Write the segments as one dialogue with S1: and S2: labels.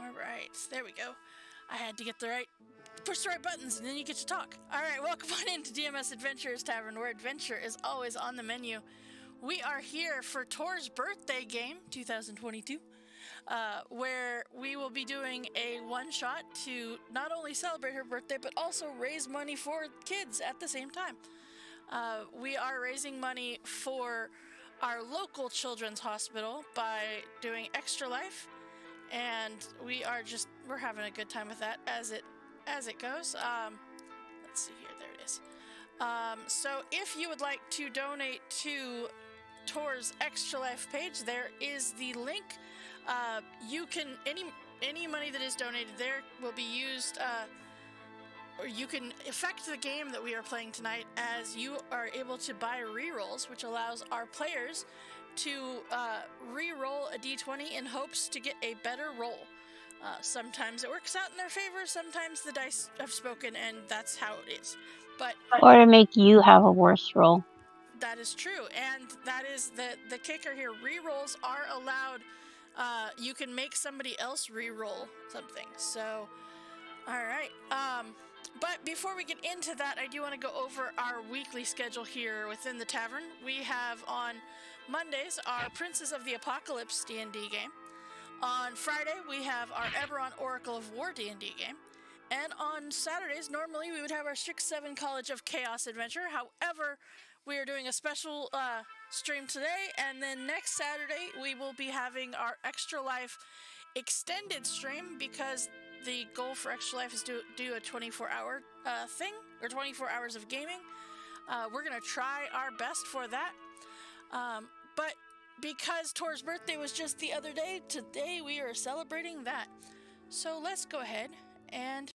S1: All right, there we go. I had to push the right buttons, and then you get to talk. All right, welcome on into DMS Adventurers Tavern, where adventure is always on the menu. We are here for Tor's birthday game, 2022, where we will be doing a one-shot to not only celebrate her birthday, but also raise money for kids at the same time. We are raising money for our local children's hospital by doing Extra Life, and we're having a good time with that as it goes. Let's see here, there it is. So if you would like to donate to Tor's Extra Life page, there is the link. You can any money that is donated there will be used. Or you can affect the game that we are playing tonight, as you are able to buy rerolls, which allows our players to re-roll a d20 in hopes to get a better roll. Sometimes it works out in their favor, sometimes the dice have spoken, and that's how it is. But
S2: Or to make you have a worse roll.
S1: that is true, and that is the kicker here. Rerolls are allowed. You can make somebody else re-roll something. So, all right. But before we get into that, I do want to go over our weekly schedule here within the tavern. We have on Mondays our Princes of the Apocalypse D&D game. On Friday, we have our Eberron Oracle of War D&D game. And on Saturdays, normally we would have our 6-7 College of Chaos adventure. However, we are doing a special stream today, and then next Saturday we will be having our Extra Life extended stream, because the goal for Extra Life is to do a 24-hour thing, or 24 hours of gaming. We're going to try our best for that. But because Tor's birthday was just the other day, today we are celebrating that. So let's go ahead and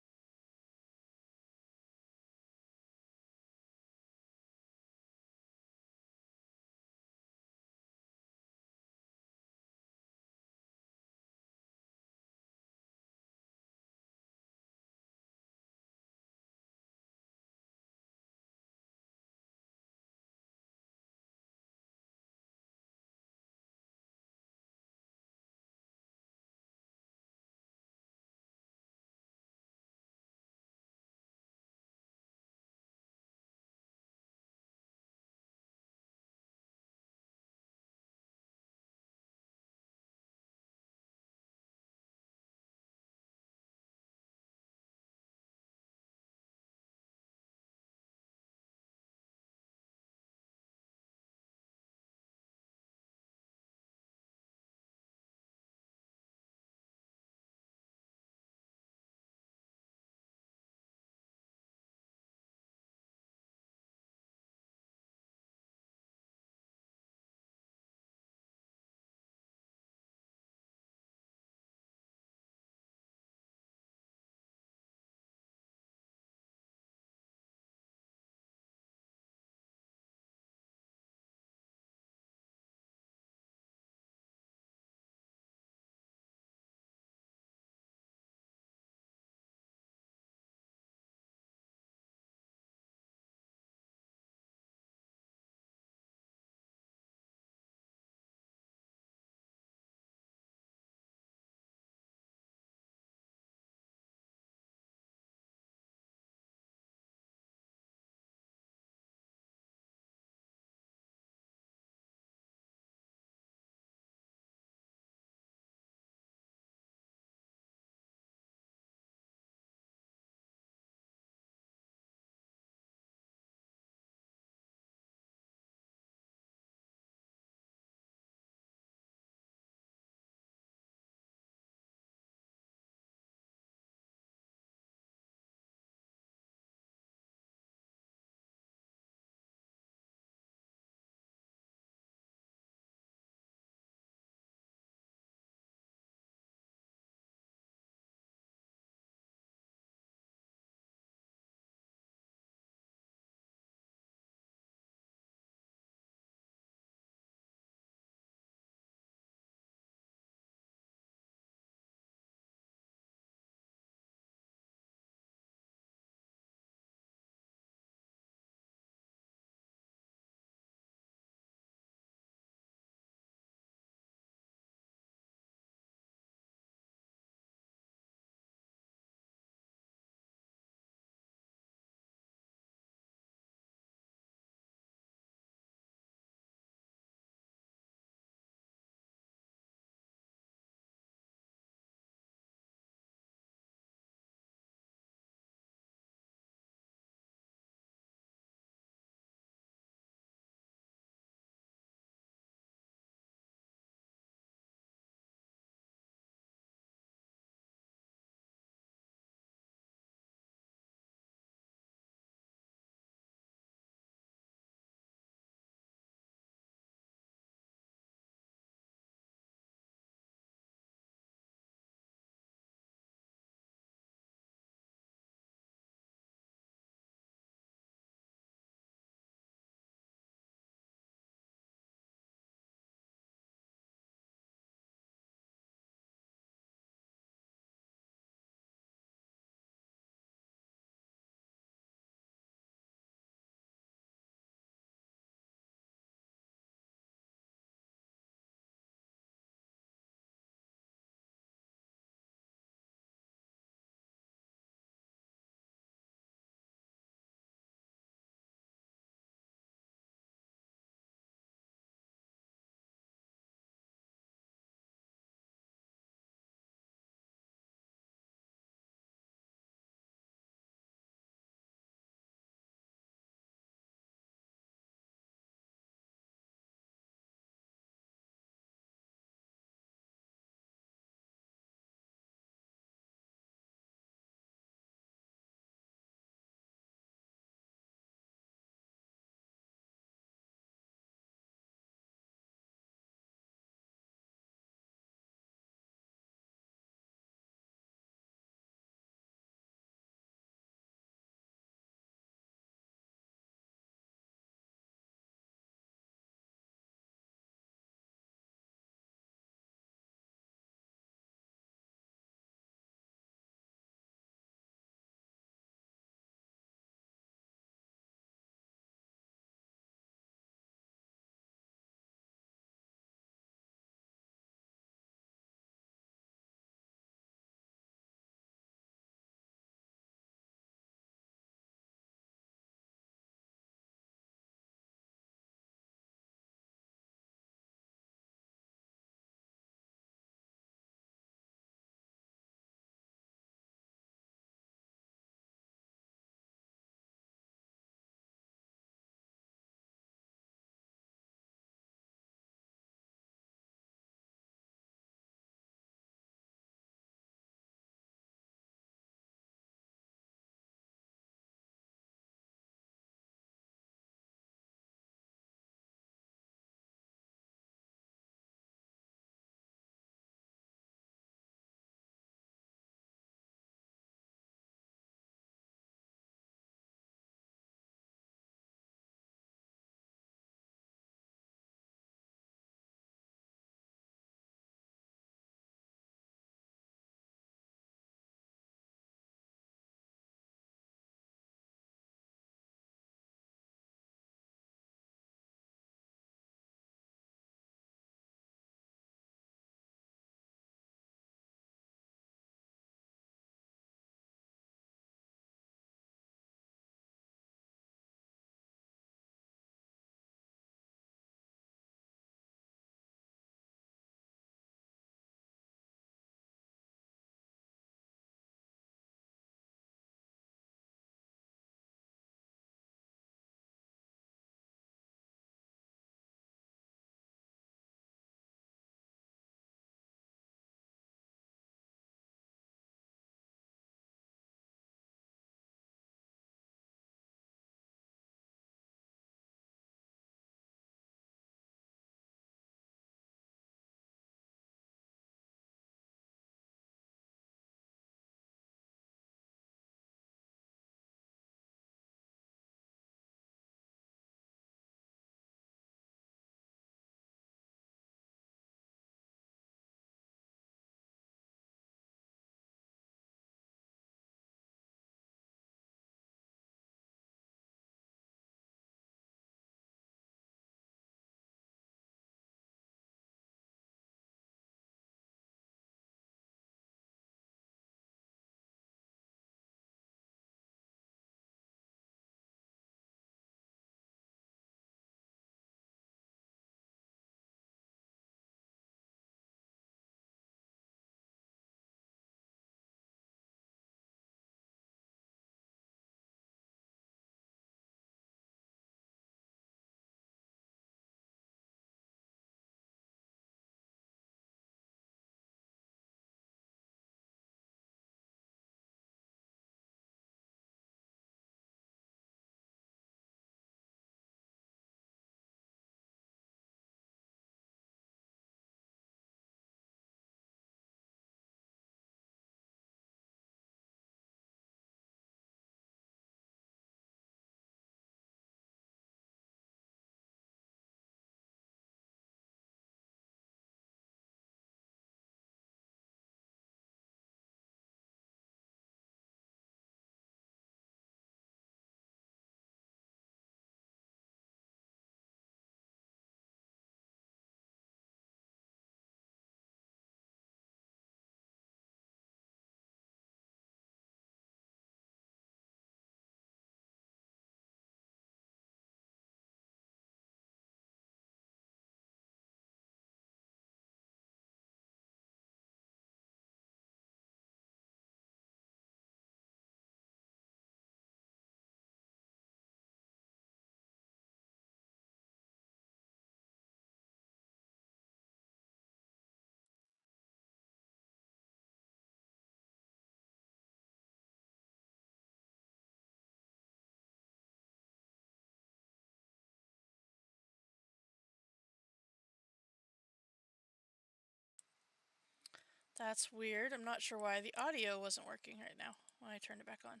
S1: That's weird. I'm not sure why the audio wasn't working right now when I turned it back on.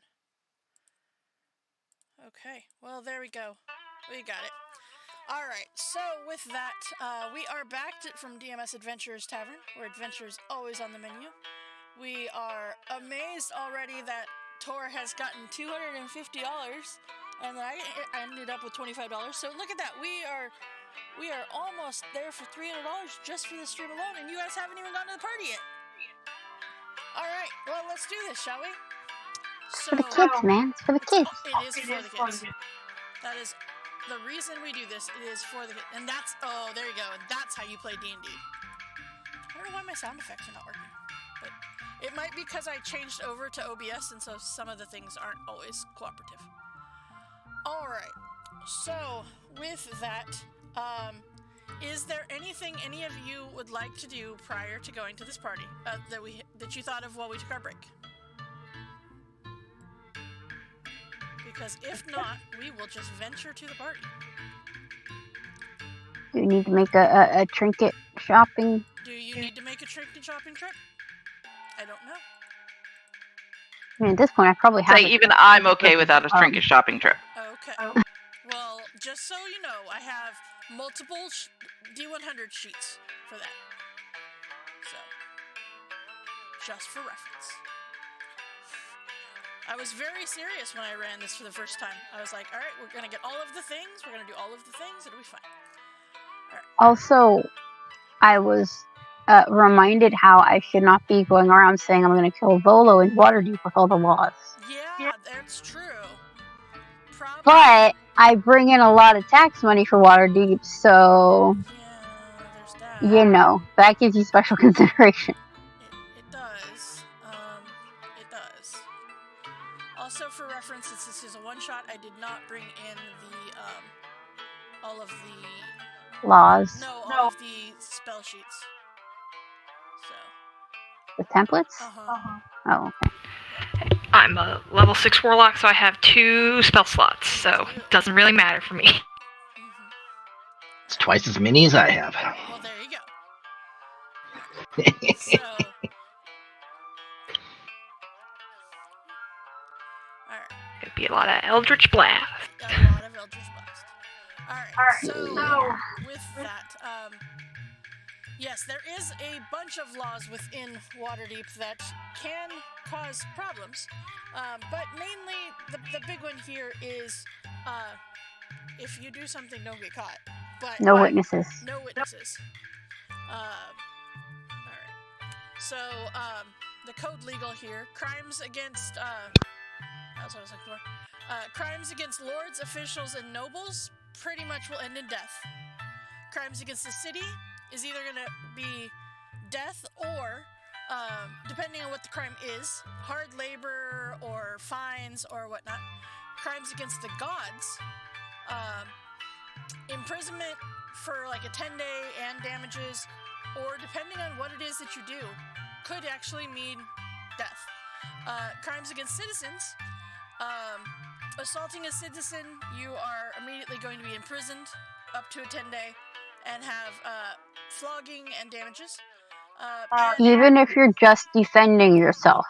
S1: Okay, well, there we go. We got it. All right, so with that, we are back from DMS Adventurers Tavern, where adventure is always on the menu. We are amazed already that Tor has gotten $250, and I ended up with $25. So look at that. We are almost there for $300 just for this stream alone, and you guys haven't even gone to the party yet. All right, well, let's do this, shall we?
S2: For the kids, man. It's for the kids.
S1: It is for the kids. That is the reason we do this. It is for the kids. And that's, oh, there you go. And that's how you play D&D. I don't know why my sound effects are not working. But it might be because I changed over to OBS, and so some of the things aren't always cooperative. All right. So, with that, is there anything any of you would like to do prior to going to this party that you thought of while we took our break? Because if not, we will just venture to the party.
S2: Do you need to make a trinket shopping?
S1: Do you need to make a trinket shopping trip? I don't know.
S2: I mean, at this point, I probably have.
S3: Even I'm okay without a trinket shopping trip.
S1: Okay. Well, just so you know, I have multiple D100 sheets for that. So, just for reference. I was very serious when I ran this for the first time. I was like, all right, we're going to get all of the things. We're going to do all of the things. It'll be fine. All right.
S2: Also, I was reminded how I should not be going around saying I'm going to kill Volo in Waterdeep with all the laws.
S1: Yeah, that's true. Probably.
S2: But I bring in a lot of tax money for Waterdeep, so...
S1: Yeah, there's that.
S2: You know, that gives you special consideration.
S1: It does. It does. Also, for reference, since this is a one-shot, I did not bring in the, all of the...
S2: Laws.
S1: No, all of the spell sheets. So.
S2: The templates? Oh, okay.
S4: I'm a level 6 warlock, so I have 2 spell slots, so it doesn't really matter for me.
S1: Mm-hmm.
S5: It's twice as many as I have.
S1: Well, there you go. So... Alright.
S4: It'd be a lot of Eldritch Blast.
S1: A lot of Eldritch Blast. Alright, so with that, yes, there is a bunch of laws within Waterdeep that can cause problems, but mainly the big one here is if you do something, don't get caught. But
S2: no witnesses.
S1: No witnesses. Alright. So, the code legal here, crimes against, that's what I was looking for. Crimes against lords, officials, and nobles pretty much will end in death. Crimes against the city is either going to be death or, depending on what the crime is, hard labor or fines or whatnot. Crimes against the gods, imprisonment for like a 10-day and damages, or depending on what it is that you do, could actually mean death. Crimes against citizens, assaulting a citizen, you are immediately going to be imprisoned up to a 10-day and have flogging and damages.
S2: Even if you're just defending yourself,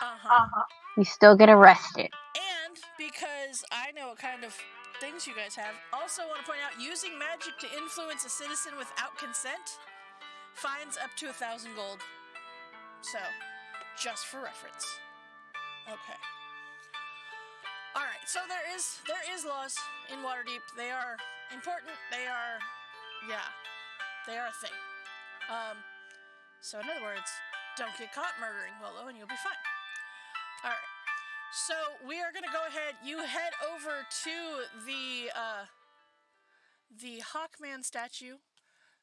S2: you still get arrested.
S1: And because I know what kind of things you guys have, also want to point out, using magic to influence a citizen without consent, fines up to 1,000 gold. So, just for reference. Okay. Alright, so there is laws in Waterdeep. They are important. They are a thing. So in other words, don't get caught murdering Volo and you'll be fine. Alright. So we are gonna go ahead. You head over to the Hawkman statue.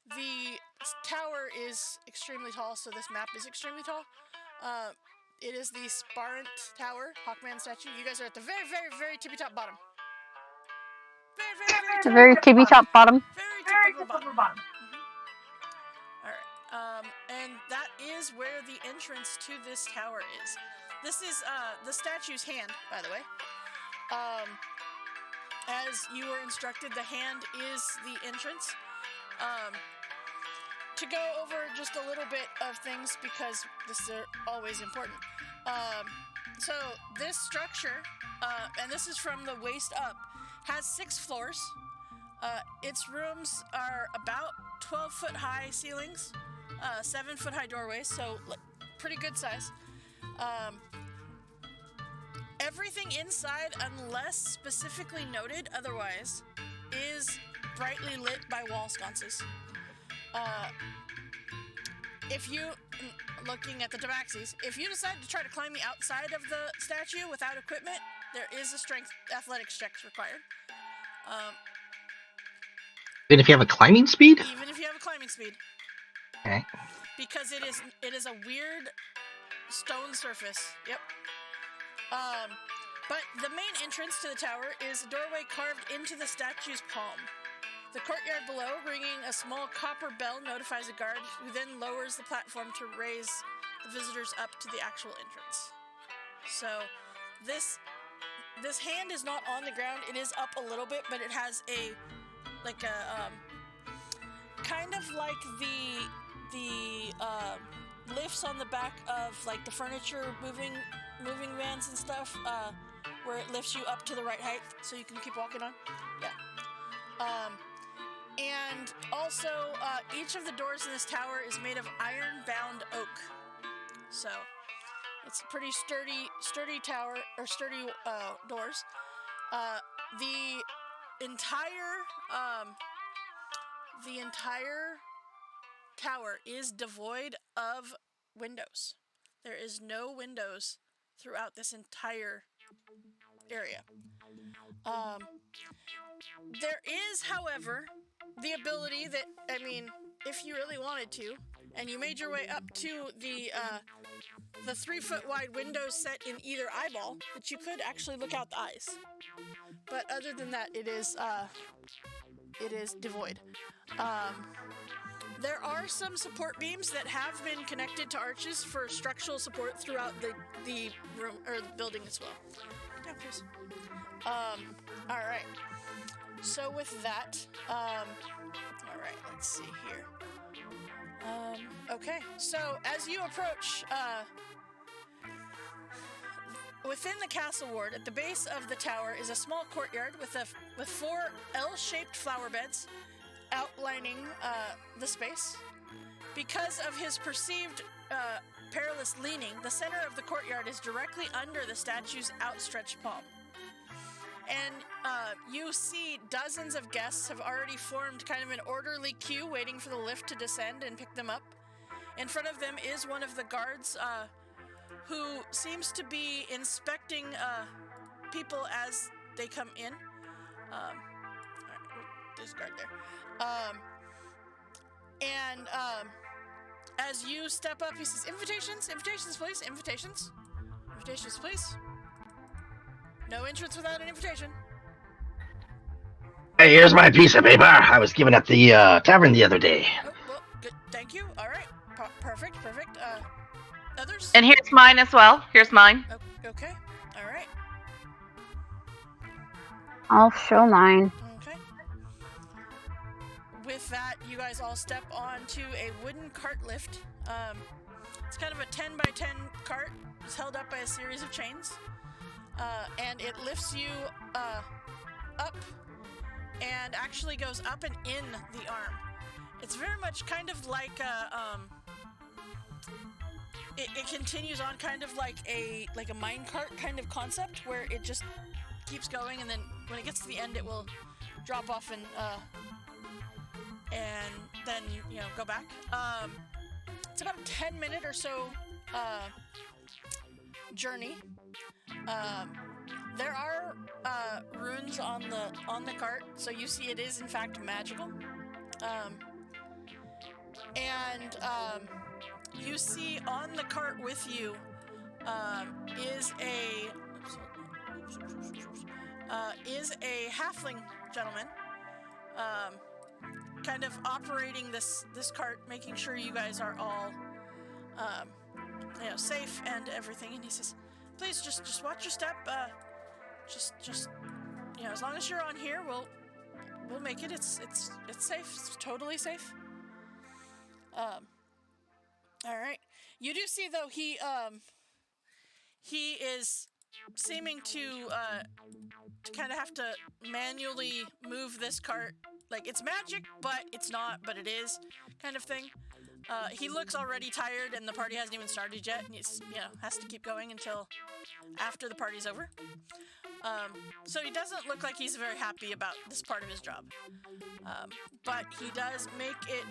S1: The tower is extremely tall, so this map is extremely tall. It is the Sparent Tower, Hawkman statue. You guys are at the very, very, very tippy top bottom.
S2: Very tippy top bottom.
S1: Very tippy bottom. Alright. And that is where the entrance to this tower is. This is the statue's hand, by the way. As you were instructed, the hand is the entrance. to go over just a little bit of things because this is always important. So this structure, and this is from the waist up, has 6 floors. Its rooms are about 12-foot high ceilings, 7-foot high doorways, so pretty good size. Everything inside, unless specifically noted otherwise, is brightly lit by wall sconces. If you, looking at the tabaxis, if you decide to try to climb the outside of the statue without equipment, there is a strength athletics check required.
S5: Even if you have a climbing speed?
S1: Even if you have a climbing speed.
S5: Okay.
S1: Because it is a weird stone surface. Yep. But the main entrance to the tower is a doorway carved into the statue's palm. The courtyard below, ringing a small copper bell, notifies a guard who then lowers the platform to raise the visitors up to the actual entrance. So this hand is not on the ground. It is up a little bit, but it has kind of like the lifts on the back of like the furniture moving vans and stuff, where it lifts you up to the right height so you can keep walking on. Yeah. And also, each of the doors in this tower is made of iron-bound oak. So, it's a pretty sturdy tower, or sturdy doors. The entire tower is devoid of windows. There is no windows throughout this entire area. There is, however, the ability that, I mean, if you really wanted to, and you made your way up to the 3-foot wide windows set in either eyeball, that you could actually look out the eyes. But other than that, it is devoid. There are some support beams that have been connected to arches for structural support throughout the room, or the building as well. Down, please. Alright. So with that, alright, let's see here. Okay, so as you approach, within the castle ward, at the base of the tower, is a small courtyard with 4 L-shaped flower beds outlining the space. Because of his perceived perilous leaning, the center of the courtyard is directly under the statue's outstretched palm. And you see dozens of guests have already formed kind of an orderly queue waiting for the lift to descend and pick them up. In front of them is one of the guards who seems to be inspecting people as they come in. Alright, there's a guard there. As you step up, he says, invitations, please, invitations, please. No entrance without an invitation.
S5: Hey, here's my piece of paper. I was given at the tavern the other day.
S1: Oh, well, good. Thank you. All right. Perfect. Others?
S3: And here's mine as well. Here's mine.
S1: Okay. All right.
S2: I'll show mine.
S1: Okay. With that, you guys all step onto a wooden cart lift. It's kind of a 10 by 10 cart. It's held up by a series of chains. And it lifts you up and actually goes up and in the arm. It's very much kind of like it continues on kind of like a minecart kind of concept where it just keeps going, and then when it gets to the end, it will drop off and then go back. It's about a 10-minute or so journey. There are runes on the cart, so you see it is in fact magical. You see on the cart with you is a halfling gentleman, kind of operating this cart, making sure you guys are all safe and everything. And he says, please just watch your step. Just as long as you're on here, we'll make it. It's safe. It's totally safe. All right. You do see though he is seeming to kind of have to manually move this cart. Like it's magic, but it's not, but it is, kind of thing. He looks already tired, and the party hasn't even started yet. And he's has to keep going until after the party's over. So he doesn't look like he's very happy about this part of his job. But he does make it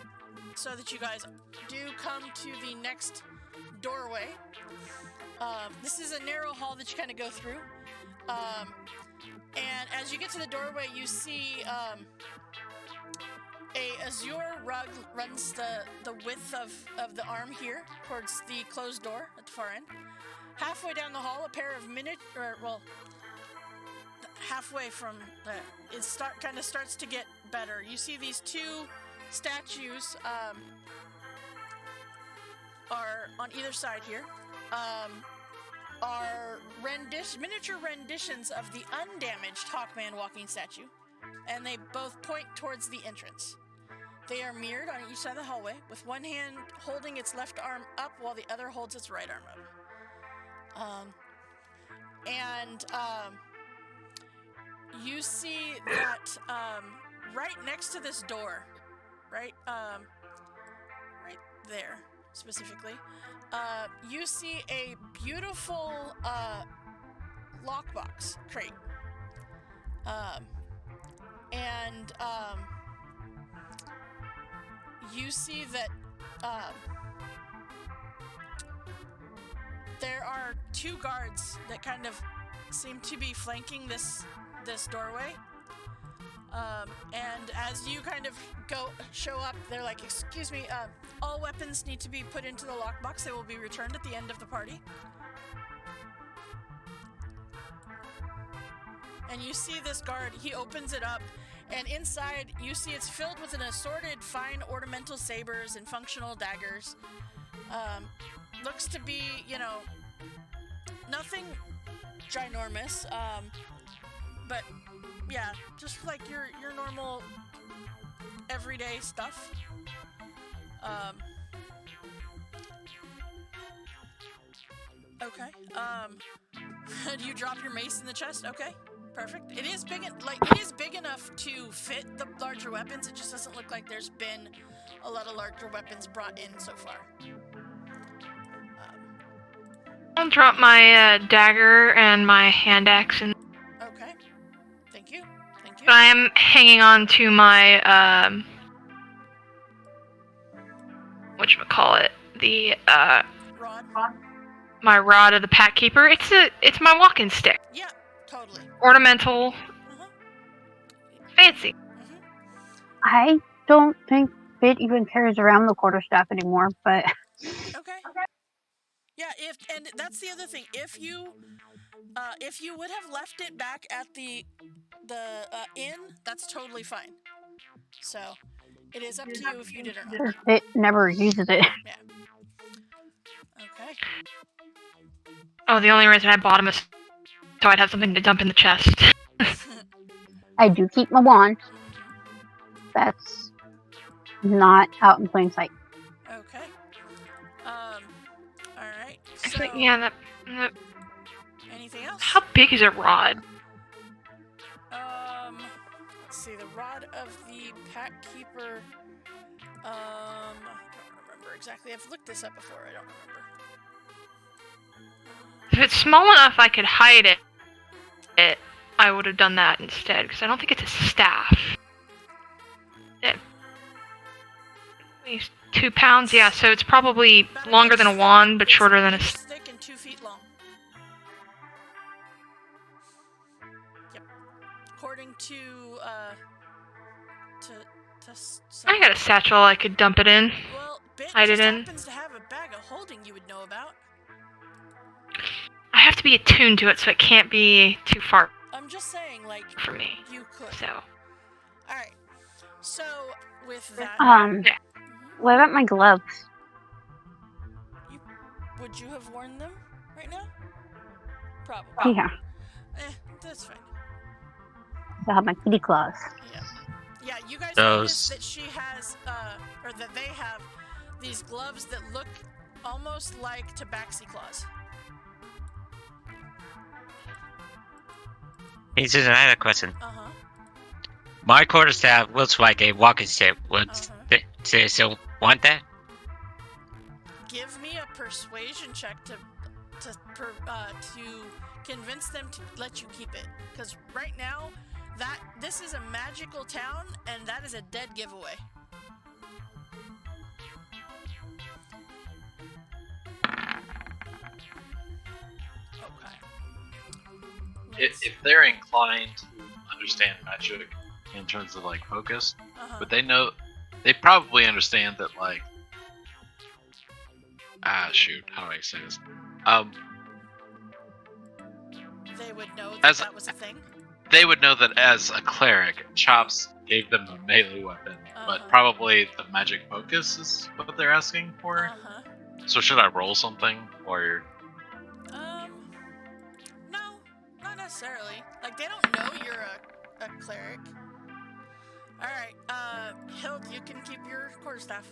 S1: so that you guys do come to the next doorway. This is a narrow hall that you kind of go through. And as you get to the doorway, you see a azure rug runs the width of the arm here towards the closed door at the far end. Halfway down the hall, a pair of halfway from it kind of starts to get better. You see these two statues are on either side here. Are miniature renditions of the undamaged Hawkman walking statue, and they both point towards the entrance. They are mirrored on each side of the hallway, with one hand holding its left arm up while the other holds its right arm up. You see that right next to this door, right there specifically, you see a beautiful lockbox crate. You see that there are two guards that kind of seem to be flanking this doorway. And as you kind of show up, they're like, "Excuse me, all weapons need to be put into the lockbox. They will be returned at the end of the party." And you see this guard, he opens it up, and inside you see it's filled with an assorted fine ornamental sabers and functional daggers. Looks to be, nothing ginormous, but yeah, just like your normal everyday stuff. Okay. Do you drop your mace in the chest? Okay, perfect. It is big enough to fit the larger weapons. It just doesn't look like there's been a lot of larger weapons brought in so far.
S4: I'll drop my dagger and my hand axe in.
S1: Okay. Thank you.
S4: But I am hanging on to my whatchamacallit, the
S1: Rod.
S4: my rod of the pack keeper. It's my walking stick.
S1: Yeah, totally.
S4: Ornamental. Fancy.
S2: I don't think Bit even carries around the quarterstaff anymore, but
S1: Okay. Yeah, and that's the other thing. If you would have left it back at the inn, that's totally fine. So, it is up to you if you did or not.
S2: Bit never uses it.
S1: Yeah. Okay.
S4: Oh, the only reason I bought him is so I'd have something to dump in the chest.
S2: I do keep my wand. That's not out in plain sight.
S1: Okay. Alright.
S4: Actually,
S1: So,
S4: yeah,
S1: anything else?
S4: how big is a rod?
S1: Let's see, the rod of the pack keeper. I don't remember exactly. I've looked this up before. I don't remember.
S4: If it's small enough I could hide it, I would have done that instead, because I don't think it's a staff. It weighs 2 pounds, yeah, so it's probably
S1: About
S4: longer than a wand, but shorter than a...
S1: It's thick and 2 feet long. Yep. According to
S4: I got a satchel I could dump it in.
S1: Well, Bit
S4: hide
S1: just
S4: it in.
S1: happens to have a bag of holding you would know about.
S4: I have to be attuned to it, so it can't be too far
S1: I'm just saying, like,
S4: for me.
S1: you could.
S4: So,
S1: Alright. So, with that...
S4: yeah.
S2: What about my gloves?
S1: Would you have worn them right now? Probably.
S2: Yeah,
S1: That's fine.
S2: I have my kitty claws.
S1: Yeah, you guys
S6: Those-
S1: notice that she has, or that they have, these gloves that look almost like tabaxi claws.
S6: Here's another question.
S1: Uh-huh.
S6: My quarterstaff looks like a walking stick. Would they still want that?
S1: Give me a persuasion check to convince them to let you keep it. Because right now, this is a magical town, and that is a dead giveaway. Okay.
S7: If they're inclined to understand magic in terms of like focus, but they probably understand that like shoot, how do I say this?
S1: They would know that was a thing.
S7: They would know that as a cleric, Chops gave them a melee weapon, but probably the magic focus is what they're asking for. So should I roll something or?
S1: No, not necessarily. Like they don't know you're a cleric. All right, Hild, you can keep your quarterstaff.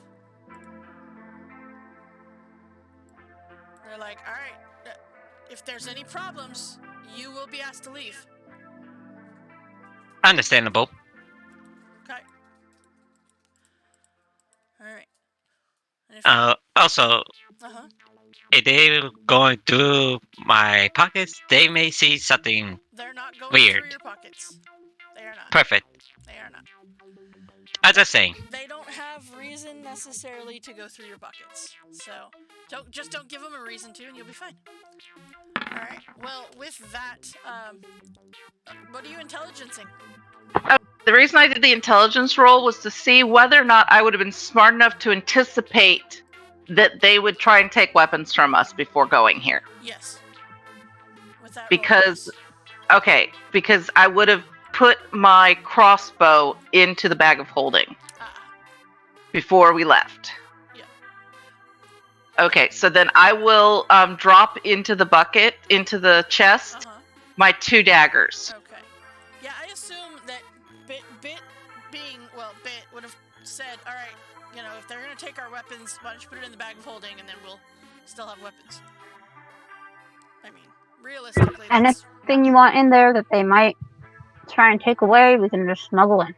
S1: They're like, all right, if there's any problems, you will be asked to leave.
S6: Understandable.
S1: Okay. All right.
S6: Also, if they're going through my pockets, they may see something
S1: They're not going
S6: weird.
S1: through your pockets. They are not.
S6: Perfect.
S1: They are not.
S6: As I was saying.
S1: They don't have reason necessarily to go through your pockets. So don't give them a reason to, and you'll be fine. All right. Well, with that, what are you intelligencing?
S3: The reason I did the intelligence roll was to see whether or not I would have been smart enough to anticipate that they would try and take weapons from us before going here.
S1: Yes. With that
S3: because I would have put my crossbow into the bag of holding before we left.
S1: Yeah.
S3: Okay, so then I will drop into the bucket, into the chest, my 2 daggers.
S1: Okay. Yeah, I assume that Bit would have said, all right, if they're going to take our weapons, why don't you put it in the bag of holding, and then we'll still have weapons. I mean, realistically,
S2: anything you want in there that they might try and take away, we can just smuggle in.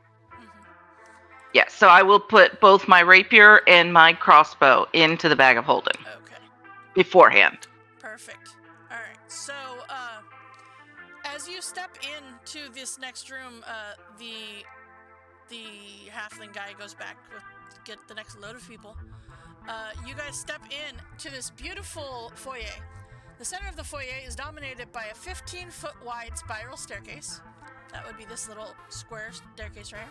S3: Yeah, so I will put both my rapier and my crossbow into the bag of holding.
S1: Okay.
S3: Beforehand.
S1: Perfect. All right. So, as you step into this next room, the halfling guy goes back to get the next load of people. You guys step in to this beautiful foyer. The center of the foyer is dominated by a 15-foot wide spiral staircase. That would be this little square staircase right here.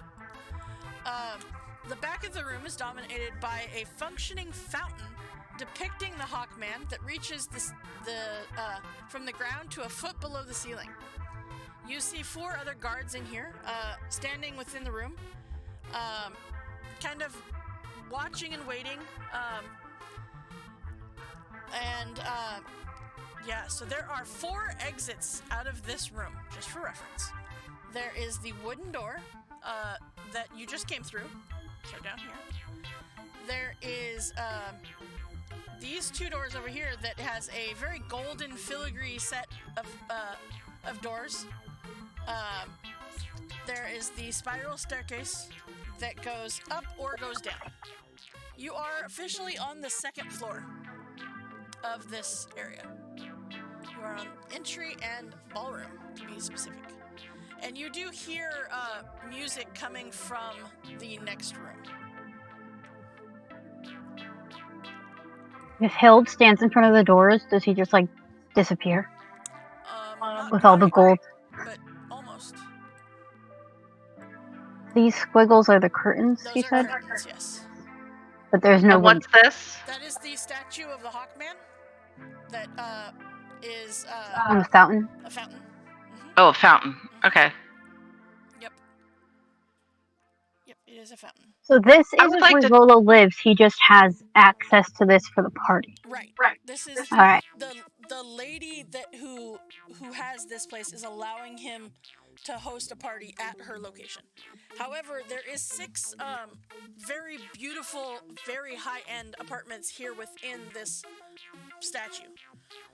S1: The back of the room is dominated by a functioning fountain depicting the Hawkman that reaches from the ground to a foot below the ceiling. You see 4 other guards in here, standing within the room, kind of watching and waiting. So there are 4 exits out of this room, just for reference. There is the wooden door that you just came through, so down here. There is these 2 doors over here that has a very golden filigree set of doors. There is the spiral staircase that goes up or goes down. You are officially on the 2nd floor of this area. You are on entry and ballroom, to be specific. And you do hear music coming from the next room.
S2: If Hild stands in front of the doors, does he just disappear? With all the gold?
S1: But almost.
S2: These squiggles are the curtains,
S1: Those
S2: you
S1: are
S2: said?
S1: curtains, yes.
S2: But there's no
S3: What's this?
S1: That is the statue of the Hawkman that is
S2: on the fountain.
S1: A fountain.
S3: Oh, a fountain. Okay.
S1: Yep, it is a fountain.
S2: So this isn't where Volo lives. He just has access to this for the party.
S1: Right. This is
S2: all right.
S1: The lady who has this place is allowing him to host a party at her location. However, there is 6 very beautiful, very high-end apartments here within this statue.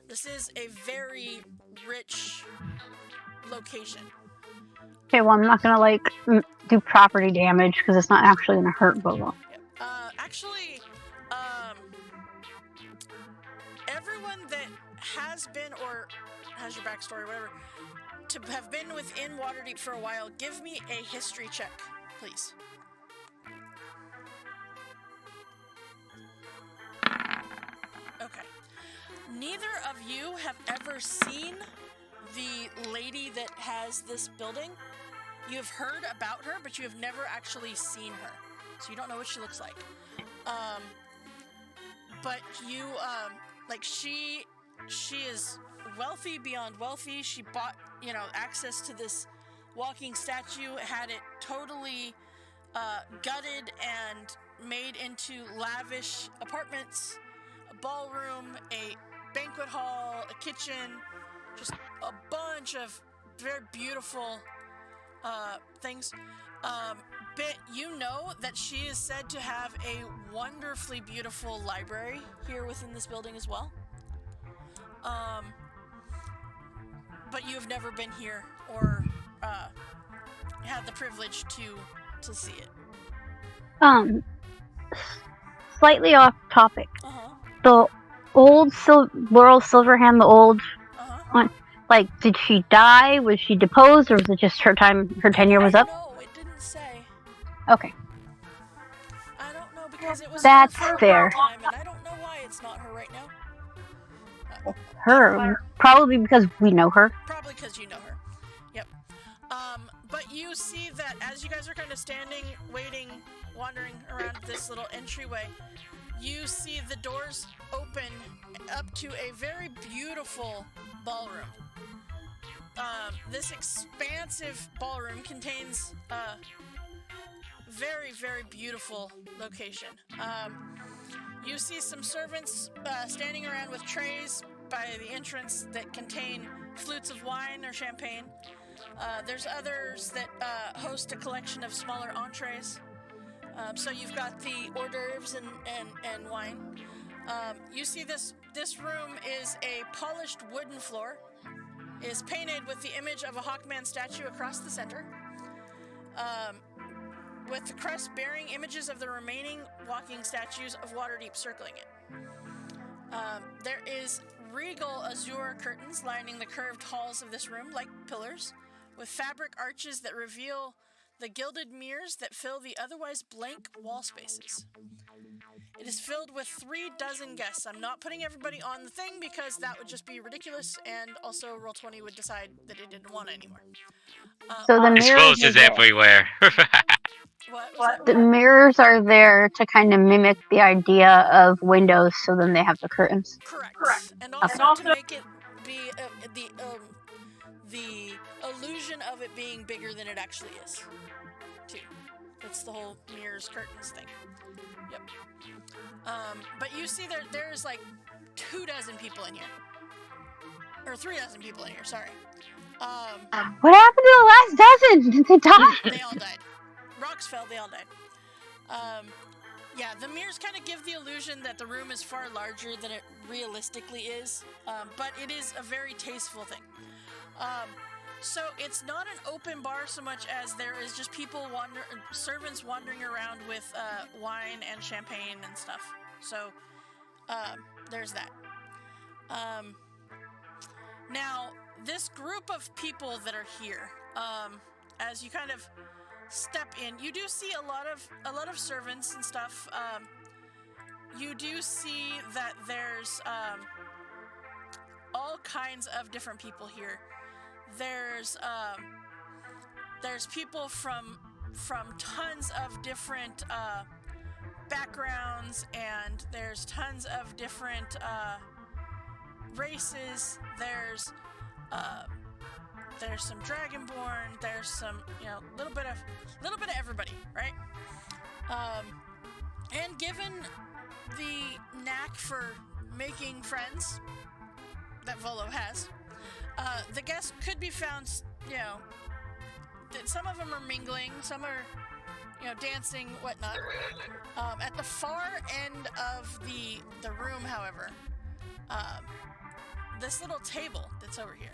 S1: This is a very rich location.
S2: Okay, well, I'm not gonna like do property damage because it's not actually gonna hurt Volo.
S1: Yep. Actually, everyone that has been or has your backstory, whatever, to have been within Waterdeep for a while, give me a history check, please. Okay. Neither of you have ever seen the lady that has this building. You have heard about her, but you have never actually seen her. So you don't know what she looks like. But you, like she is wealthy beyond wealthy. She bought, access to this walking statue, had it totally gutted and made into lavish apartments, a ballroom, a banquet hall, a kitchen, just a bunch of very beautiful things. But you know that she is said to have a wonderfully beautiful library here within this building as well. But you have never been here or had the privilege to see it.
S2: Slightly off topic.
S1: Uh-huh.
S2: The old Laurel Silverhand, the old one, like, did she die? Was she deposed, or was it just her tenure was up?
S1: No, it didn't say.
S2: Okay.
S1: I don't know, because it was
S2: That's
S1: her for a
S2: fair.
S1: long time, and I don't know why it's not her right now.
S2: Her, probably because we know her.
S1: Probably because you know her. Yep. But you see that as you guys are kind of standing, waiting, wandering around this little entryway, you see the doors open up to a very beautiful ballroom. This expansive ballroom contains a very, very beautiful location. You see some servants standing around with trays by the entrance that contain flutes of wine or champagne. There's others that host a collection of smaller entrees. So you've got the hors d'oeuvres and wine. You see this room is a polished wooden floor, is painted with the image of a Hawkman statue across the center, with the crest bearing images of the remaining walking statues of Waterdeep circling it. There is regal azure curtains lining the curved halls of this room like pillars, with fabric arches that reveal the gilded mirrors that fill the otherwise blank wall spaces. It is filled with 36 guests. I'm not putting everybody on the thing because that would just be ridiculous, and also Roll20 would decide that it didn't want it anymore.
S2: So the
S6: His
S2: mirrors
S6: rose is everywhere.
S1: What?
S2: The mirrors are there to kind of mimic the idea of windows, so then they have the curtains.
S1: Correct. And also to make it be the illusion of it being bigger than it actually is, too. That's the whole mirrors, curtains thing. Yep. But you see there's like 24 people in here. Or 36 people in here, sorry.
S2: What happened to the last dozen? Did they die?
S1: They all died. Rocks fell, they all died. Yeah, the mirrors kind of give the illusion that the room is far larger than it realistically is, but it is a very tasteful thing. So it's not an open bar so much as there is just servants wandering around with wine and champagne and stuff. So there's that. Now, this group of people that are here, as you kind of step in, you do see a lot of servants and stuff. You do see that there's all kinds of different people here. There's people from tons of different backgrounds, and there's tons of different races. There's some Dragonborn. There's some little bit of everybody, right? And given the knack for making friends that Volo has, the guests could be found, some of them are mingling, some are, dancing, whatnot. At the far end of the room, however, this little table that's over here,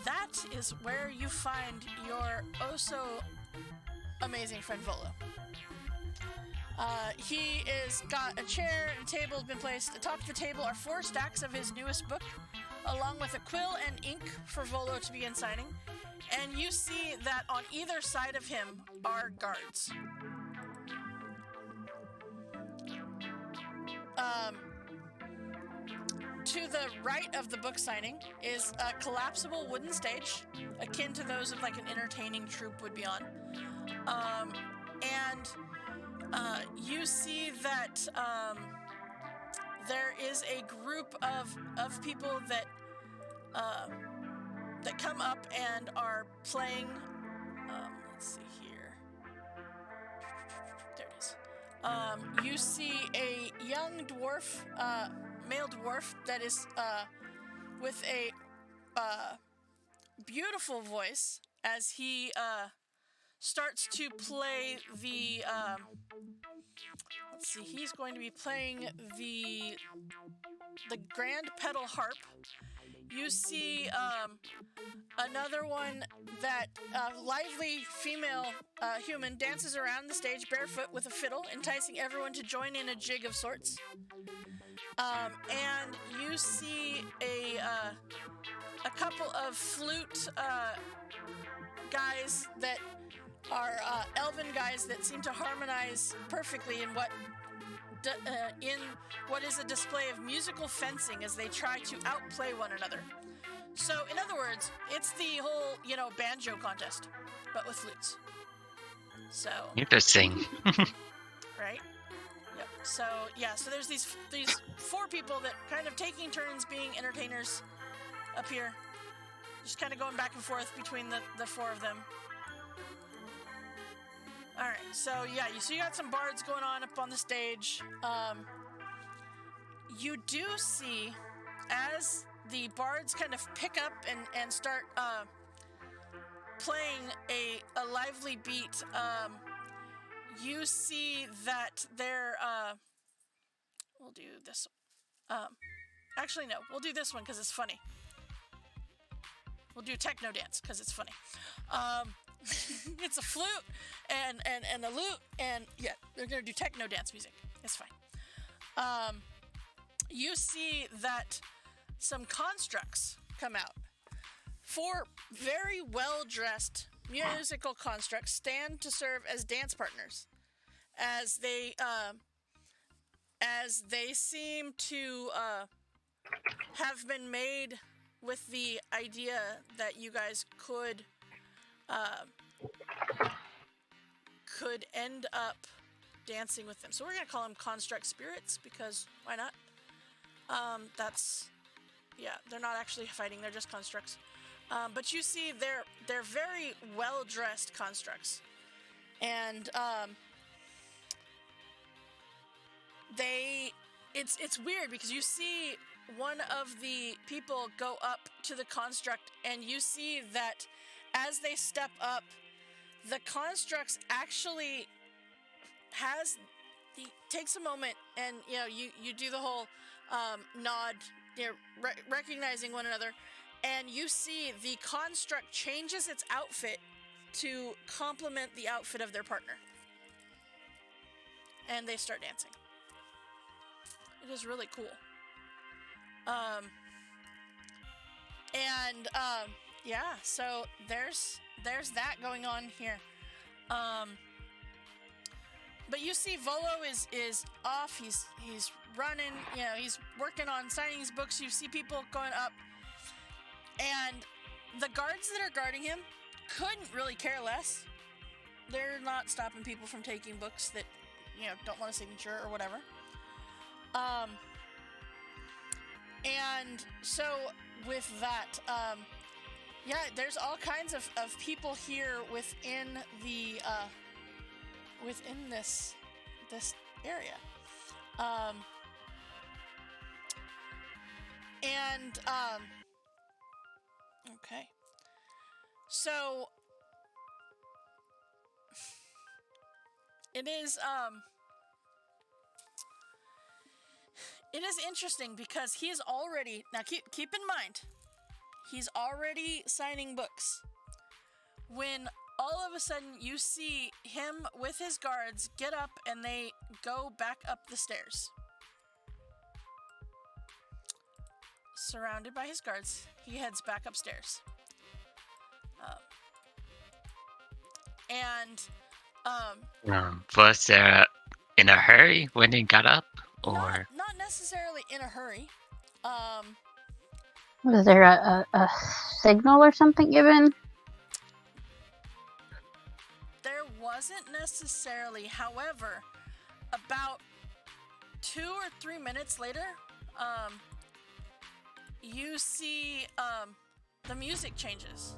S1: that is where you find your amazing friend Volo. He is got a chair and table has been placed. Atop the table are 4 stacks of his newest book, along with a quill and ink for Volo to begin signing. And you see that on either side of him are guards. To the right of the book signing is a collapsible wooden stage, akin to those of like an entertaining troupe would be on. You see that there is a group of people that come up and are playing. Let's see here. There it is. You see a young dwarf, male dwarf that is with a beautiful voice as he starts to play the. Let's see. He's going to be playing the grand pedal harp. You see another one that lively female human dances around the stage barefoot with a fiddle, enticing everyone to join in a jig of sorts. And you see a couple of flute guys that are elven guys that seem to harmonize perfectly in what is a display of musical fencing as they try to outplay one another. So, in other words, it's the whole, banjo contest, but with flutes. So
S6: Interesting.
S1: right? Yep. So there's these 4 people that kind of taking turns being entertainers up here, just kind of going back and forth between the 4 of them. All right, so you got some bards going on up on the stage. You do see, as the bards kind of pick up and start playing a lively beat, you see that they're, we'll do this, actually no, we'll do this one because it's funny. We'll do techno dance because it's funny. It's a flute and a lute, and they're gonna do techno dance music. It's fine. You see that some constructs come out. 4 very well-dressed musical constructs stand to serve as dance partners, as they seem to have been made with the idea that you guys could end up dancing with them. So we're gonna call them construct spirits because why not? They're not actually fighting; they're just constructs. But you see, they're very well dressed constructs, and it's weird because you see one of the people go up to the construct, and you see that as they step up, the constructs actually takes a moment, and you do the whole nod, recognizing one another, and you see the construct changes its outfit to complement the outfit of their partner, and they start dancing. It is really cool. So there's that going on here. But you see Volo is off, he's running, he's working on signing his books. You see people going up, and the guards that are guarding him couldn't really care less. They're not stopping people from taking books that, don't want a signature or whatever. And so with that, there's all kinds of people here within the within this area. Okay. So it is interesting because he is already, now keep in mind, he's already signing books. When all of a sudden you see him with his guards get up and they go back up the stairs. Surrounded by his guards, he heads back upstairs.
S6: Was there in a hurry when he got up, or
S1: not necessarily in a hurry.
S2: Was there a signal or something given?
S1: There wasn't necessarily. However, about 2 or 3 minutes later, you see the music changes.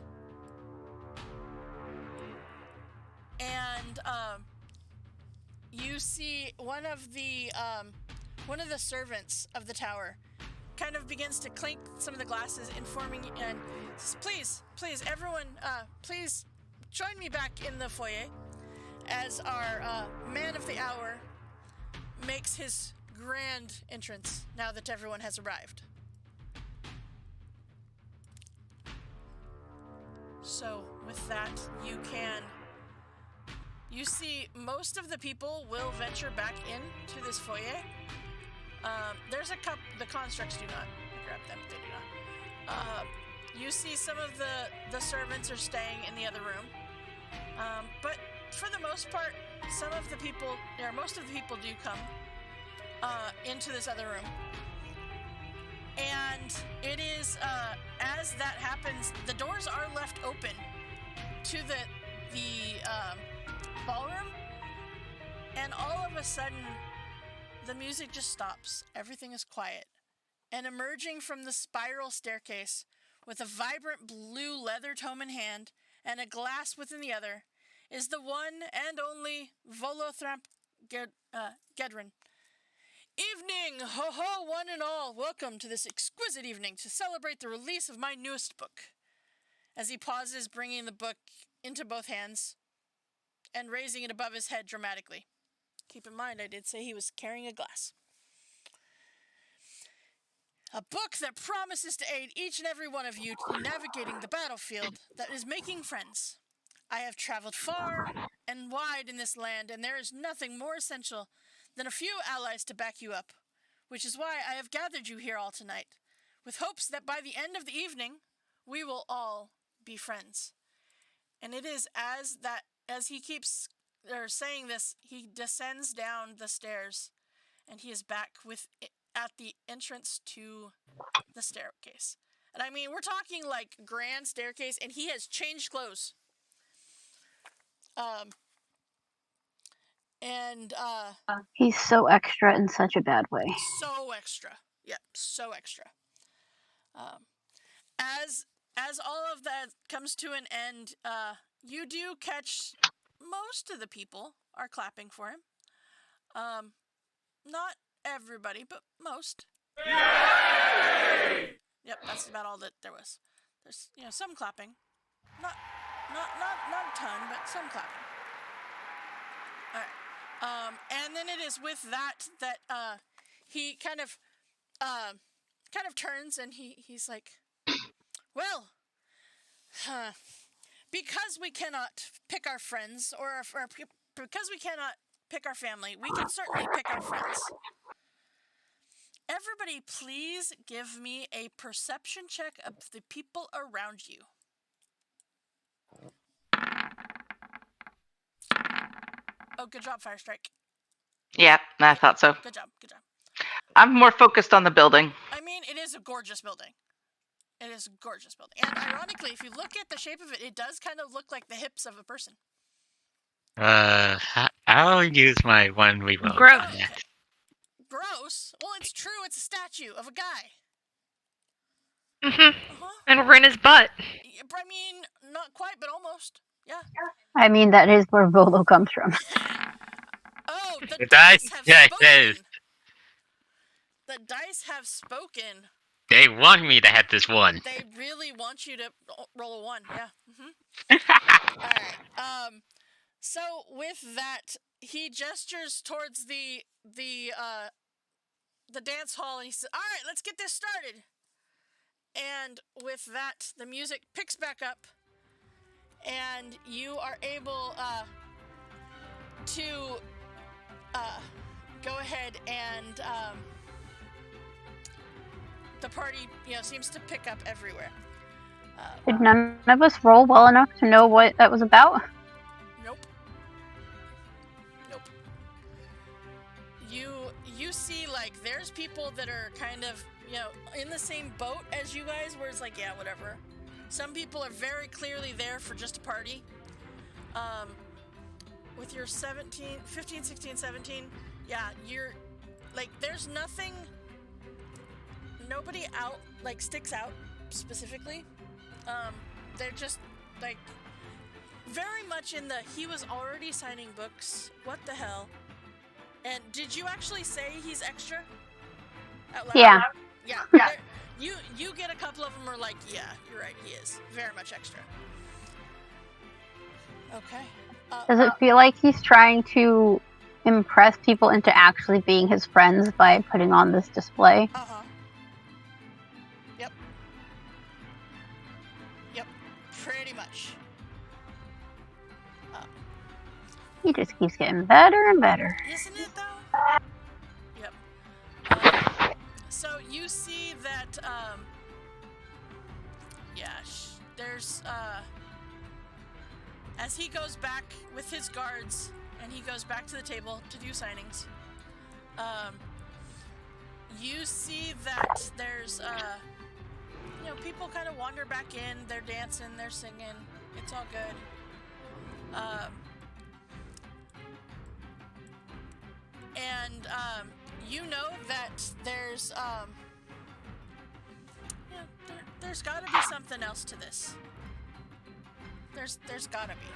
S1: And you see one of the servants of the tower kind of begins to clink some of the glasses, informing and says, please everyone, please join me back in the foyer as our man of the hour makes his grand entrance now that everyone has arrived. So with that, you see most of the people will venture back into this foyer. There's a couple, the constructs do not. Grab them, they do not. You see some of the servants are staying in the other room. But for the most part, most of the people do come into this other room. And it is, as that happens, the doors are left open to the ballroom, and all of a sudden, the music just stops. Everything is quiet. And emerging from the spiral staircase, with a vibrant blue leather tome in hand and a glass within the other, is the one and only Volo Gedrin. Evening! Ho-ho, one and all! Welcome to this exquisite evening to celebrate the release of my newest book. As he pauses, bringing the book into both hands and raising it above his head dramatically. Keep in mind, I did say he was carrying a glass. A book that promises to aid each and every one of you in navigating the battlefield that is making friends. I have traveled far and wide in this land, and there is nothing more essential than a few allies to back you up, which is why I have gathered you here all tonight, with hopes that by the end of the evening, we will all be friends. And it is as he keeps saying this, he descends down the stairs, and he is back at the entrance to the staircase. And I mean, we're talking like grand staircase, and he has changed clothes.
S2: He's so extra in such a bad way.
S1: So extra. Yep, so extra. As all of that comes to an end, you do catch most of the people are clapping for him. Not everybody, but most. Yay! Yep, that's about all that there was. There's some clapping. Not a ton, but some clapping. Alright. And then it is with that he kind of turns and he's like, well, because we cannot pick our friends or because we cannot pick our family, we can certainly pick our friends. Everybody, please give me a perception check of the people around you. Oh, good job, Firestrike.
S3: Yeah, I thought so.
S1: Good job.
S3: I'm more focused on the building.
S1: I mean, it is a gorgeous building. And ironically, if you look at the shape of it, it does kind of look like the hips of a person.
S6: I'll use my one remote.
S4: Gross.
S1: Okay. Gross? Well, it's true. It's a statue of a guy.
S4: Mm-hmm.
S1: Uh-huh.
S4: And we're in his butt.
S1: I mean, not quite, but almost. Yeah.
S2: I mean, that is where Volo comes from.
S1: Oh, the dice have spoken. The dice have spoken.
S6: They want me to have this one.
S1: They really want you to roll a 1, yeah. Mm-hmm. All right. So with that, he gestures towards the dance hall, and he says, "All right, let's get this started." And with that, the music picks back up, and you are able to go ahead and the party, seems to pick up everywhere.
S2: Did none of us roll well enough to know what that was about?
S1: Nope. You see, like, there's people that are kind of, in the same boat as you guys, where it's like, yeah, whatever. Some people are very clearly there for just a party. With your 15, 16, 17, yeah, you're, like, there's nobody out, like, sticks out specifically. They're just, like, very much in the, he was already signing books, what the hell? And did you actually say he's extra? Out loud?
S2: Yeah.
S1: Yeah. You get a couple of them are like, yeah, you're right, he is. Very much extra. Okay.
S2: Does it feel like he's trying to impress people into actually being his friends by putting on this display?
S1: Uh-huh. Yep. Pretty much.
S2: He just keeps getting better and better.
S1: Isn't it, though? Yep. So you see that, there's, as he goes back with his guards, and he goes back to the table to do signings, you see that there's, people kind of wander back in, they're dancing, they're singing, it's all good. And you know that there's there's got to be something else to this. There's got to be.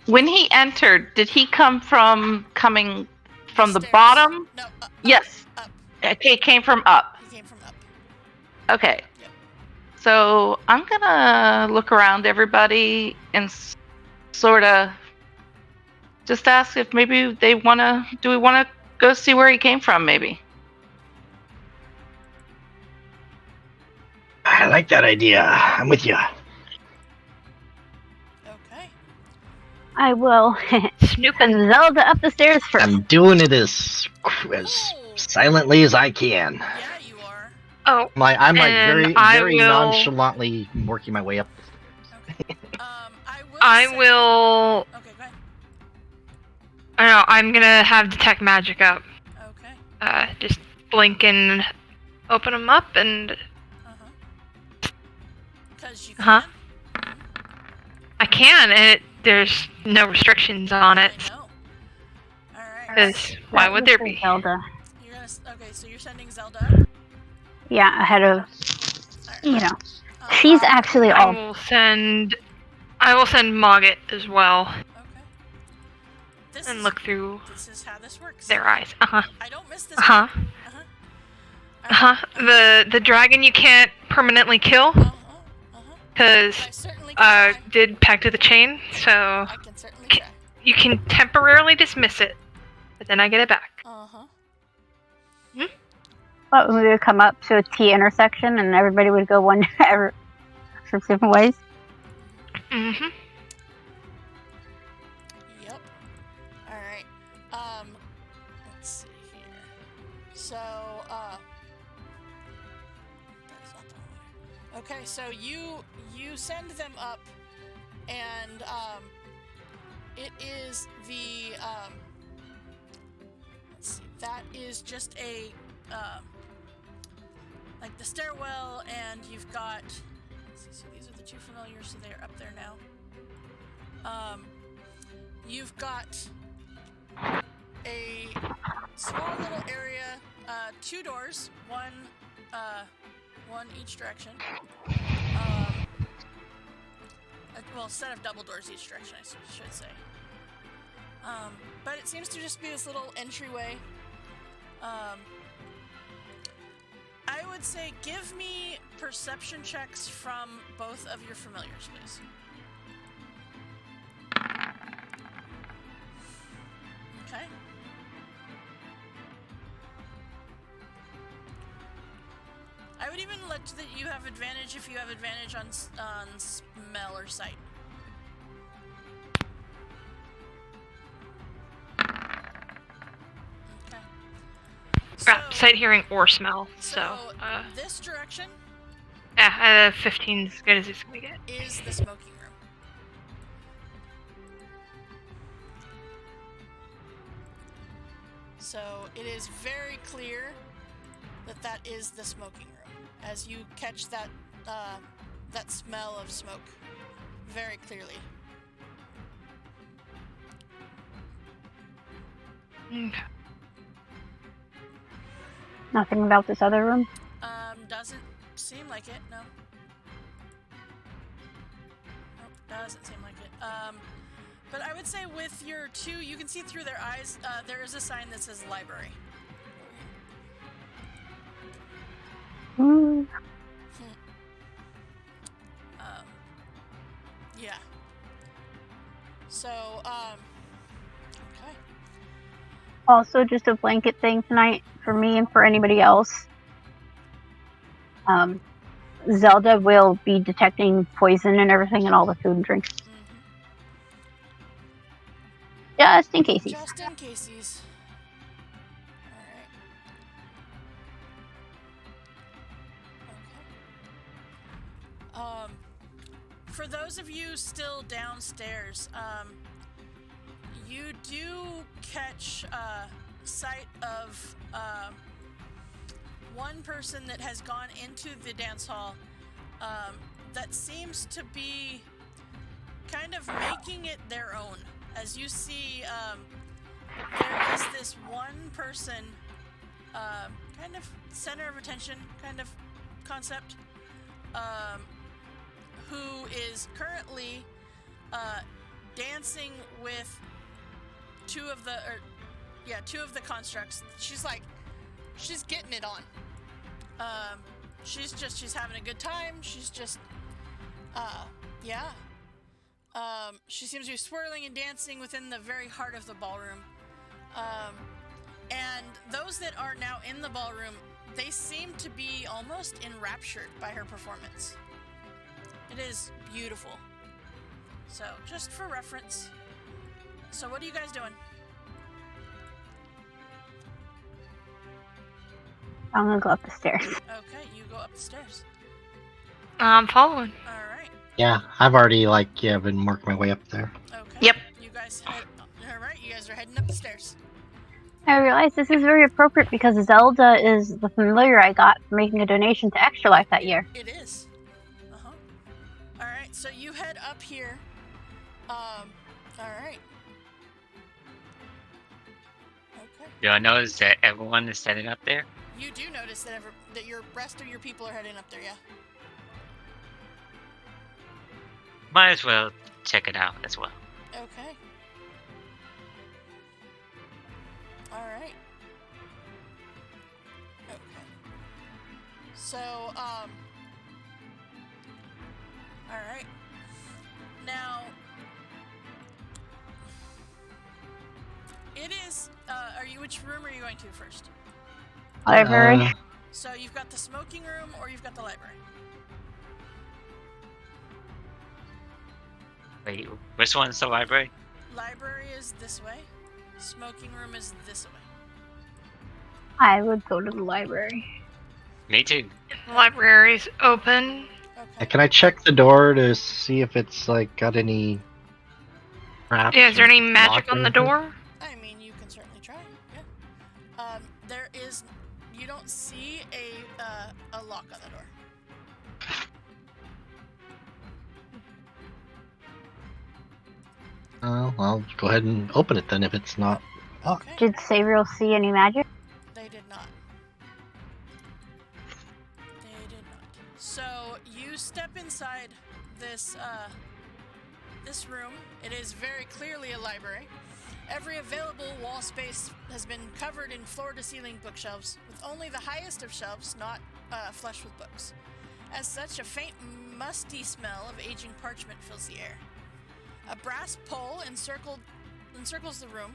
S3: When he entered, did he coming from the
S1: Stairs.
S3: bottom?
S1: No.
S3: Yes.
S1: Up.
S3: Okay, he came from up.
S1: He came from up.
S3: Okay.
S1: Yep.
S3: So I'm gonna look around everybody and sort of just ask if maybe do we want to go see where he came from, maybe?
S5: I like that idea. I'm with you.
S1: Okay.
S2: I will snoop and Zelda up the stairs first.
S5: I'm doing it as silently as I can.
S1: Yeah, you are.
S4: Oh,
S5: I'm very
S4: will...
S5: nonchalantly working my way up.
S1: Okay.
S4: I will.
S1: Okay, go ahead.
S4: I know. I'm gonna have detect magic up.
S1: Okay.
S4: Just blink and open them up and.
S1: Because you can.
S4: I can. There's no restrictions on it.
S1: I know. Alright.
S4: Because why would there be?
S2: Zelda.
S1: Okay, so you're sending Zelda?
S2: Yeah, ahead of,
S1: Right.
S2: she's actually
S4: I
S2: all.
S4: will send Mogget as well.
S1: Okay.
S4: And look through
S1: This is how this works.
S4: their eyes.
S1: I don't miss this.
S4: The dragon you can't permanently kill. Because did Pact of the Chain, so
S1: I can certainly try.
S4: you can temporarily dismiss it, but then I get it back.
S2: What, we would come up to a T intersection and everybody would go one from different ways?
S4: Mm-hmm.
S1: Yep. Alright. Let's see here. So, that's not the one. Okay, so you send them up, and, it is the, let's see, that is just a, like the stairwell, and you've got, let's see, so these are the two familiars, so they're up there now. You've got a small little area, two doors, one each direction. Well, set of double doors each direction, I should say. But it seems to just be this little entryway. I would say give me perception checks from both of your familiars, please. would even let that you have advantage if you have advantage on smell or sight. Okay.
S4: Sight, hearing, or smell. So
S1: this direction.
S4: Yeah, 15 is as good as it's gonna get.
S1: Is the smoking room. So it is very clear that is the smoking room, as you catch that that smell of smoke very clearly.
S4: Okay.
S2: Nothing about this other room?
S1: Doesn't seem like it, no. Nope, doesn't seem like it. But I would say with your two, you can see through their eyes, there is a sign that says library. Yeah. So, okay.
S2: Also, just a blanket thing tonight for me and for anybody else. Zelda will be detecting poison and everything in all the food and drinks. Just in case.
S1: Just in case. Alright. Okay. For those of you still downstairs, you do catch sight of one person that has gone into the dance hall that seems to be kind of making it their own. As you see, there is this one person, kind of center of attention kind of concept, who is currently dancing with two of the constructs. She's getting it on. She's having a good time. She's just, she seems to be swirling and dancing within the very heart of the ballroom. And those that are now in the ballroom, they seem to be almost enraptured by her performance. It is beautiful. So, just for reference. So, what are you guys doing?
S2: I'm gonna go up the stairs.
S1: Okay, you go up the stairs.
S4: I'm following.
S1: Alright.
S5: Yeah, I've already been working my way up there.
S1: Okay.
S4: Yep.
S1: You guys are heading up the stairs.
S2: I realize this is very appropriate because Zelda is the familiar I got for making a donation to Extra Life that year.
S1: It is. Alright, so you head up here. Alright. Okay.
S6: Do I notice that everyone is standing up there?
S1: You do notice that your rest of your people are heading up there, yeah?
S6: Might as well check it out as well.
S1: Okay. Alright. Okay. So, alright. Now, it is, which room are you going to first?
S2: Library.
S1: So you've got the smoking room or you've got the library?
S6: Wait, which one's the library?
S1: Library is this way. Smoking room is this way.
S2: I would go to the library.
S6: Me too.
S4: Library's open.
S1: Okay.
S5: Can I check the door to see if it's got any traps?
S4: Yeah, is there
S5: or
S4: any magic
S5: lock
S4: on
S5: or
S4: the
S5: anything?
S4: door?
S1: I mean, you can certainly try. Yeah. There is. You don't see a lock on the door.
S5: I'll go ahead and open it then if it's not locked.
S1: Okay.
S2: Did Sabriel see any magic?
S1: They did not. So you step inside this this room. It is very clearly a library. Every available wall space has been covered in floor-to-ceiling bookshelves, with only the highest of shelves not flush with books. As such, a faint, musty smell of aging parchment fills the air. A brass pole encircles the room,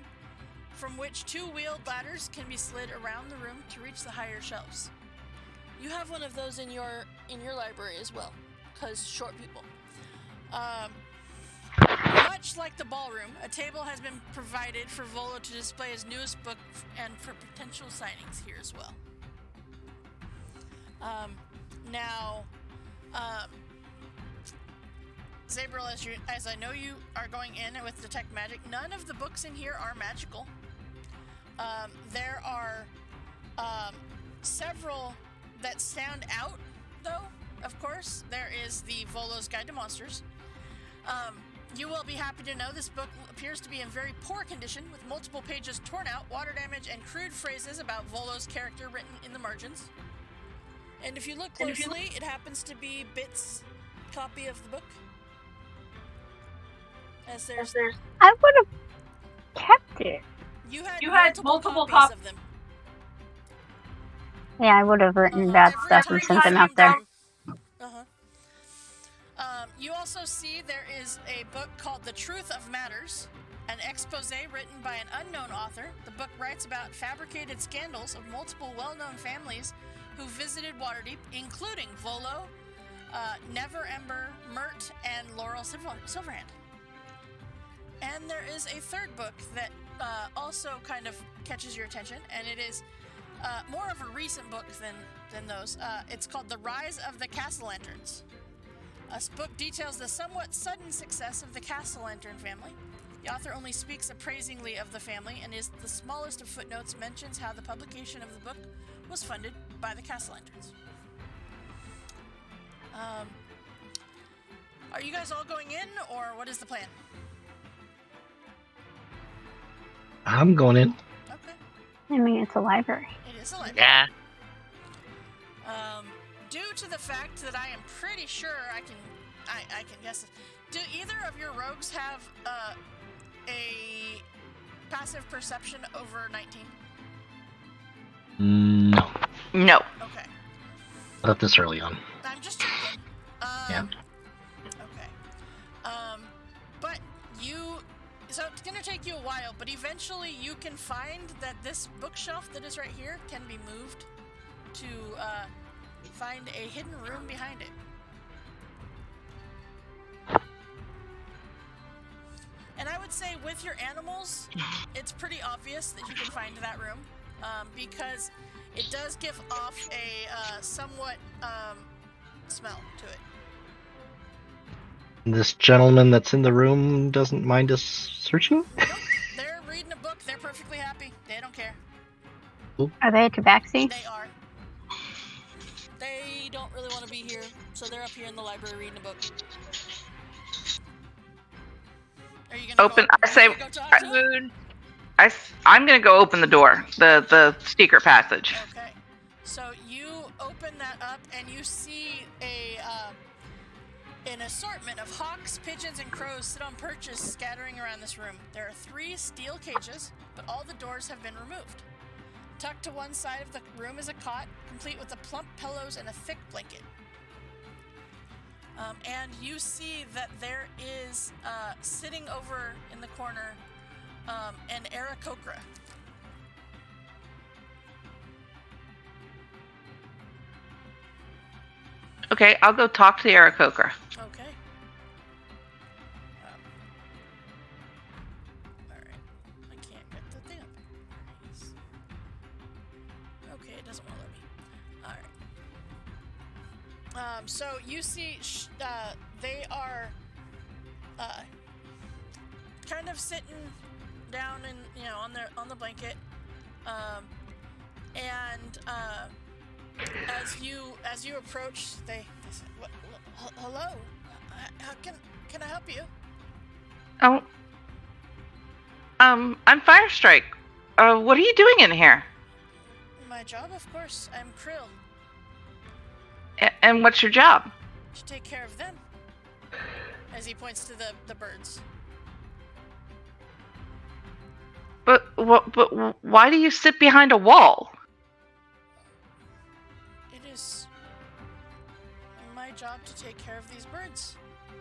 S1: from which two wheeled ladders can be slid around the room to reach the higher shelves. You have one of those in your library as well, because short people. Much like the ballroom, a table has been provided for Volo to display his newest book and for potential signings here as well. Now, Zabril, as I know you are going in with Detect Magic, none of the books in here are magical. There are several that stand out, though, of course. There is the Volo's Guide to Monsters. You will be happy to know this book appears to be in very poor condition, with multiple pages torn out, water damage, and crude phrases about Volo's character written in the margins. And if you look closely, it happens to be Bit's copy of the book. As there's...
S2: I would have kept it.
S1: You had multiple copies of them.
S2: Yeah, I would have written bad stuff and sent them out there.
S1: You also see there is a book called The Truth of Matters, an expose written by an unknown author. The book writes about fabricated scandals of multiple well-known families who visited Waterdeep, including Volo, Never Ember, Mert, and Laurel Silverhand. And there is a third book that also kind of catches your attention, and it is more of a recent book than those. It's called The Rise of the Castle Lanterns. This book details the somewhat sudden success of the Castle Lantern family. The author only speaks appraisingly of the family, and is the smallest of footnotes mentions how the publication of the book was funded by the Castle Lanterns. Are you guys all going in, or what is the plan?
S5: I'm going in.
S1: Okay.
S2: I mean, it's a library.
S1: It is a library.
S6: Yeah.
S1: Due to the fact that I am pretty sure I can guess this. Do either of your rogues have a passive perception over 19?
S5: No.
S3: No.
S1: Okay.
S5: Not this early on.
S1: I'm just checking.
S5: Yeah.
S1: Okay. But so it's gonna take you a while, but eventually you can find that this bookshelf that is right here can be moved to find a hidden room behind it. And I would say with your animals, it's pretty obvious that you can find that room, because it does give off a somewhat smell to it.
S5: This gentleman that's in the room doesn't mind us searching?
S1: Nope. They're reading a book. They're perfectly happy. They don't care.
S2: Are they a tabaxi?
S1: They are. They don't really want to be here, so they're up here in the library reading a book. Are you gonna
S3: Open.
S1: Go,
S3: I say.
S1: go talk to them?
S3: I'm gonna go open the door, the secret passage.
S1: Okay. So you open that up and you see an assortment of hawks, pigeons, and crows sit on perches scattering around this room. There are 3 steel cages, but all the doors have been removed. Tucked to one side of the room is a cot, complete with a plump pillows and a thick blanket. And you see that there is, sitting over in the corner, an Aarakocra.
S3: Okay, I'll go talk to the Aarakocra.
S1: Okay. Alright. I can't get the thing up. Nice. Okay, it doesn't want to let me. Alright. So you see, they are, kind of sitting down in, on the blanket. As you approach, they say, hello? How can I help you?
S3: Oh. I'm Firestrike. What are you doing in here?
S1: My job, of course. I'm Krill.
S3: And what's your job?
S1: To take care of them. As he points to the birds.
S3: But why do you sit behind a wall?
S1: It is my job to take care of these birds.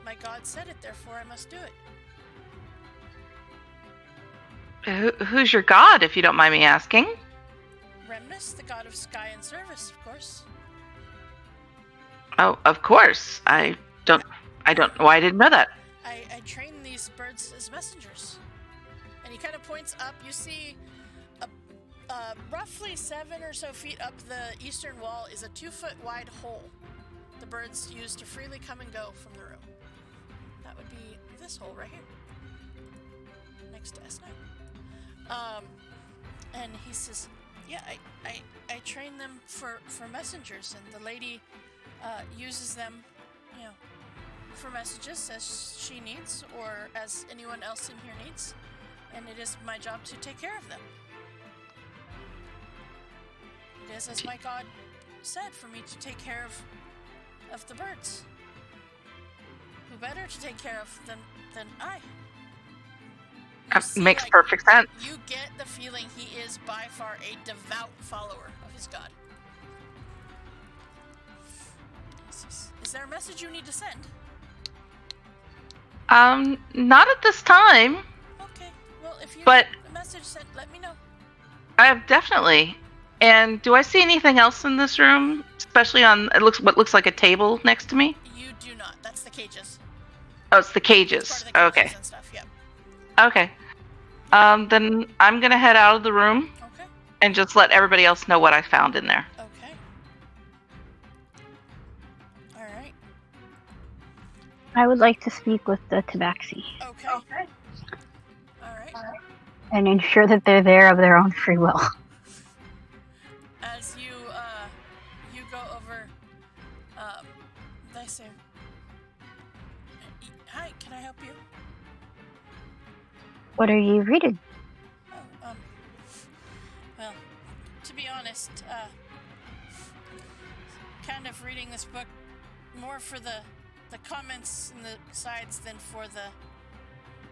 S1: My god said it, therefore I must do it.
S3: Who's your god, if you don't mind me asking?
S1: Remnus, the god of sky and service, of course.
S3: Oh, of course. I don't. Why I didn't know that.
S1: I train these birds as messengers. And he kind of points up. You see, roughly 7 or so feet up the eastern wall is a 2-foot wide hole. The birds use to freely come and go from the room. That would be this hole right here, next to S9. And he says, "Yeah, I train them for messengers, and the lady uses them, for messages as she needs or as anyone else in here needs, and it is my job to take care of them. It is as my God said for me to take care of the birds. Who better to take care of than I?"
S3: Makes perfect sense.
S1: You get the feeling he is by far a devout follower of his God. Is there a message you need to send?
S3: Not at this time.
S1: Okay. Well, if you
S3: But
S1: need a message sent, let me know.
S3: Definitely. And do I see anything else in this room, especially on what looks like a table next to me?
S1: You do not. That's the cages.
S3: Oh, it's the cages.
S1: It's part of the cages
S3: Okay.
S1: and stuff. Yep.
S3: Okay. Then I'm gonna head out of the room.
S1: Okay.
S3: And just let everybody else know what I found in there.
S1: Okay. All right.
S2: I would like to speak with the tabaxi.
S1: Okay. All right.
S2: And ensure that they're there of their own free will.
S1: As you go over, they say, "Hi, can I help you?"
S2: What are you reading?
S1: Oh, well, to be honest, kind of reading this book more for the comments in the sides than for the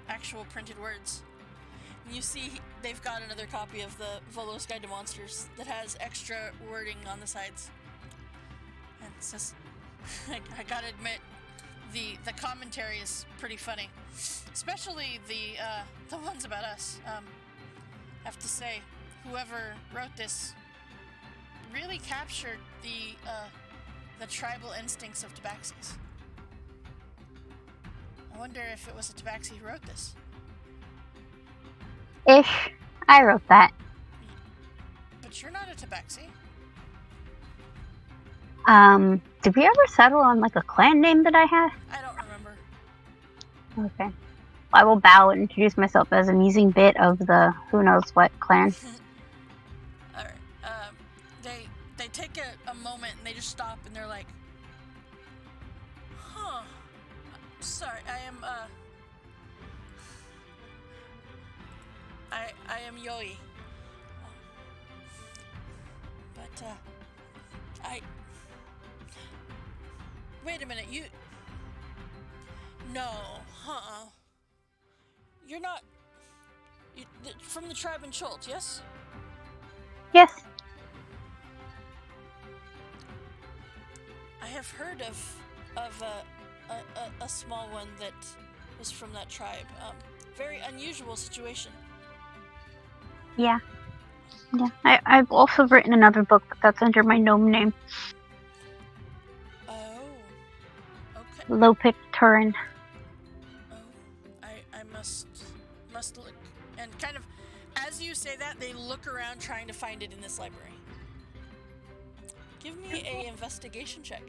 S1: actual printed words. And you see they've got another copy of the Volo's Guide to Monsters that has extra wording on the sides. And it says, I gotta admit, the commentary is pretty funny. Especially the ones about us. Have to say, whoever wrote this really captured the tribal instincts of tabaxis. I wonder if it was a tabaxi who wrote this.
S2: Ish. I wrote that.
S1: But you're not a tabaxi.
S2: Did we ever settle on like a clan name that I had?
S1: I don't remember.
S2: Okay. I will bow and introduce myself as an using bit of the who knows what clan.
S1: Alright. They take a moment and they just stop and they're like, "Huh. Sorry, I am Yoi. But wait a minute, no, you're not, from the tribe in Chult, yes?
S2: Yes.
S1: I have heard of a small one that was from that tribe. Very unusual situation.
S2: Yeah. I've also written another book, but that's under my gnome name.
S1: Oh. Okay.
S2: Lopik Turin.
S1: Oh. I must look. And kind of, as you say that, they look around trying to find it in this library. Give me a investigation check.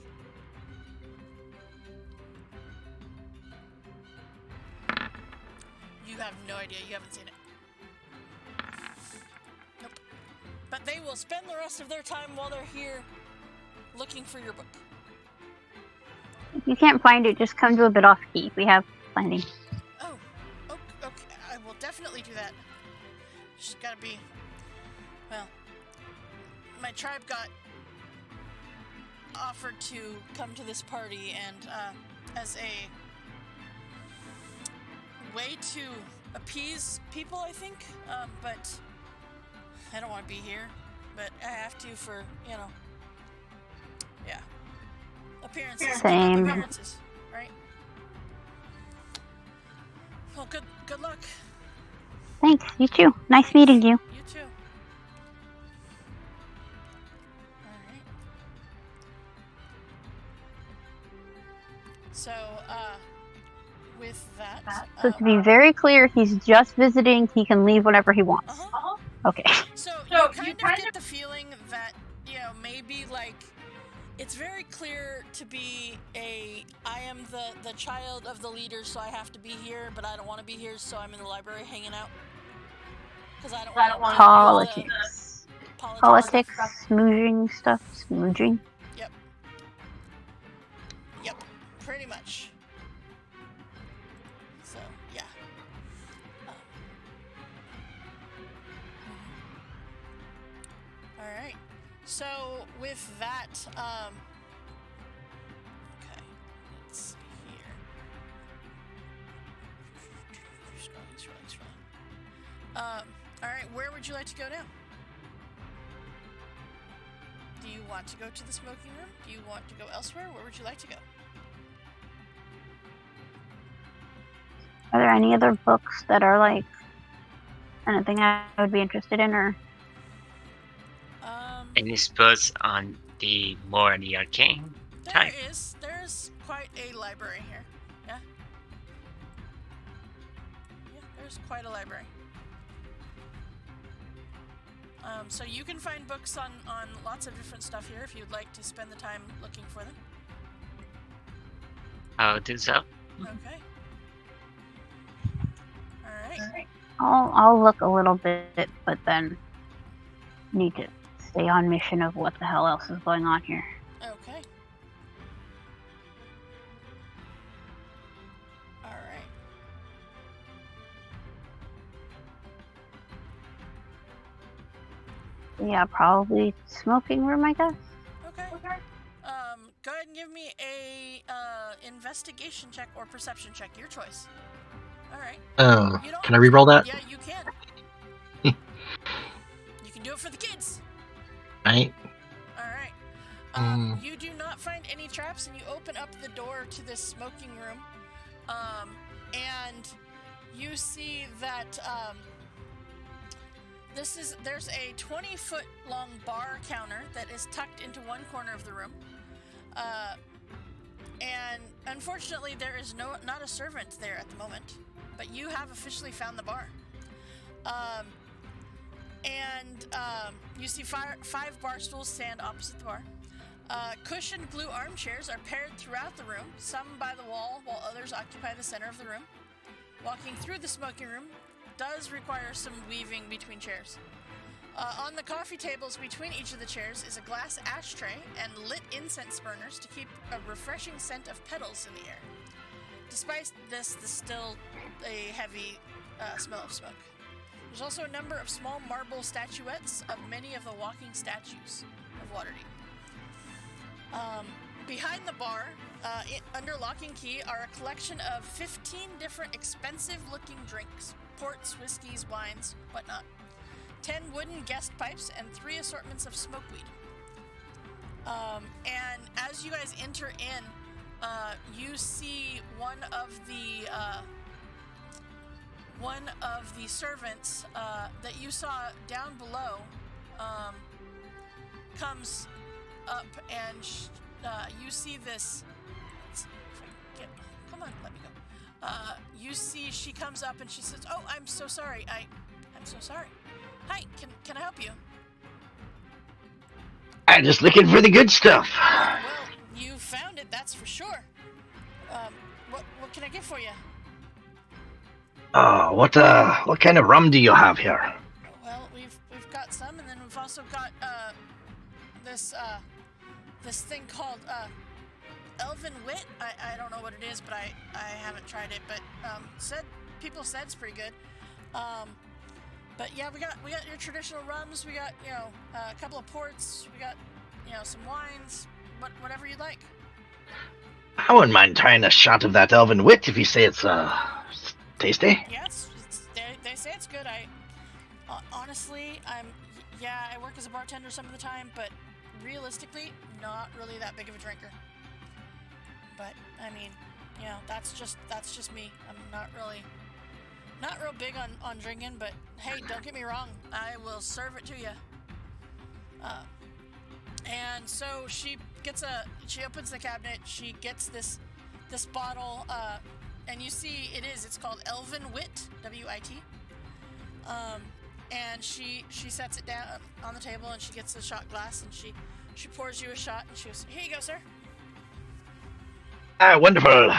S1: You have no idea. You haven't seen it. Nope. But they will spend the rest of their time while they're here looking for your book.
S2: If you can't find it, just come to a bit off key. We have plenty.
S1: Oh, okay. I will definitely do that. Just gotta be. Well, my tribe got offered to come to this party, and as a way to appease people, I think. But I don't want to be here. But I have to for, yeah. Appearances.
S2: Same.
S1: Appearances, right? Well, good luck.
S2: Thanks. You too. Nice meeting you.
S1: You too. Alright.
S2: So to be very clear, he's just visiting. He can leave whenever he wants. Okay.
S1: So you kind of get the feeling that, maybe like it's very clear to be I am the child of the leader, so I have to be here, but I don't want to be here, so I'm in the library hanging out. Because I don't want
S2: Politics.
S1: politics.
S2: Smooching stuff. Smooching.
S1: Yep. Pretty much. So, yeah. Alright. So, with that, okay. Let's see here. Scrolling. Alright, where would you like to go now? Do you want to go to the smoking room? Do you want to go elsewhere? Where would you like to go?
S2: Are there any other books that are like anything I would be interested in, or?
S6: Any books on the arcane type?
S1: There's quite a library here. Yeah. Yeah, there's quite a library. So you can find books on lots of different stuff here if you'd like to spend the time looking for them.
S6: I'll do so.
S1: Okay. Alright.
S2: I'll look a little bit, but then need to stay on mission of what the hell else is going on here.
S1: Okay. Alright.
S2: Yeah, probably smoking room, I guess.
S1: Okay. Go ahead and give me a investigation check or perception check, your choice. Alright.
S5: Can I reroll that?
S1: Yeah, you can. You can do it for the kids.
S5: Right.
S1: Alright. You do not find any traps, and you open up the door to this smoking room. And you see that there's a 20-foot long bar counter that is tucked into one corner of the room. And unfortunately there is not a servant there at the moment, but you have officially found the bar. You see five bar stools stand opposite the bar. Cushioned blue armchairs are paired throughout the room, some by the wall while others occupy the center of the room. Walking through the smoking room does require some weaving between chairs. On the coffee tables between each of the chairs is a glass ashtray and lit incense burners to keep a refreshing scent of petals in the air. Despite this, there's still a heavy smell of smoke. There's also a number of small marble statuettes of many of the walking statues of Waterdeep. Behind the bar, under lock and key, are a collection of 15 different expensive-looking drinks, ports, whiskeys, wines, whatnot. 10 wooden guest pipes and 3 assortments of smokeweed. And as you guys enter in, you see one of the servants that you saw down below comes up, and you see this. Let's see if I can get. Come on, let me go. You see, she comes up and she says, "Oh, I'm so sorry. I'm so sorry. Hi, can I help you?"
S5: I'm just looking for the good stuff.
S1: Well, you found it, that's for sure. What can I get for you?
S5: Oh, what kind of rum do you have here?
S1: Well, we've got some, and then we've also got this thing called Elven Wit. I don't know what it is, but I haven't tried it. But people said it's pretty good. But yeah, we got your traditional rums. We got a couple of ports. We got some wines. Whatever you like.
S5: I wouldn't mind trying a shot of that Elven Wit if you say it's tasty.
S1: Yeah, they say it's good. Honestly, I work as a bartender some of the time, but realistically, not really that big of a drinker. But I mean, that's just me. I'm not real big on drinking, but hey, don't get me wrong, I will serve it to you. And so she opens the cabinet, she gets this bottle, and you see it's called Elven Wit, W-I-T. And she sets it down on the table, and she gets a shot glass, and she pours you a shot, and she goes, "Here you go, sir."
S5: Wonderful.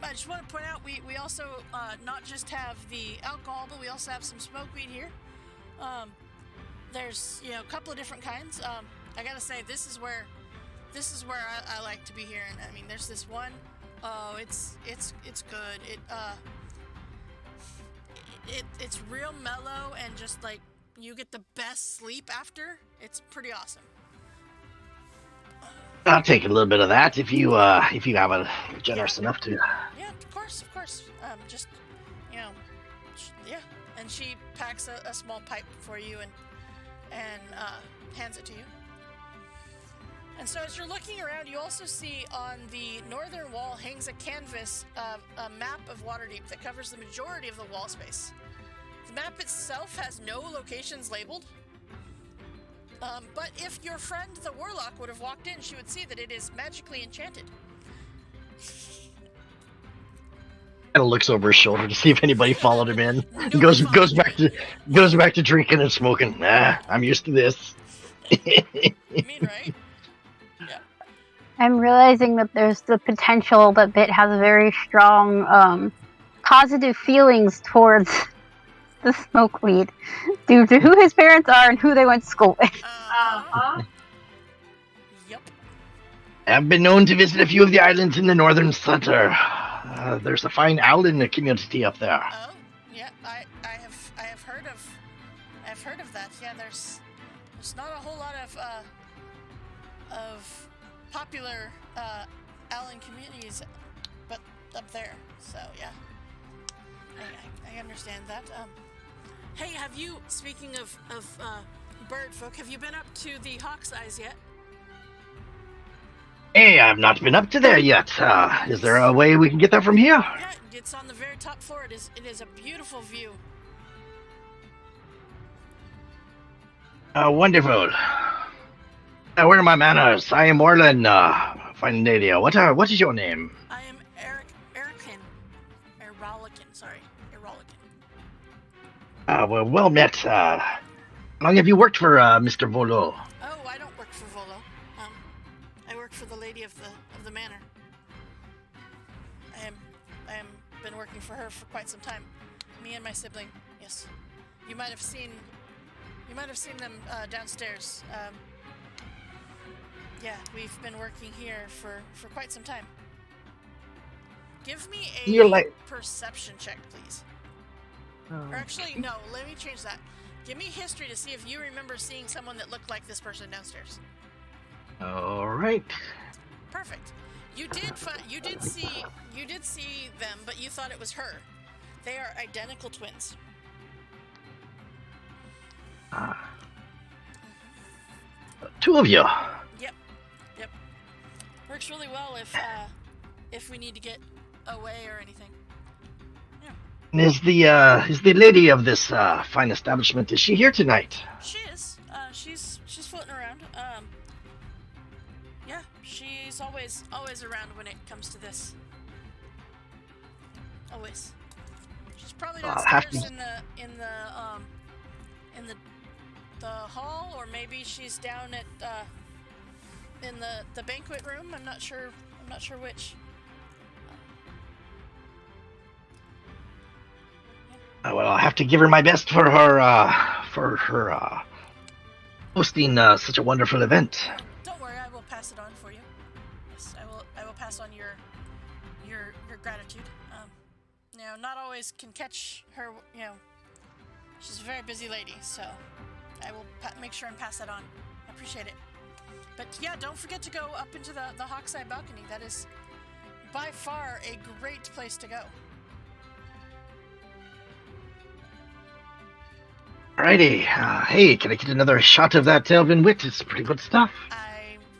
S1: I just want to point out, we also not just have the alcohol, but we also have some smoke weed here. There's a couple of different kinds. I gotta say, this is where I like to be here. And I mean, there's this one. Oh, it's good. It's real mellow, and just like you get the best sleep after. It's pretty awesome.
S5: I'll take a little bit of that if you have a generous enough to.
S1: Yeah, of course. Just yeah. And she packs a small pipe for you and hands it to you. And so as you're looking around, you also see on the northern wall hangs a canvas of a map of Waterdeep that covers the majority of the wall space. The map itself has no locations labeled. But if your friend the warlock would have walked in, she would see that it is magically enchanted.
S5: Kind of looks over his shoulder to see if anybody followed him in.
S1: Nobody
S5: goes back to drinking and smoking. I'm used to this.
S1: You mean, right? Yeah.
S2: I'm realizing that there's the potential that Bit has very strong positive feelings towards the smokeweed due to who his parents are and who they went to school with.
S1: Yep.
S5: I've been known to visit a few of the islands in the northern center. There's a fine Owlin community up there.
S1: Oh, yeah. I have heard of that. Yeah, there's not a whole lot of popular Owlin communities, but up there. So yeah, I understand that. Hey, have you? Speaking of bird folk, have you been up to the Hawk's Eyes yet?
S5: Hey, I've not been up to there yet. Is there a way we can get there from here?
S1: Yeah, it's on the very top floor. It is a beautiful view.
S5: Wonderful. Where are my manners? I am Orlin, fine lady. What is your name?
S1: I am Erolican. Sorry.
S5: Well met. How long have you worked for Mr. Volo?
S1: Oh, I don't work for Volo. I work for the lady of the manor. I am been working for her for quite some time. Me and my sibling. Yes. You might have seen them downstairs. Yeah, we've been working here for quite some time. Give me a perception check, please. Or actually, no, let me change that. Give me history to see if you remember seeing someone that looked like this person downstairs.
S5: All right.
S1: Perfect. You did see them, but you thought it was her. They are identical twins.
S5: Two of you.
S1: Yep. Works really well if we need to get away or anything. Yeah.
S5: Is the lady of this fine establishment? Is she here tonight?
S1: She is. She's floating around. Yeah, she's always around when it comes to this. Always. She's probably downstairs in the hall, or maybe she's down at in the banquet room. I'm not sure which.
S5: Well, I'll have to give her my best for her hosting such a wonderful event.
S1: Don't worry, I will pass it on for you. Yes, I will pass on your gratitude. Not always can catch her. She's a very busy lady, so I will make sure and pass that on. I appreciate it. But yeah, don't forget to go up into the Hawkside balcony. That is by far a great place to go.
S5: Alrighty. Hey, can I get another shot of that Elven Wit? It's pretty good stuff.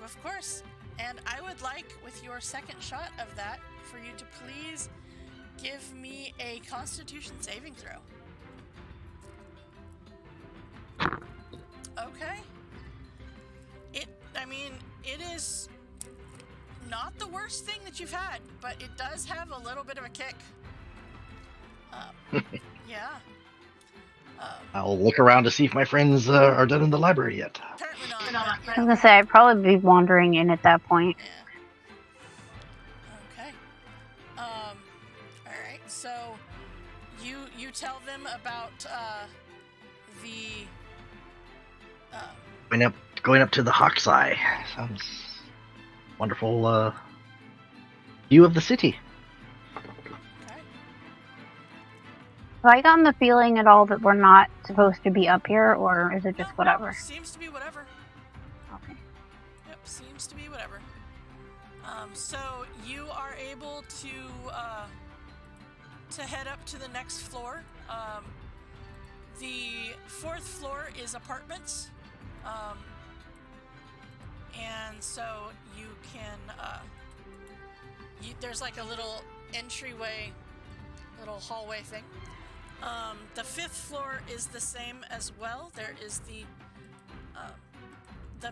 S1: Of course. And I would like, with your second shot of that, for you to please give me a Constitution saving throw. Okay. It is not the worst thing that you've had, but it does have a little bit of a kick. Yeah.
S5: I'll look around to see if my friends are done in the library yet.
S1: Apparently not.
S2: I was gonna say I'd probably be wandering in at that point.
S1: Yeah. Okay. All right. So you tell them about the
S5: Going up to the Hawk's Eye. Sounds wonderful. View of the city.
S1: Okay.
S2: Have I gotten the feeling at all that we're not supposed to be up here, or is it just
S1: No,
S2: whatever?
S1: Seems to be whatever.
S2: Okay.
S1: Yep, seems to be whatever. So you are able to head up to the next floor. The 4th floor is apartments. And so you can, there's like a little entryway, little hallway thing. The 5th floor is the same as well. There is the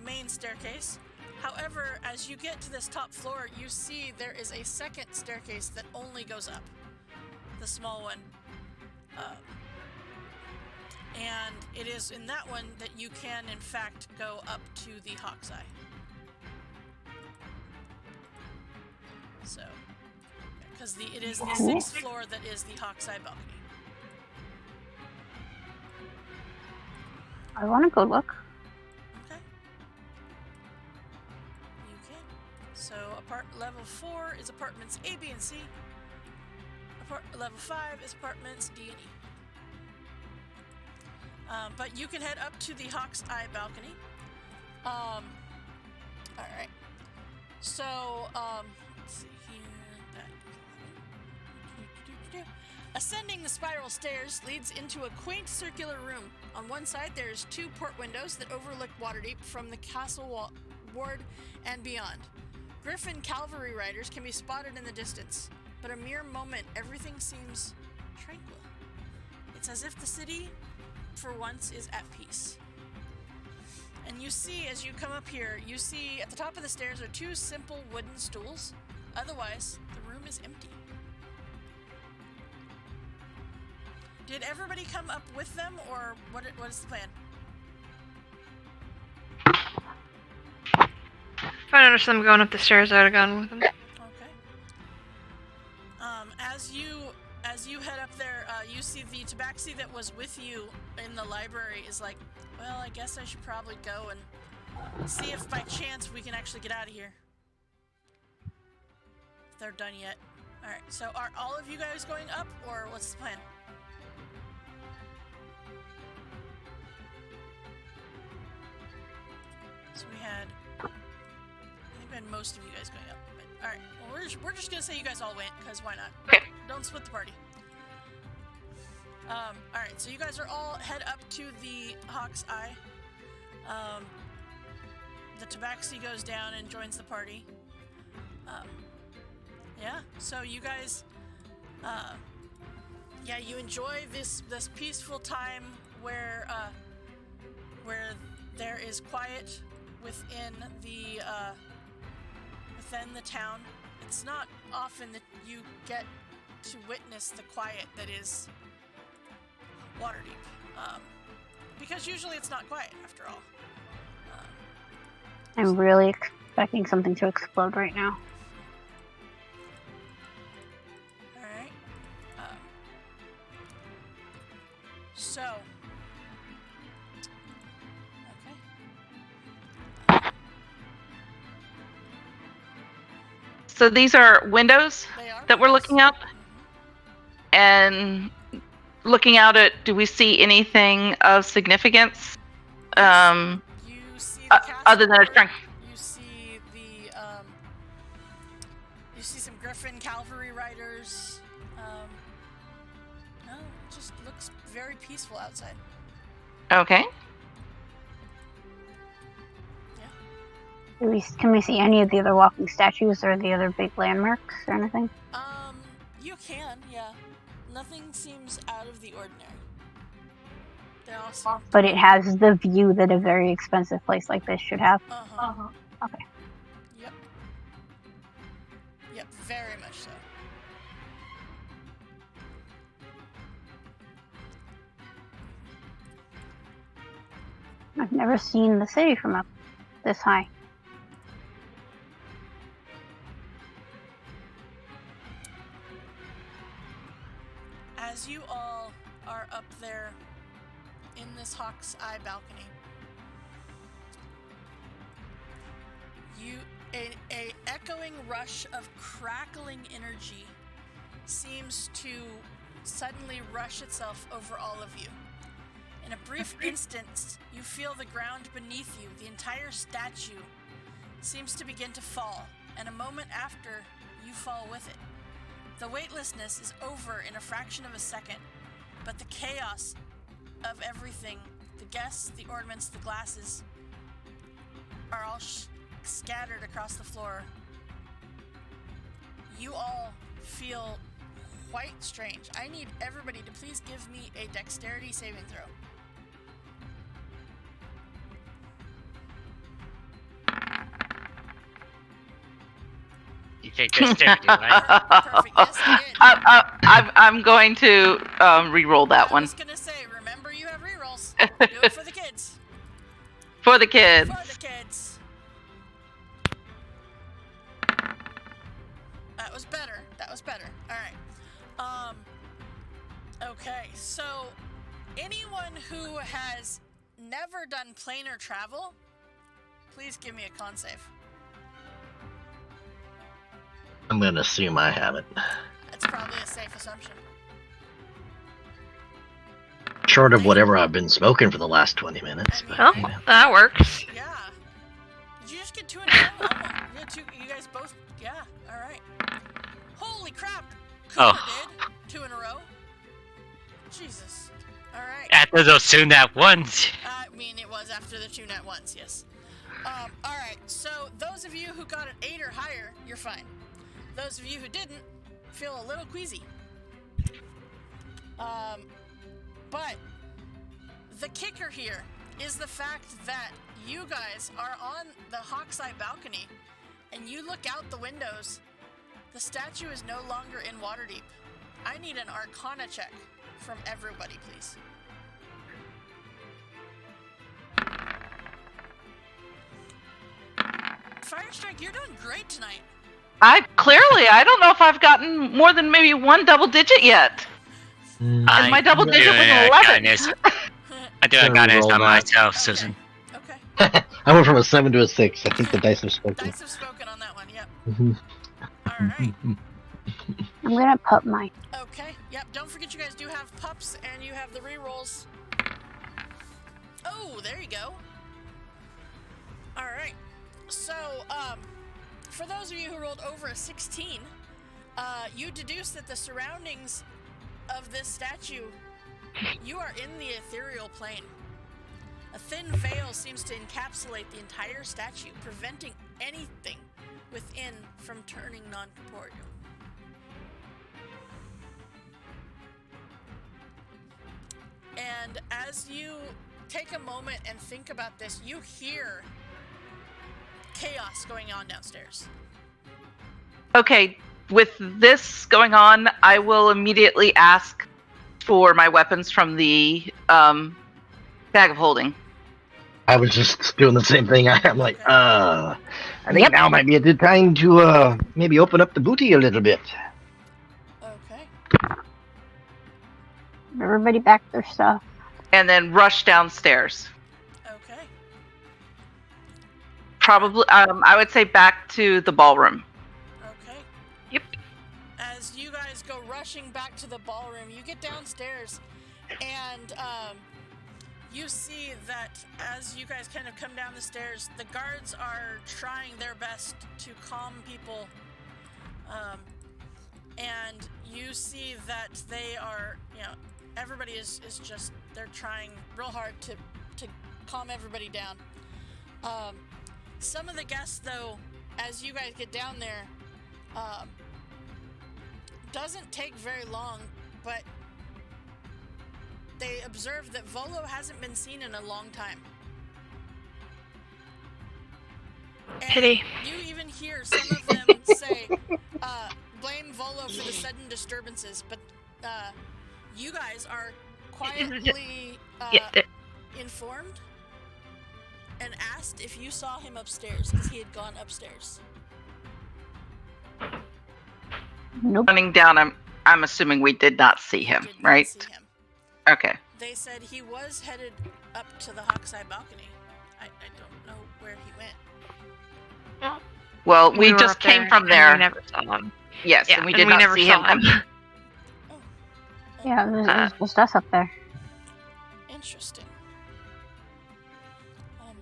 S1: main staircase. However, as you get to this top floor, you see there is a second staircase that only goes up. The small one. And it is in that one that you can, in fact, go up to the Hawk's Eye. So, because it is the 6th floor that is the Hawk's Eye balcony.
S2: I want to go look.
S1: Okay. You can. So, level 4 is apartments A, B, and C. Level 5 is apartments D and E. But you can head up to the Hawk's Eye balcony. All right. So, let's see here. Ascending the spiral stairs leads into a quaint circular room. On one side, there's 2 port windows that overlook Waterdeep from the castle ward and beyond. Griffin cavalry riders can be spotted in the distance, but a mere moment, everything seems tranquil. It's as if the city, for once, is at peace. And you see, as you come up here, you see at the top of the stairs are 2 simple wooden stools. Otherwise, the room is empty. Did everybody come up with them, or what is the plan?
S4: If I noticed them going up the stairs, I would have gone with them.
S1: Okay. As you head up there, you see the tabaxi that was with you in the library is like, well, I guess I should probably go and see if by chance we can actually get out of here. If they're done yet. Alright, so are all of you guys going up, or what's the plan? So we had, I think we had most of you guys going up. But alright, well we're just gonna say you guys all went, because why not?
S3: Okay.
S1: Don't split the party. Alright, so you guys are all head up to the Hawk's Eye. The tabaxi goes down and joins the party. Yeah, so you guys, you enjoy this peaceful time where there is quiet within the town. It's not often that you get to witness the quiet that is Waterdeep, because usually it's not quiet after all.
S2: I'm really expecting something to explode right now.
S1: Alright. So. Okay.
S3: So these are windows
S1: They are
S3: that we're
S1: windows.
S3: looking out? And looking out at, do we see anything of significance?
S1: You see the castle
S3: Other than a
S1: ward,
S3: trunk.
S1: you see you see some Griffin cavalry riders. No, it just looks very peaceful outside.
S3: Okay.
S2: Can we see any of the other walking statues or the other big landmarks or anything?
S1: You can, yeah. Nothing seems out of the ordinary. They all seem...
S2: But it has the view that a very expensive place like this should have.
S1: Uh-huh.
S2: Okay.
S1: Yep.
S2: I've never seen the city from up this high.
S1: As you all are up there in this Hawk's Eye balcony, a echoing rush of crackling energy seems to suddenly rush itself over all of you. In a brief instant, you feel the ground beneath you. The entire statue seems to begin to fall, and a moment after, you fall with it. The weightlessness is over in a fraction of a second, but the chaos of everything, the guests, the ornaments, the glasses, are all scattered across the floor. You all feel quite strange. I need everybody to please give me a dexterity saving throw.
S6: You take dexterity, right?
S1: Perfect. Yes, I did.
S3: I'm going to re-roll that
S1: I
S3: one.
S1: was gonna say, remember you have rerolls. Do it for the kids.
S3: For the kids.
S1: For the kids. That was better. That was better. All right. Okay. So, anyone who has never done planar travel, please give me a con save.
S5: I'm gonna assume I haven't.
S1: That's probably a safe assumption.
S5: Short of whatever I've been smoking for the last 20 minutes.
S1: I mean,
S5: But,
S4: Well, that works.
S1: Yeah. Did you just get 2 in a row? You had 2. You guys both. Yeah. All right. Holy crap! Cooper did 2 in a row. Jesus. All right.
S6: After those 2 nat ones.
S1: I mean, it was after the 2 nat ones. Yes. All right. So those of you who got an 8 or higher, you're fine. Those of you who didn't feel a little queasy. But the kicker here is the fact that you guys are on the Hawk's Eye balcony, and you look out the windows. The statue is no longer in Waterdeep. I need an Arcana check from everybody, please. Firestrike, you're doing great tonight.
S3: I don't know if I've gotten more than maybe 1 double digit yet. And my double digit was 11.
S6: I do a kindness on myself, Susan.
S1: Okay.
S5: I went from a 7 to a 6. I think the dice have spoken.
S1: Dice have spoken on that one, yep.
S5: Mhm.
S1: All right.
S2: I'm gonna put mine.
S1: Okay, yep. Don't forget you guys do have pups and you have the rerolls. Oh, there you go. All right. So, for those of you who rolled over a 16, you deduce that the surroundings of this statue, you are in the ethereal plane. A thin veil seems to encapsulate the entire statue, preventing anything within from turning non-corporeal. And as you take a moment and think about this, you hear chaos going on downstairs.
S3: Okay, with this going on, I will immediately ask for my weapons from the bag of holding.
S5: I was just doing the same thing. I'm like, I think now might be a good time to maybe open up the booty a little bit.
S1: Okay.
S2: Everybody back their stuff.
S3: And then rush downstairs.
S1: Okay.
S3: Probably, I would say back to the ballroom.
S1: Okay.
S4: Yep.
S1: As you guys go rushing back to the ballroom, you get downstairs, and you see that as you guys kind of come down the stairs, the guards are trying their best to calm people, and you see that they are, everybody is just, they're trying real hard to calm everybody down. Some of the guests, though, as you guys get down there, doesn't take very long, but they observe that Volo hasn't been seen in a long time. And
S4: Pity.
S1: you even hear some of them say, blame Volo for the sudden disturbances, but you guys are quietly informed and asked if you saw him upstairs, because he had gone upstairs.
S2: Nope.
S3: Running down, I'm assuming we did not see him,
S1: Did not
S3: right?
S1: see him.
S3: Okay.
S1: They said he was headed up to the Hawkseye balcony. I don't know where he went.
S3: Well, we
S4: were
S3: just
S4: up
S3: came
S4: there
S3: from
S4: and
S3: there.
S4: We never saw him.
S3: Yes,
S4: Yeah,
S3: and we did not
S4: never
S3: see
S4: saw
S3: him.
S2: Yeah, it was just us up there.
S1: Interesting. Well,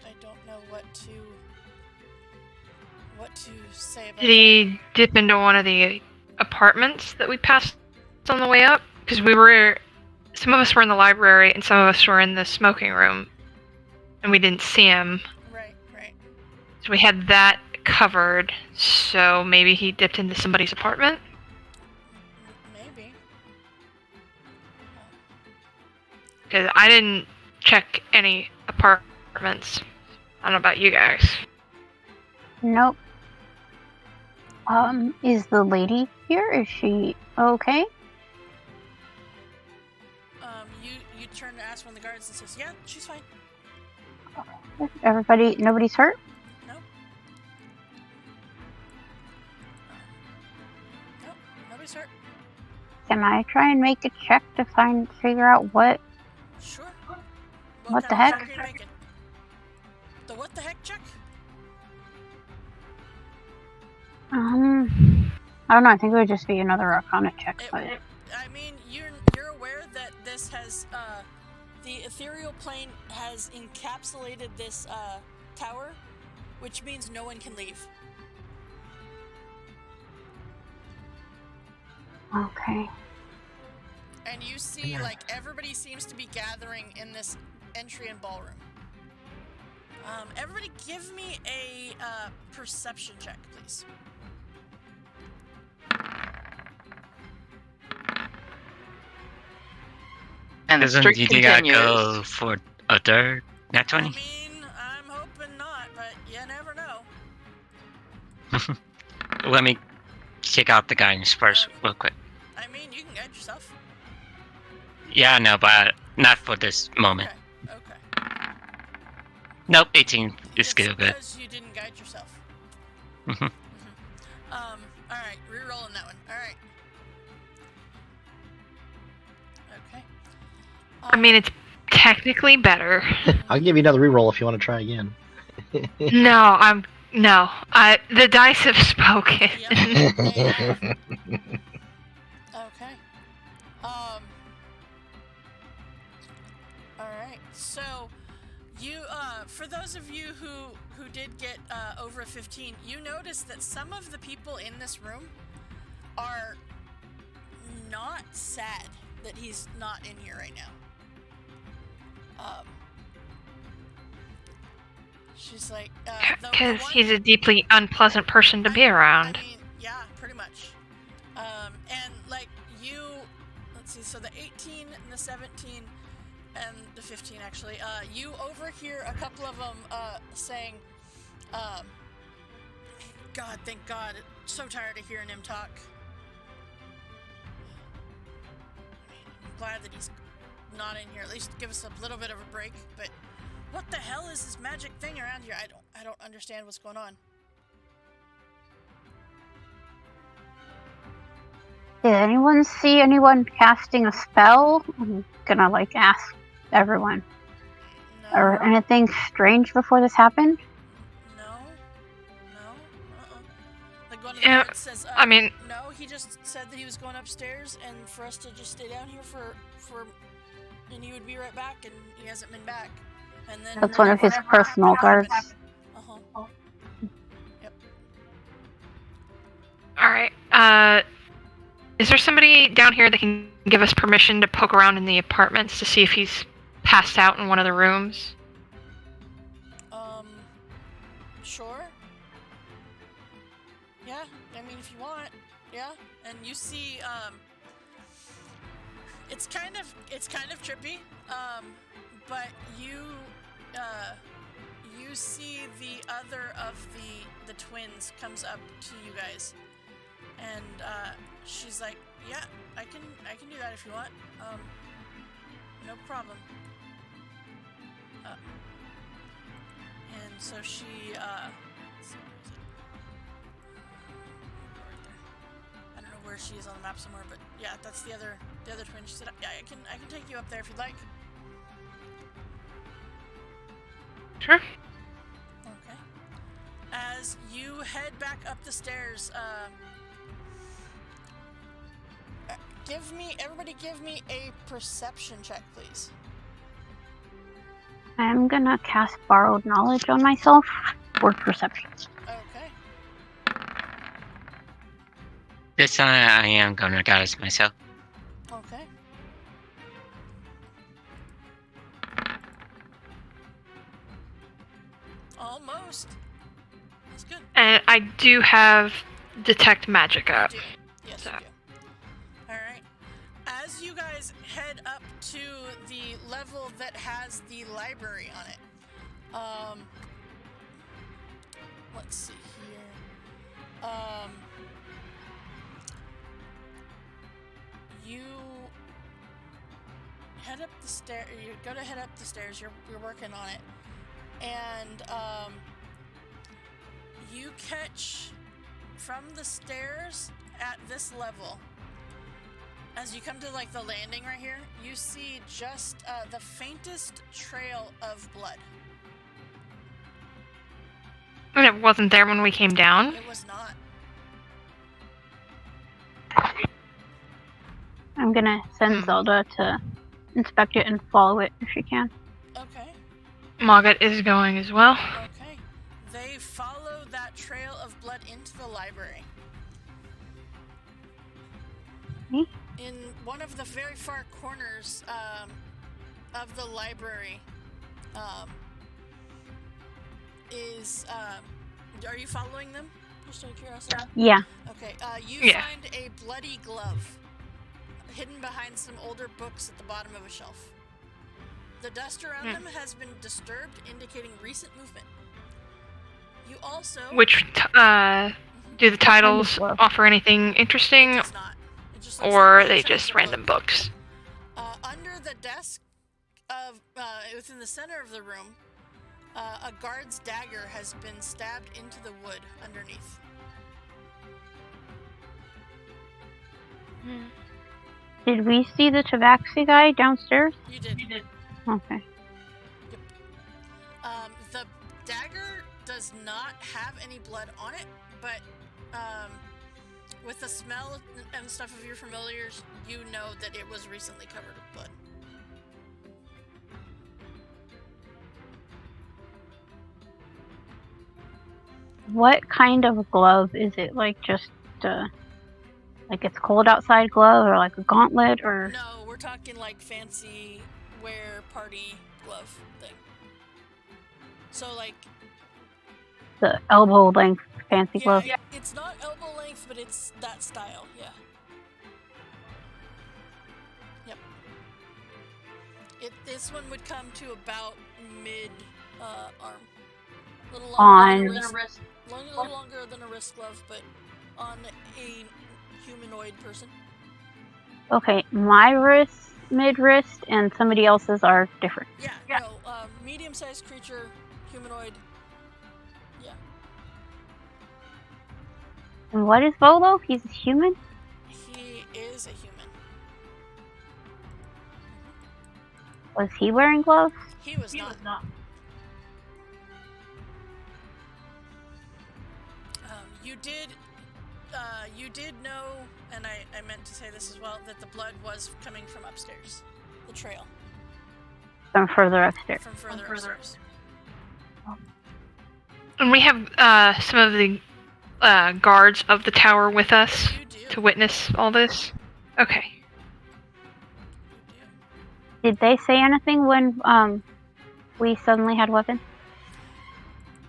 S1: I don't know what to say about
S4: Did he dip into one of the apartments that we passed on the way up? Because some of us were in the library and some of us were in the smoking room, and we didn't see him.
S1: Right.
S4: So we had that covered. So maybe he dipped into somebody's apartment.
S1: Maybe.
S4: Because I didn't check any apartments. I don't know about you guys.
S2: Nope. Is the lady here? Is she okay?
S1: You turn to ask one of the guards and says, "Yeah, she's fine."
S2: Nobody's hurt?
S1: Nope, nobody's hurt.
S2: Can I try and make a check to figure out what?
S1: Sure.
S2: What the
S1: kind of
S2: heck?
S1: check are you making? The what the heck check?
S2: I don't know. I think it would just be another Arcana check. But
S1: I mean, you're aware that this has the ethereal plane has encapsulated this tower, which means no one can leave.
S2: okay.
S1: And you see, like, everybody seems to be gathering in this entry and ballroom. Everybody give me a perception check, please.
S3: And the
S6: Doesn't
S3: streak
S6: you gotta
S3: continues.
S6: go for a third? Nat
S1: I
S6: 20?
S1: mean, I'm hoping not, but you never know.
S6: Let me kick out the guidance first, real quick.
S1: I mean, you can guide yourself.
S6: Yeah, no, but not for this moment.
S1: Okay.
S6: Nope, 18 is
S1: It's
S6: still good.
S1: because you didn't guide yourself.
S6: Mhm.
S1: Alright, re-rolling that one. Alright. Okay.
S4: I mean, it's technically better.
S5: I'll give you another reroll if you want to try again.
S4: No, the dice have spoken.
S1: Yep, they have. Okay. Alright, so you, for those of you who did get over a 15, you notice that some of the people in this room are not sad that he's not in here right now. She's like,
S4: Because he's a deeply unpleasant person to be around.
S1: I mean, yeah, pretty much. And like you, let's see, so the 18 and the 17 and the 15 actually, you overhear a couple of them saying, God, thank God, so tired of hearing him talk. I'm glad that he's not in here, at least give us a little bit of a break, but what the hell is this magic thing around here? I don't understand what's going on.
S2: Did anyone see anyone casting a spell? I'm gonna ask everyone.
S1: No.
S2: Or anything strange before this happened?
S1: No. Like one of the
S4: Yeah,
S1: guards says,
S4: I mean-
S1: no, he just said that he was going upstairs and for us to just stay down here for and he would be right back, and he hasn't been back. And then
S2: That's one of his personal guards.
S1: Uh-huh. Yep.
S4: Alright, is there somebody down here that can give us permission to poke around in the apartments to see if he's passed out in one of the rooms?
S1: Sure. Yeah, I mean, if you want, yeah. And you see, it's kind of trippy, but you see the other of the twins comes up to you guys, and she's like, yeah, I can do that if you want, no problem. up. And so she, let's see, where is it? Right there. I don't know where she is on the map somewhere, but yeah, that's the other twin. She said, yeah, I can take you up there if you'd like.
S4: Sure.
S1: Okay. As you head back up the stairs, everybody give me a perception check, please.
S2: I'm gonna cast Borrowed Knowledge on myself for perception.
S1: Okay.
S6: This time I am gonna guess myself.
S1: Okay. Almost. That's good.
S4: And I do have Detect Magic
S1: You
S4: up.
S1: do. Yes,
S4: So.
S1: you do. Alright. As you guys head up to the level that has the library on it, let's see here. You head up the stair. You go to head up the stairs. You're working on it, and you catch from the stairs at this level. As you come to like the landing right here, you see just the faintest trail of blood.
S4: And it wasn't there when we came down?
S1: It was not.
S2: I'm gonna send Zelda to inspect it and follow it if she can.
S1: Okay.
S4: Mogget is going as well.
S1: Okay. They follow that trail of blood into the library.
S2: Me?
S1: In one of the very far corners of the library is... are you following them? Just out of curiosity?
S2: Yeah.
S1: Okay. You
S4: Yeah.
S1: find a bloody glove hidden behind some older books at the bottom of a shelf. The dust around them has been disturbed, indicating recent movement. You also...
S4: Which, do the titles
S2: Glove.
S4: offer anything interesting,
S1: It's not. It just looks
S4: or
S1: like
S4: are they
S1: chunks
S4: just
S1: of
S4: random books?
S1: Under the desk of, within the center of the room, a guard's dagger has been stabbed into the wood underneath.
S2: Did we see the tabaxi guy downstairs?
S1: You did.
S2: Okay.
S1: The dagger does not have any blood on it, but with the smell and stuff of your familiars, you know that it was recently covered with blood.
S2: What kind of glove is it? Like just like it's cold outside glove, or like a gauntlet, or
S1: No, we're talking like fancy wear party glove thing. So like
S2: the elbow length fancy glove?
S1: it's not elbow length, but it's that style. Yeah. Yep. This one would come to about mid arm. A little longer than a wrist. A little longer than a wrist glove, but on a humanoid person.
S2: Okay, my wrist, mid wrist, and somebody else's are different.
S1: Yeah. No, medium-sized creature, humanoid. Yeah.
S2: And what is Volo? He's a human?
S1: He is a human.
S2: Was he wearing gloves?
S1: He was not. You did know, and I meant to say this as well, that the blood was coming from upstairs. The trail.
S2: From further upstairs.
S1: From further upstairs.
S4: And we have some of the guards of the tower with us
S1: You do.
S4: to witness all this. Okay.
S1: You do.
S2: Did they say anything when we suddenly had weapons?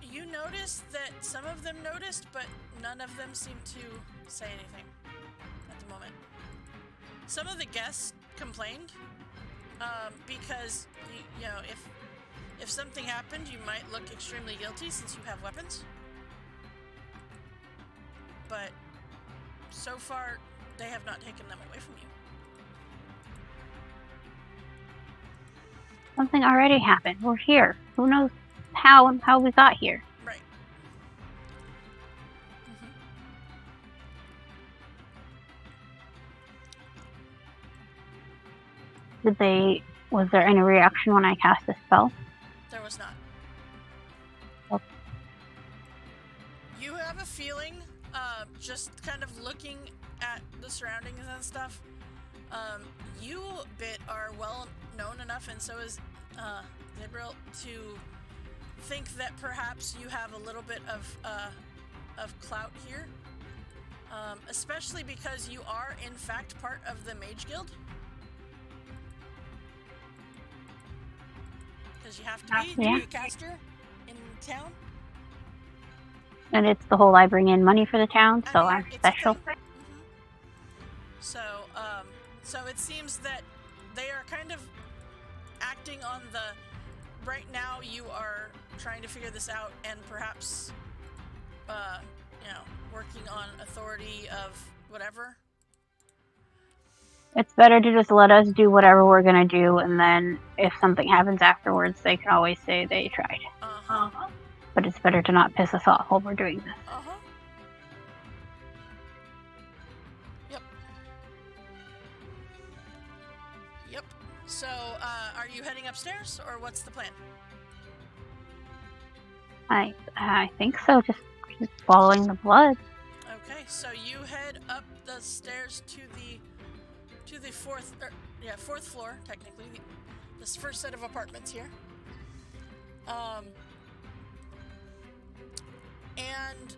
S1: You noticed that some of them noticed, but none of them seemed to say anything at the moment. Some of the guests complained because you know if something happened, you might look extremely guilty since you have weapons. But so far, they have not taken them away from you.
S2: Something already happened. We're here. Who knows how we got here?
S1: Right.
S2: Was there any reaction when I cast the spell?
S1: There was not.
S2: Oh.
S1: You have a feeling, just kind of looking at the surroundings and stuff, you, Bit, are well known enough, and so is Gabriel, to think that perhaps you have a little bit of clout here, especially because you are, in fact, part of the Mage Guild. Because you have to be to be a caster in town.
S2: And it's the whole I bring in money for the town, so I'm special.
S1: So, so it seems that they are kind of acting on the, right now you are trying to figure this out and perhaps, working on authority of whatever.
S2: It's better to just let us do whatever we're gonna do, and then if something happens afterwards, they can always say they tried. But it's better to not piss us off while we're doing this.
S1: Yep. Yep. So, are you heading upstairs, or what's the plan?
S2: I think so. Just following the blood.
S1: Okay, so you head up the stairs to the fourth floor, technically, this first set of apartments here. And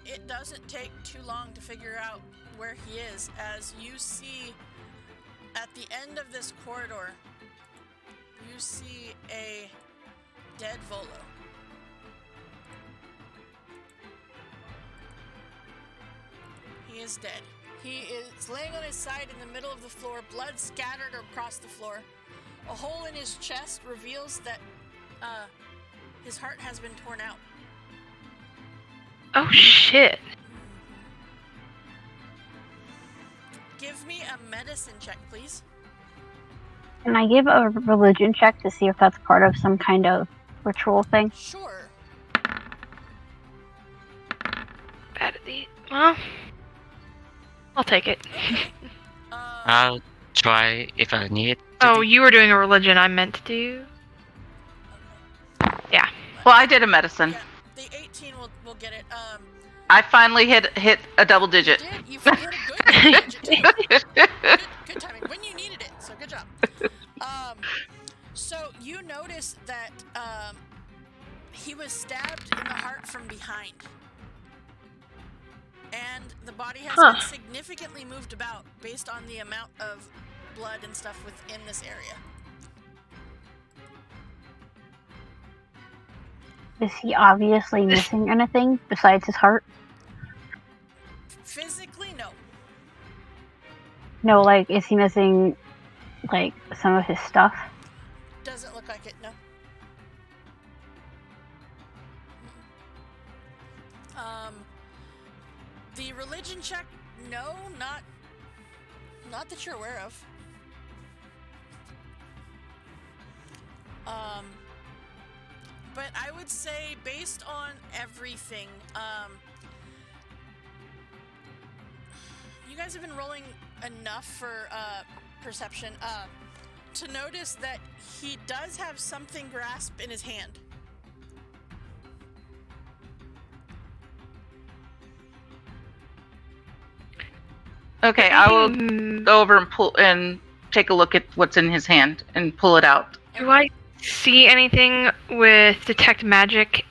S1: it doesn't take too long to figure out where he is, as you see at the end of this corridor, you see a dead Volo. He is dead. He is laying on his side in the middle of the floor, blood scattered across the floor. A hole in his chest reveals that his heart has been torn out.
S4: Oh shit.
S1: Give me a medicine check, please.
S2: Can I give a religion check to see if that's part of some kind of ritual thing?
S1: Sure.
S4: Bad at the... Well... I'll take it.
S1: Okay.
S6: I'll try if I need.
S4: Oh, you were doing a religion I meant to do? Yeah.
S3: Well, I did a medicine.
S1: Yeah, the 18 will get it.
S3: I finally hit a double digit.
S1: You hit a good digit. Good timing. When you needed it, so good job. So you notice that he was stabbed in the heart from behind. And the body has been significantly moved about based on the amount of blood and stuff within this area.
S2: Is he obviously missing anything besides his heart?
S1: Physically, no.
S2: No, like, is he missing, like, some of his stuff?
S1: Doesn't look like it, no. The religion check, no, not that you're aware of. But I would say, based on everything, you guys have been rolling enough for perception to notice that he does have something grasped in his hand.
S3: Okay, I will go over and take a look at what's in his hand and pull it out.
S4: Do I see anything with detect magic?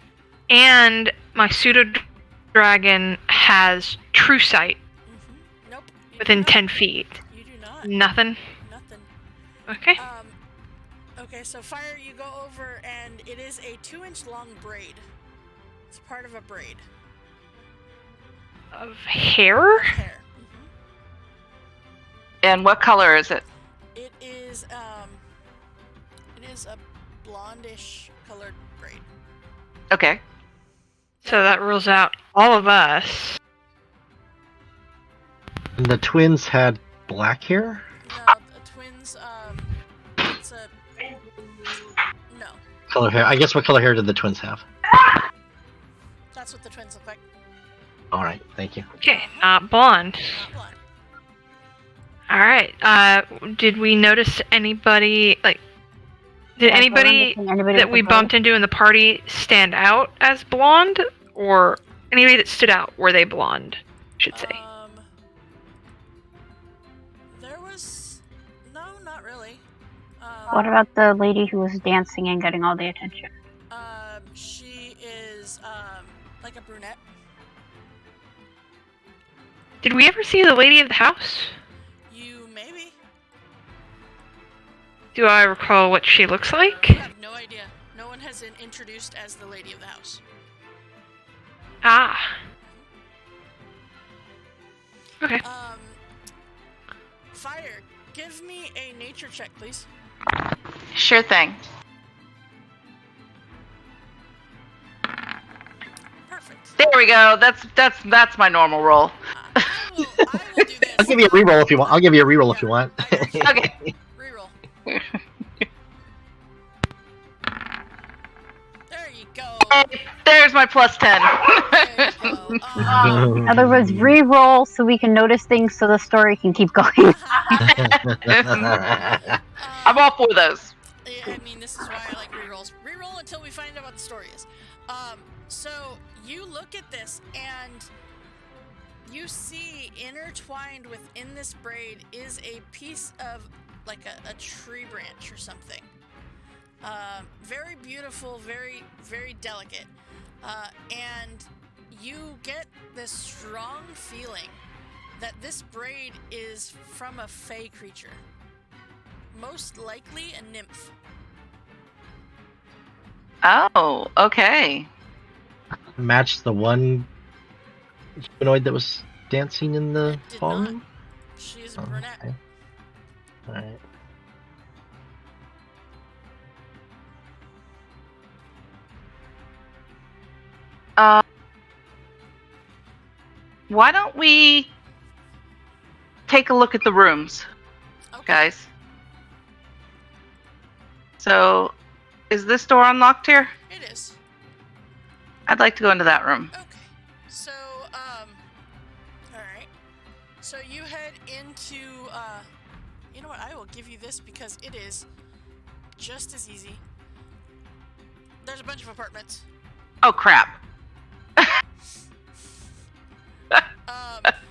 S4: And my pseudo dragon has true sight.
S1: Mm-hmm. Nope.
S4: Within 10 feet.
S1: You do not.
S4: Nothing.
S1: Nothing.
S4: Okay.
S1: Okay, so Fire, you go over, and it is a 2-inch long braid. It's part of a braid.
S4: Of hair?
S1: Hair.
S3: And what color is it?
S1: It is a blondish colored braid.
S3: Okay.
S4: So that rules out all of us.
S5: And the twins had black hair?
S1: No, the twins, It's a no.
S5: Color hair. I guess what color hair did the twins have?
S1: That's what the twins look like.
S5: All right, thank you.
S4: Okay, not blonde.
S1: Not blonde.
S4: All right. Did we notice anybody Did
S2: Yeah,
S4: anybody that we bumped into in the party stand out as blonde, or anybody that stood out? Were they blonde? I should say.
S1: There was not really.
S2: What about the lady who was dancing and getting all the attention?
S1: She is like a brunette.
S4: Did we ever see the lady of the house?
S1: You maybe.
S4: Do I recall what she looks like?
S1: I have no idea. No one has been introduced as the lady of the house.
S4: Ah. Okay.
S1: Fire, give me a nature check, please.
S3: Sure thing.
S1: Perfect.
S3: There we go. That's my normal roll.
S1: I will do this.
S5: I'll give you a reroll if you want. I'll give you a reroll if you want.
S3: Okay.
S1: Reroll. There you go.
S3: There's my plus 10.
S1: There you go.
S2: In other words, re-roll so we can notice things so the story can keep going.
S3: I'm all for those.
S1: Yeah, I mean, this is why I like rerolls. Reroll until we find out what the story is. So you look at this and you see intertwined within this braid is a piece of like a tree branch or something. Very beautiful, very, very delicate. And you get this strong feeling that this braid is from a fey creature. Most likely a nymph.
S3: Oh, okay.
S5: Match the one humanoid that was dancing in the
S1: It did
S5: ballroom?
S1: not. She is a brunette.
S5: Okay. Alright.
S3: Why don't we take a look at the rooms,
S1: Okay.
S3: guys? So, is this door unlocked here?
S1: It is.
S3: I'd like to go into that room.
S1: Okay. So, alright. So you head into, you know what, I will give you this because it is just as easy. There's a bunch of apartments.
S3: Oh, crap.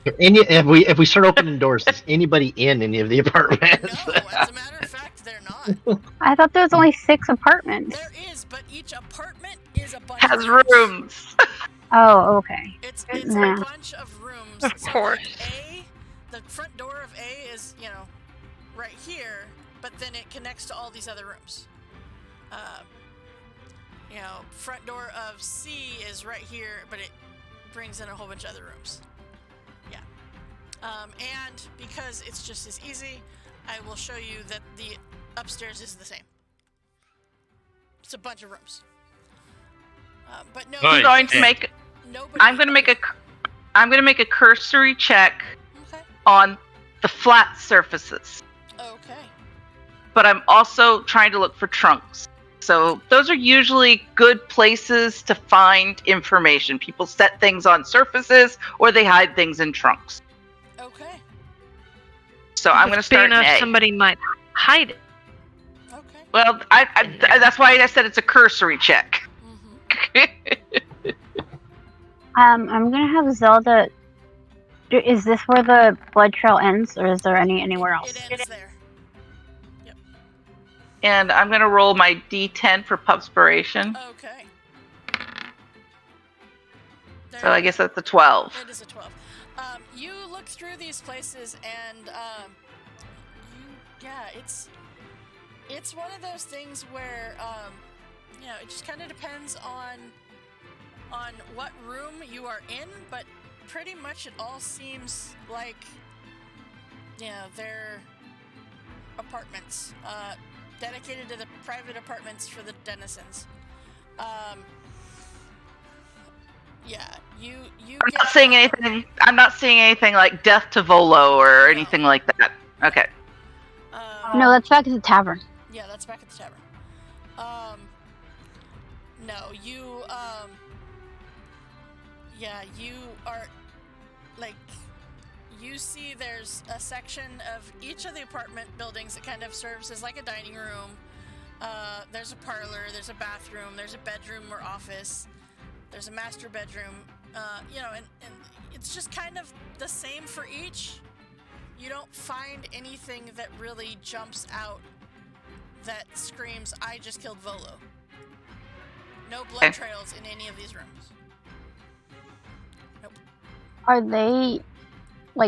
S5: If we start opening doors, is anybody in any of the apartments?
S1: No, as a matter of fact, they're not.
S2: I thought there was only 6 apartments.
S1: There is, but each apartment is a bunch
S3: Has
S1: of
S3: rooms.
S2: Oh, okay.
S1: It's
S2: Nah.
S1: a bunch of rooms.
S4: Of course.
S1: Like the front door of A is, right here, but then it connects to all these other rooms. Front door of C is right here, but it brings in a whole bunch of other rooms. Yeah. And because it's just as easy, I will show you that the upstairs is the same. It's a bunch of rooms. But no,
S6: Right.
S3: I'm going to make a cursory check
S1: Okay.
S3: on the flat surfaces.
S1: Okay.
S3: But I'm also trying to look for trunks. So those are usually good places to find information. People set things on surfaces or they hide things in trunks.
S1: Okay.
S3: So I'm going to start in A.
S4: Somebody might hide it.
S1: Okay.
S3: Well, that's why I said it's a cursory check.
S1: Mm-hmm.
S2: I'm gonna have Zelda. Is this where the blood trail ends, or is there anywhere else?
S1: It ends there.
S3: And I'm going to roll my D10 for Pubspiration.
S1: Okay.
S3: So I guess that's a 12.
S1: It is a 12. You look through these places and it's one of those things where it just kind of depends on what room you are in, but pretty much it all seems like they're apartments dedicated to the private apartments for the denizens.
S3: I'm not seeing anything like Death to Volo or anything like that. Okay.
S2: No, that's back at the tavern.
S1: Yeah, that's back at the tavern. No, you, yeah, you are, like, you see there's a section of each of the apartment buildings that kind of serves as like a dining room. There's a parlor, there's a bathroom, there's a bedroom or office, there's a master bedroom, and it's just kind of the same for each. You don't find anything that really jumps out that screams, I just killed Volo. No blood trails in any of these rooms. Nope.
S2: Are they,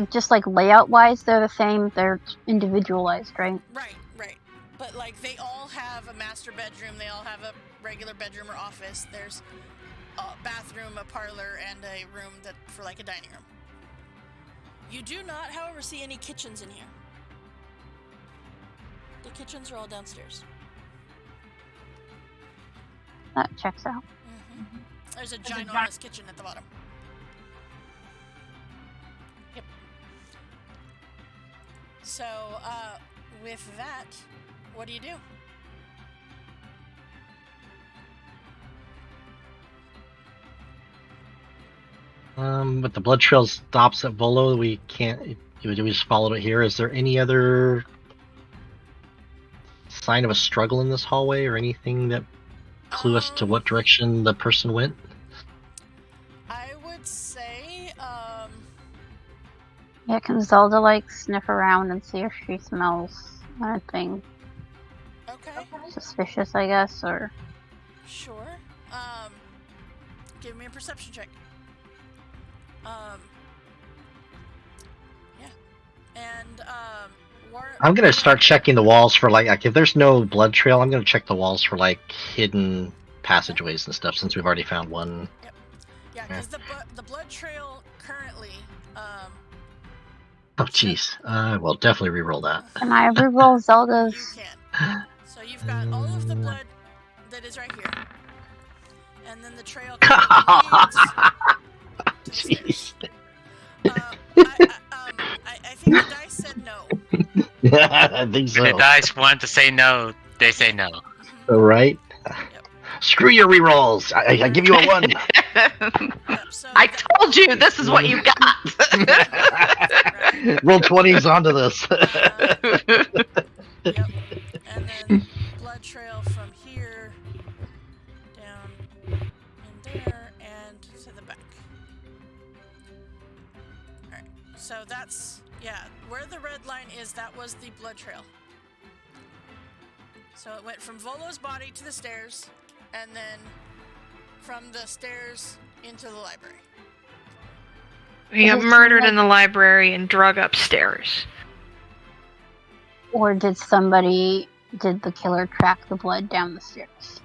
S2: just layout-wise, they're the same, they're individualized, right?
S1: Right. But, they all have a master bedroom, they all have a regular bedroom or office. There's a bathroom, a parlor, and a room for, a dining room. You do not, however, see any kitchens in here. The kitchens are all downstairs.
S2: That checks out.
S1: Mm-hmm. There's a ginormous kitchen at the bottom. Yep. So, with that, what do you do?
S5: But the blood trail stops at Volo. We can't. Do we just follow it here? Is there any other sign of a struggle in this hallway, or anything that clue us to what direction the person went?
S1: I would say,
S2: Yeah, can Zelda sniff around and see if she smells anything
S1: okay.
S2: suspicious, I guess, or
S1: Sure. Give me a perception check. Yeah. And,
S5: I'm gonna start checking the walls for if there's no blood trail, I'm gonna check the walls for hidden passageways and stuff, since we've already found one.
S1: Yep. Yeah, because the blood trail currently,
S5: Oh jeez, I will definitely reroll that.
S2: can I reroll Zelda's?
S1: You can. So you've got all of the blood that is right here. And then the trail kind of leads to the stairs. I think the dice said no.
S5: I think so.
S6: The dice want to say no, they say no.
S5: All right.
S1: Yep.
S5: Screw your rerolls. I give you a 1.
S1: Yep, so
S3: I told you this is what you got.
S1: right.
S5: Roll 20s onto this.
S1: Yep. And then blood trail from here down in there and to the back. Alright. So that's where the red line is, that was the blood trail. So it went from Volo's body to the stairs, and then from the stairs into the library.
S4: He got murdered in the library and drug upstairs.
S2: Or did the killer track the blood down the stairs?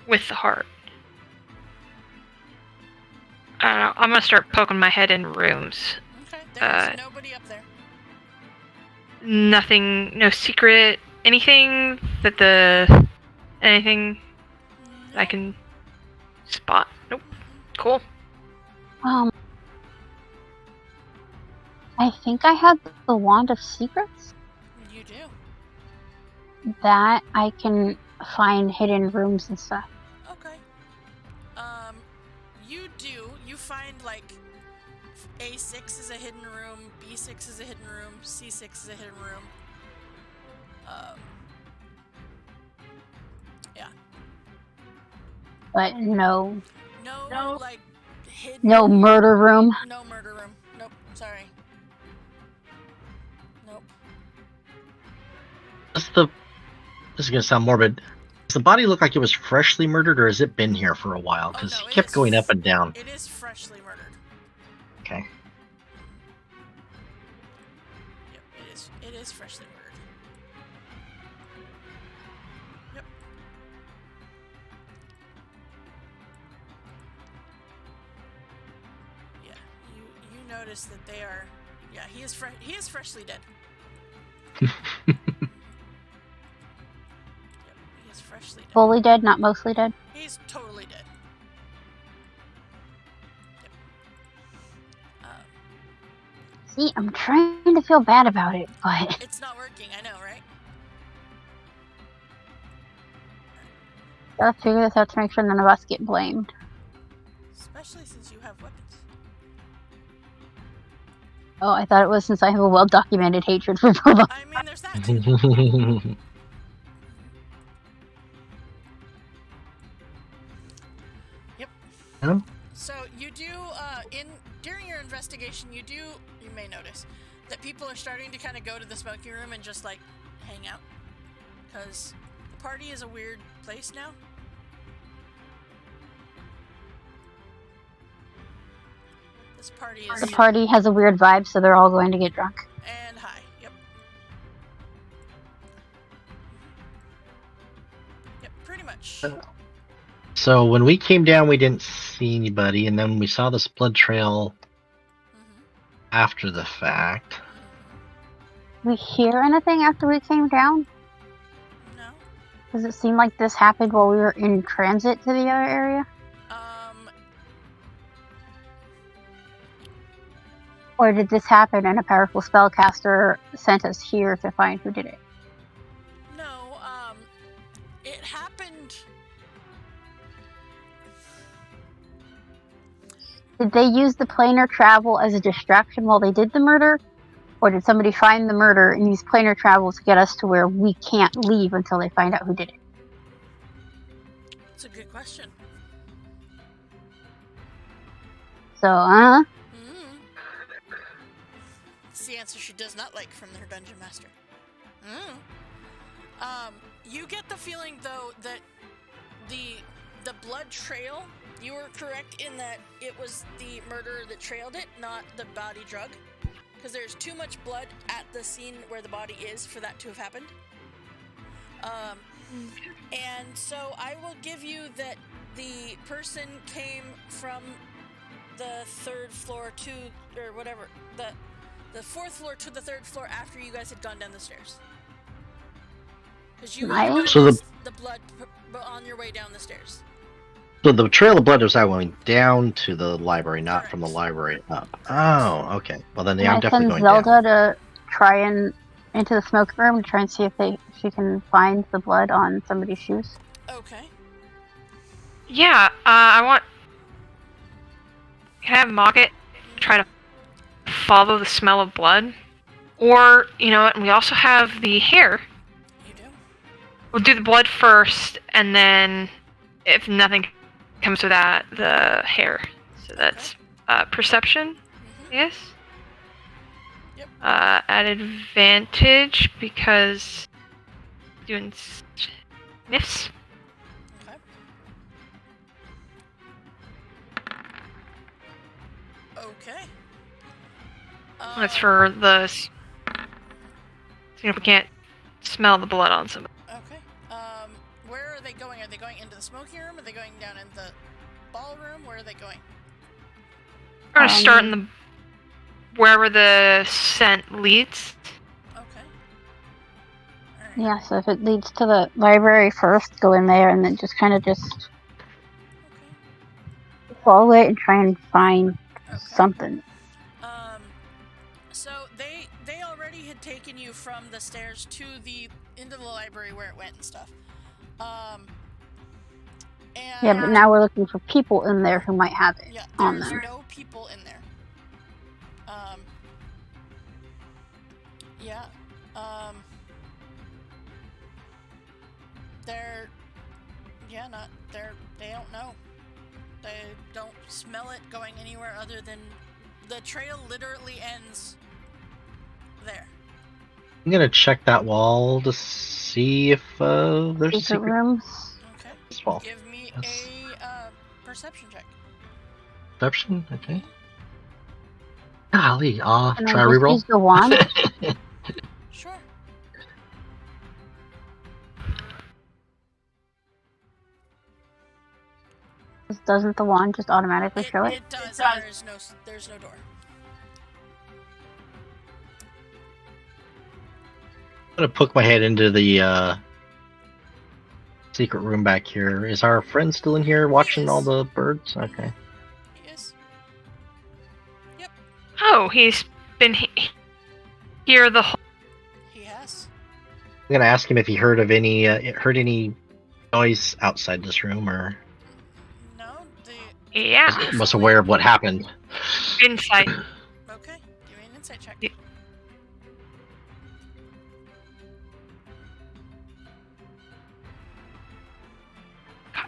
S4: With the heart. I don't know. I'm gonna start poking my head in rooms.
S1: Okay, there's nobody up there.
S4: Nothing, no secret, anything that anything that I can spot. Nope. Cool.
S2: I think I had the Wand of Secrets.
S1: You do.
S2: That I can find hidden rooms and stuff.
S1: Okay. You do. You find A6 is a hidden room, B6 is a hidden room, C6 is a hidden room. Yeah.
S2: But no
S1: hidden.
S2: no murder room.
S1: No murder room. Nope. Sorry. Nope.
S5: This is gonna sound morbid. Does the body look like it was freshly murdered, or has it been here for a while? Because
S1: no,
S5: he kept going up and down.
S1: It is freshly murdered.
S5: Okay.
S1: Yep, it is freshly murdered. Yep. Yeah, you notice that they are. Yeah, he is freshly dead. Yep, he is freshly dead.
S2: Fully dead, not mostly dead.
S1: He's totally dead. Yep.
S2: See, I'm trying to feel bad about it, but
S1: It's not working, I know, right?
S2: Gotta figure this out to make sure none of us get blamed.
S1: Especially since you have weapons.
S2: Oh, I thought it was since I have a well-documented hatred for Volo.
S1: I mean, there's that too. Yep.
S5: Oh?
S1: So you do, during your investigation, you may notice that people are starting to kind of go to the smoking room and just, like, hang out. Because the party is a weird place now. This party is...
S2: The party has a weird vibe, so they're all going to get drunk.
S1: And high, yep. Yep, pretty much.
S5: So when we came down, we didn't see anybody, and then we saw this blood trail after the fact.
S2: We hear anything after we came down?
S1: No.
S2: Does it seem like this happened while we were in transit to the other area? Or did this happen and a powerful spellcaster sent us here to find who did it?
S1: No, it happened...
S2: Did they use the planar travel as a distraction while they did the murder? Or did somebody find the murder and use planar travel to get us to where we can't leave until they find out who did it?
S1: That's a good question.
S2: So,
S1: It's the answer she does not like from her dungeon master. You get the feeling, though, that the blood trail, you were correct in that it was the murderer that trailed it, not the body drug. Because there's too much blood at the scene where the body is for that to have happened. And so I will give you that the person came from the third floor to, or whatever, the fourth floor to the third floor after you guys had gone down the stairs. Because you noticed the blood on your way down the stairs.
S5: So the trail of blood was going down to the library, not from the library up. Oh, okay. Well then, yeah, I'm definitely going down.
S2: I send Zelda to try and into the smoke room to try and see if she can find the blood on somebody's shoes.
S1: Okay.
S4: Yeah, I want. Can I have Mocket try to follow the smell of blood? Or, you know what, we also have the hair.
S1: You do?
S4: We'll do the blood first, and then if nothing comes with that, the hair. So that's perception, yes?
S1: Yep.
S4: At advantage, because doing sniffs.
S1: Okay. Okay.
S4: That's for the... See if we can't smell the blood on somebody.
S1: Okay. Where are they going? Are they going into the smoking room? Are they going down in the ballroom? Where are they going?
S4: We're gonna start in the... wherever the scent leads.
S1: Okay. Alright.
S2: Yeah, so if it leads to the library first, go in there and then just kind of just follow it and try and find something.
S1: So they already had taken you from the stairs to into the library where it went and stuff. And
S2: Yeah, but now we're looking for people in there who might have it on
S1: there's
S2: them.
S1: no people in there. They don't know. They don't smell it going anywhere other than the trail literally ends there.
S5: I'm gonna check that wall to see if there's
S2: Secret
S5: secret
S2: rooms.
S1: Okay.
S5: this wall.
S1: Give me a perception check.
S5: Perception, okay. Golly,
S2: And
S5: try
S2: then
S5: to
S2: just
S5: reroll.
S2: use the wand.
S1: Sure.
S2: Doesn't the wand just automatically show it?
S1: It does. There's no door.
S5: I'm gonna poke my head into the secret room back here. Is our friend still in here watching all the birds? Okay.
S1: He is. Yep.
S4: Oh, he's been here the whole...
S1: He has.
S5: I'm gonna ask him if he heard of any noise outside this room, or
S1: No,
S4: Yeah.
S5: was aware of what happened?
S4: Insight.
S1: Okay, give me an insight check.
S4: Yeah.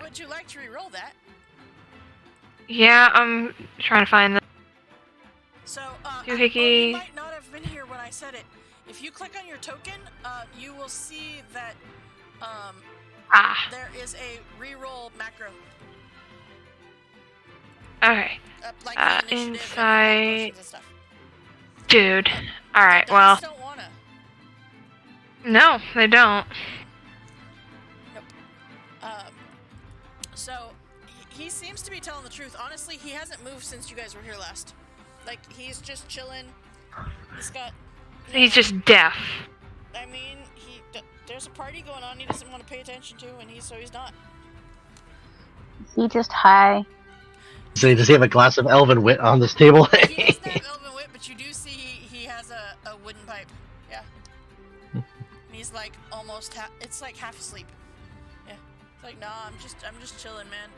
S1: Would you like to re-roll that?
S4: Yeah, I'm trying to find the.
S1: So, you
S4: Doohickey.
S1: might not have been here when I said it. If you click on your token, you will see that there is a re-roll macro.
S4: Okay.
S1: Like the initiative and
S4: Insight.
S1: potions and stuff.
S4: Dude. Alright,
S1: The
S4: well.
S1: dice don't wanna.
S4: No, they don't.
S1: Nope. So, he seems to be telling the truth. Honestly, he hasn't moved since you guys were here last. Like, he's just chilling. He's got...
S4: He's just deaf.
S1: I mean, there's a party going on he doesn't want to pay attention to, and so he's not.
S2: Is he just high?
S5: So does he have a glass of elven wit on this table?
S1: He doesn't have elven wit, but you do see he has a wooden pipe. Yeah. And he's like almost it's like half asleep. Yeah. It's like, nah, I'm just chilling, man.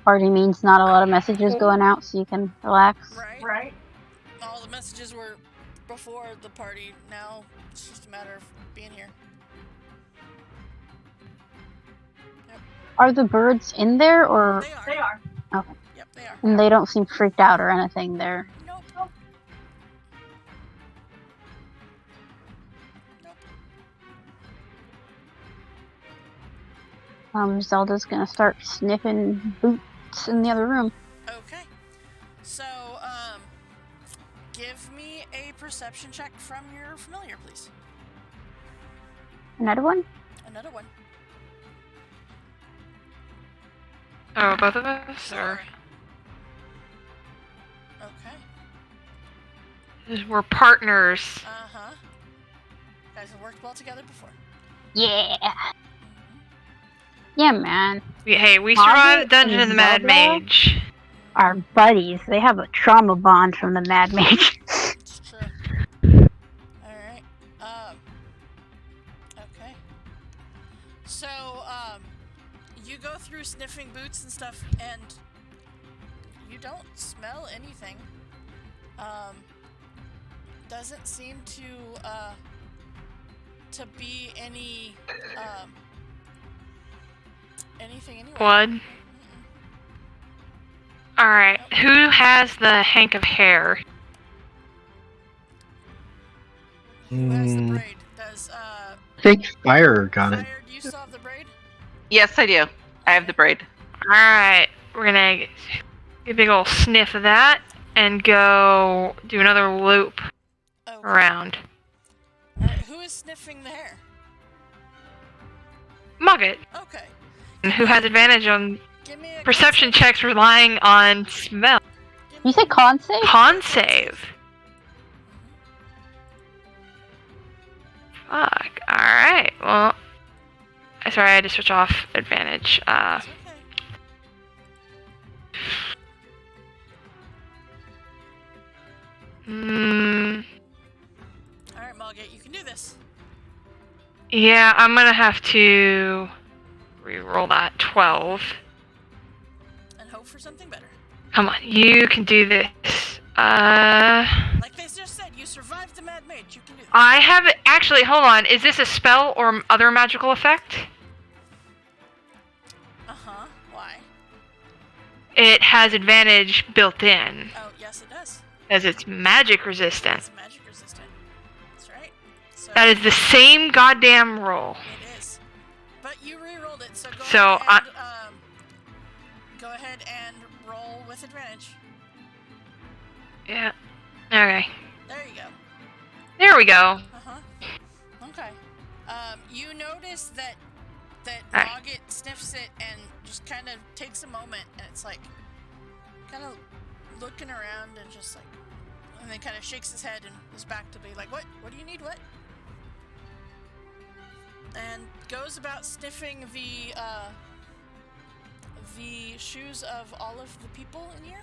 S2: Party means not a lot of messages going out, so you can relax.
S1: Right. All the messages were before the party. Now it's just a matter of being here. Yep.
S2: Are the birds in there, or...?
S1: They are.
S2: Okay.
S1: Yep, they are.
S2: And they don't seem freaked out or anything there.
S1: Nope.
S2: Zelda's gonna start sniffing boots in the other room.
S1: Okay. So, give me a perception check from your familiar, please.
S2: Another one?
S1: Another one.
S4: Oh, both of us? Or
S1: Okay.
S4: we're partners.
S1: Uh-huh. You guys have worked well together before.
S2: Yeah! Yeah, man.
S4: Hey, we
S2: Margaret
S4: survived the Dungeon of the Mad
S2: Zelda?
S4: Mage.
S2: Our buddies. They have a trauma bond from the Mad Mage.
S1: It's true. Alright. Okay. So, you go through sniffing boots and stuff, and you don't smell anything. Doesn't seem to be any, anything anyway.
S4: Blood. Alright, who has the hank of hair?
S1: Who has the braid? Does,
S5: I think Fire got it.
S1: Fire, do you still have the braid?
S3: Yes, I do. I have the braid.
S4: Alright, we're gonna get a big ol' sniff of that and go do another loop
S1: Okay.
S4: around.
S1: Alright, who is sniffing the hair?
S4: Mugget.
S1: Okay.
S4: And who has advantage on
S1: Give me a
S4: perception checks relying on smell?
S2: You say con save?
S4: Con save. Fuck. Alright, well. Sorry, I had to switch off advantage.
S1: It's okay. Alright, Mulgate, you can do this.
S4: Yeah, I'm gonna have to re-roll that 12.
S1: And hope for something better.
S4: Come on, you can do this.
S1: Like they just said, you survived the Mad Mage. You can do this.
S4: I have actually. Hold on. Is this a spell or other magical effect?
S1: Uh-huh. Why?
S4: It has advantage built in,
S1: Oh, yes, it does.
S4: as it's magic resistant.
S1: It's magic resistant. That's right. So
S4: That is the same goddamn roll.
S1: it is. But you re-rolled it, so
S4: So,
S1: go ahead and roll with advantage.
S4: Yeah. Okay.
S1: There you go.
S4: There we go.
S1: Uh-huh. Okay. You notice that
S4: Alright.
S1: Mogget sniffs it and just kind of takes a moment, and it's like kind of looking around and just like, and then kind of shakes his head and is back to be like, what do you need, what? And goes about sniffing the shoes of all of the people in here.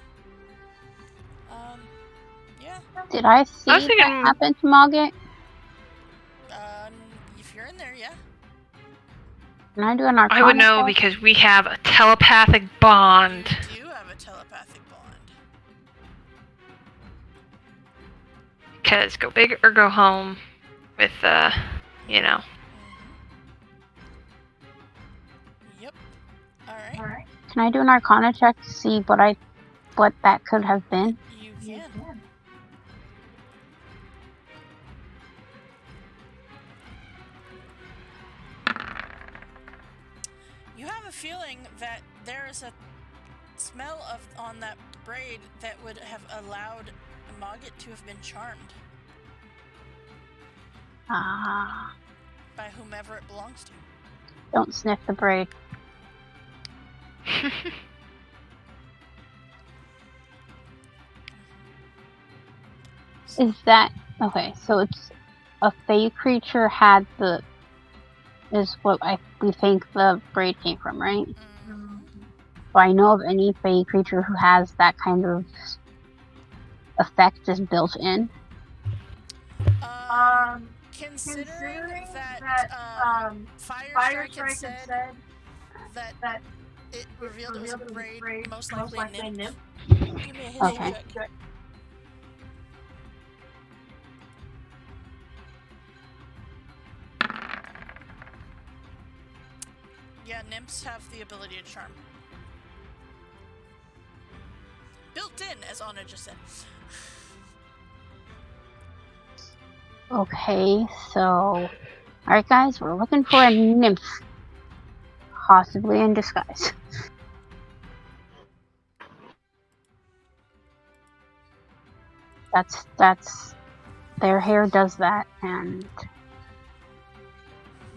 S1: Yeah.
S2: Did I see
S4: I was thinking-
S2: that happen to Mogget?
S1: If you're in there, yeah.
S2: Can I do an arcana
S4: I would know
S2: check?
S4: because we have a telepathic bond.
S1: You do have a telepathic bond.
S4: Because go big or go home with, you know.
S1: Yep. Alright.
S2: Can I do an arcana check to see what that could have been?
S1: You can. You have a feeling that there is a smell on that braid that would have allowed Mogget to have been charmed
S2: Ah,
S1: by whomever it belongs to.
S2: don't sniff the braid. Is that okay? So it's a fey creature is what we think the braid came from, right? Do I know of any fey creature who has that kind of effect just built in?
S1: Considering that Firestrike had said that it revealed it was a braid, most likely a nymph. Give me a history
S2: Okay.
S1: check. Yeah, nymphs have the ability to charm. Built in, as Anna just said.
S2: Okay, so alright guys, we're looking for a nymph. Possibly in disguise. That's their hair does that, and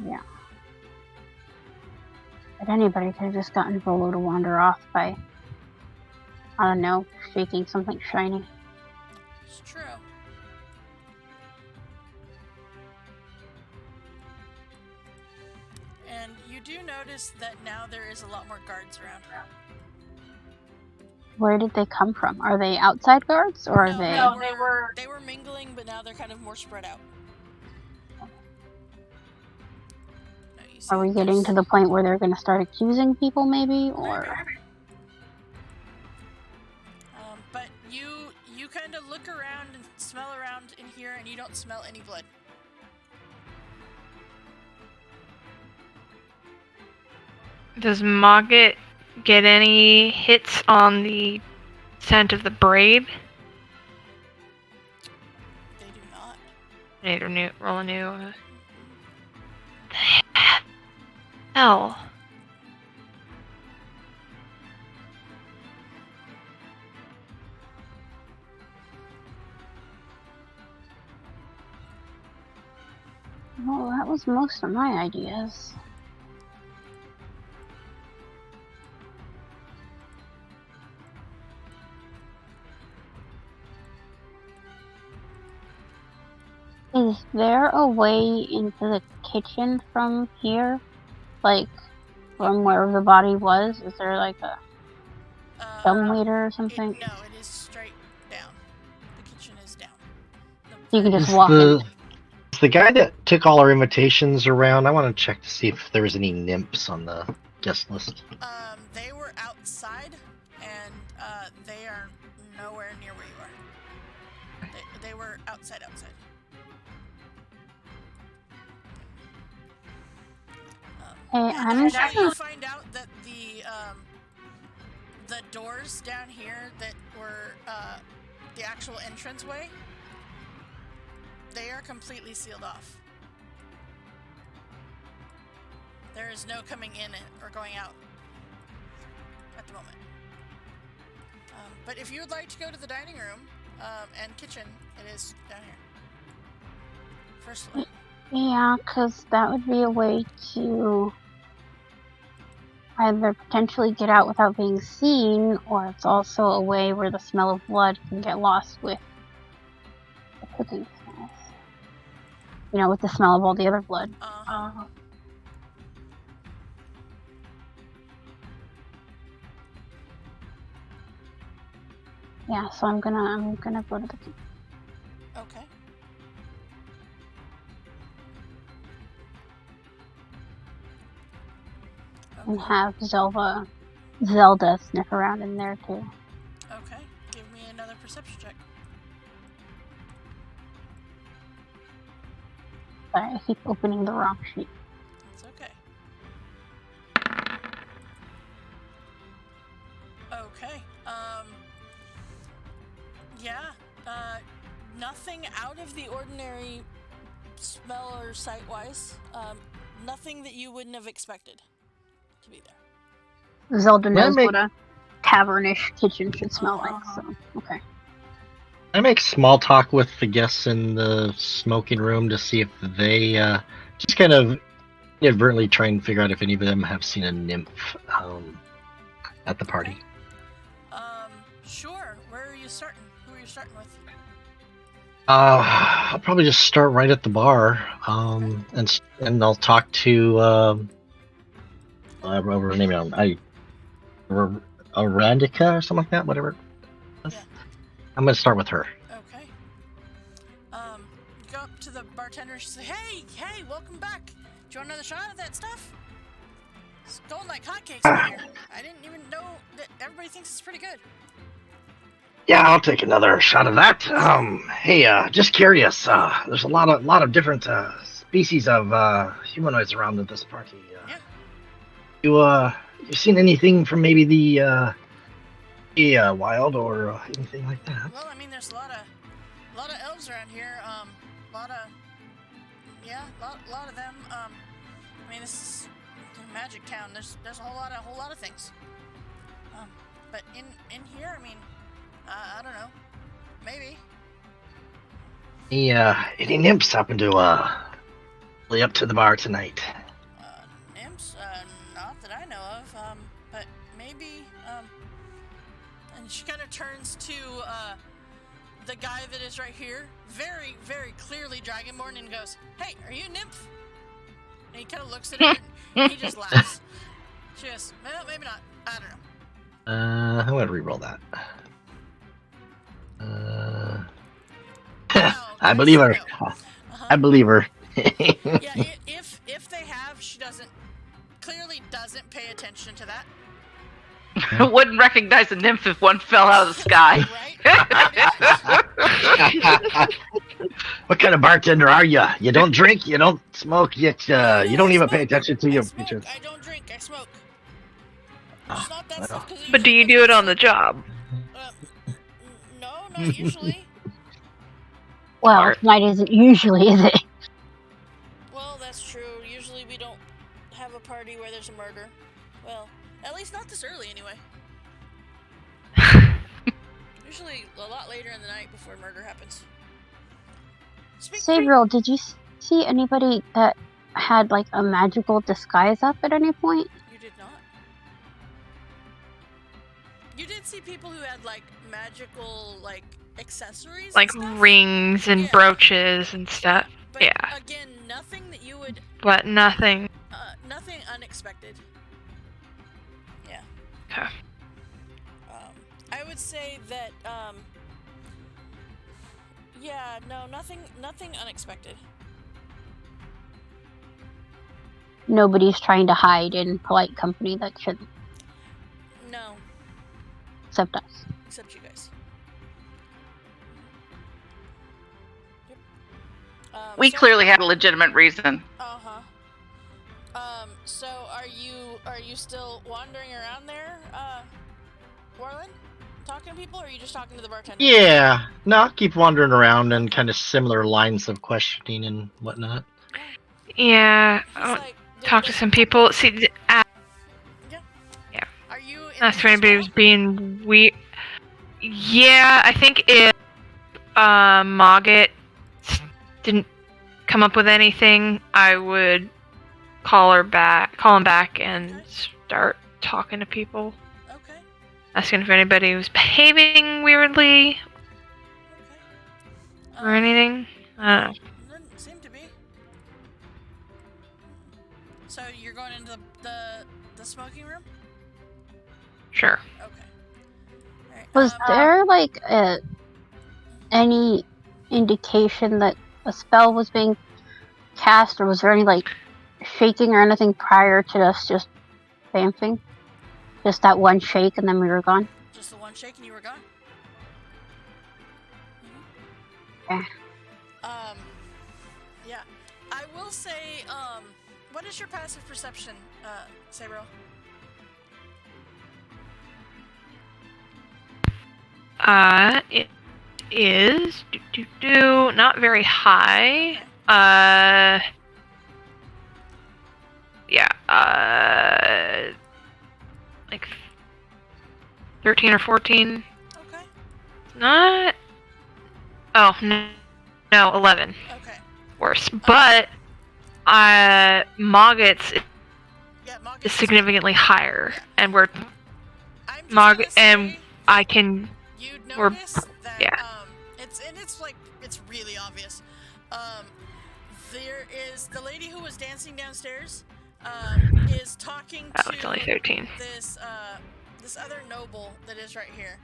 S2: yeah. But anybody could have just gotten Volo to wander off by, I don't know, shaking something shiny.
S1: It's true. And you do notice that now there is a lot more guards around.
S2: Where did they come from? Are they outside guards, or are
S1: No,
S2: they?
S1: they were mingling, but now they're kind of more spread out. No, you see
S2: Are we
S1: that
S2: getting
S1: there's-
S2: to the point where they're going to start accusing people, maybe, or?
S1: But you kind of look around and smell around in here, and you don't smell any blood.
S4: Does Mogget get any hits on the scent of the braid?
S1: They do not.
S4: Need a new roll a new. The hell.
S2: Well, that was most of my ideas. Is there a way into the kitchen from here? Like, from where the body was? Is there like a dumbwaiter or something?
S1: No, it is straight down. The kitchen is down.
S2: You can just
S5: Is
S2: walk in.
S5: the guy that took all our invitations around? I want to check to see if there was any nymphs on the guest list.
S1: They were outside, and they are nowhere near where you are. They were outside.
S2: Hey, I'm
S1: Actually, you find out that the doors down here that were the actual entranceway, they are completely sealed off. There is no coming in or going out at the moment. But if you would like to go to the dining room and kitchen, it is down here. First floor.
S2: Yeah, because that would be a way to either potentially get out without being seen, or it's also a way where the smell of blood can get lost with the cooking smells. You know, with the smell of all the other blood. Yeah, so I'm gonna go to the kitchen.
S1: Okay.
S2: And have Zelda sniff around in there too.
S1: Okay. Give me another perception check.
S2: Sorry, I keep opening the wrong sheet.
S1: It's okay. Okay. Yeah. Nothing out of the ordinary smell or sight-wise. Nothing that you wouldn't have expected to be there.
S2: Zelda knows what a tavernish kitchen should smell like, so okay.
S5: I make small talk with the guests in the smoking room to see if they just kind of inadvertently try and figure out if any of them have seen a nymph at the party.
S1: Sure. Where are you starting? Who are you starting with?
S5: I'll probably just start right at the bar, and I'll talk to whatever her name is. Arandika or something like that. Whatever. Yeah. I'm gonna start with her.
S1: Okay. Go up to the bartender and say, "Hey, welcome back. Do you want another shot of that stuff? It's going like hotcakes in here. I didn't even know that everybody thinks it's pretty good."
S5: Yeah, I'll take another shot of that. Hey, just curious. There's a lot of different species of humanoids around at this party. You seen anything from maybe the wild or anything like that?
S1: Well, I mean, there's a lot of elves around here. A lot of them. I mean, this is Magic Town. There's a whole lot of things. But in here, I mean, I don't know. Maybe.
S5: Any nymphs happen to lay up to the bar tonight?
S1: Nymphs? Not that I know of. But maybe. And she kind of turns to the guy that is right here, very, very clearly Dragonborn, and goes, "Hey, are you a nymph?" And he kind of looks at her and he just laughs. She goes, "Well, maybe not. I don't know."
S5: I'm gonna re-roll that. I believe her. I believe her.
S1: Yeah, if they have, she clearly doesn't pay attention to that.
S3: Wouldn't recognize a nymph if one fell out of the sky.
S5: What kind of bartender are you? You don't drink, you don't smoke, you don't even pay attention to your picture.
S1: I don't drink, I smoke.
S4: But do you do it on the job?
S1: No, not usually.
S2: Well, tonight isn't usually, is it?
S1: Well, that's true. Usually we don't have a party where there's a murder. Well, at least not this early, anyway. Usually a lot later in the night before murder happens.
S2: Sabriel, did you see anybody that had, like, a magical disguise up at any point?
S1: You did not. You did see people who had, like, magical, like, accessories,
S4: like rings and brooches and stuff.
S1: But again, nothing that you would.
S4: But nothing.
S1: Nothing unexpected. Yeah.
S4: Okay.
S1: I would say that. Yeah. No. Nothing unexpected.
S2: Nobody's trying to hide in polite company that shouldn't.
S1: No.
S2: Except us.
S1: Except you guys.
S3: We clearly had a legitimate reason.
S1: So are you still wandering around there, Warland? Talking to people, or are you just talking to the bartender?
S5: Yeah. No, I'll keep wandering around and kind of similar lines of questioning and whatnot.
S4: Yeah. Talk to some people. See,
S1: yeah.
S4: Are you ask if anybody was being weird. Yeah, I think if Mogget didn't come up with anything, I would call him back and start talking to people.
S1: Okay.
S4: Asking if anybody was behaving weirdly or anything. I don't know.
S1: Doesn't seem to be. So you're going into the smoking room?
S4: Sure.
S1: Okay. All right.
S2: Was there like any indication that a spell was being cast, or was there any like shaking or anything prior to us just Same thing. Just that one shake and then we were gone.
S1: Just the one shake and you were gone.
S2: Yeah.
S1: Yeah. I will say, what is your passive perception, Sabro?
S4: It is not very high. Like 13 or 14.
S1: Okay.
S4: Not. Oh no, 11.
S1: Okay.
S4: Worse, but Mogget's
S1: Yeah, Mogget's
S4: is significantly higher,
S1: yeah.
S4: and we're
S1: I'm just
S4: Mogget,
S1: gonna
S4: and
S1: say
S4: I can.
S1: you'd
S4: we're-
S1: notice that
S4: yeah.
S1: it's like it's really obvious. There is the lady who was dancing downstairs is talking
S4: Oh, it's only
S1: to
S4: 13.
S1: this other noble that is right here.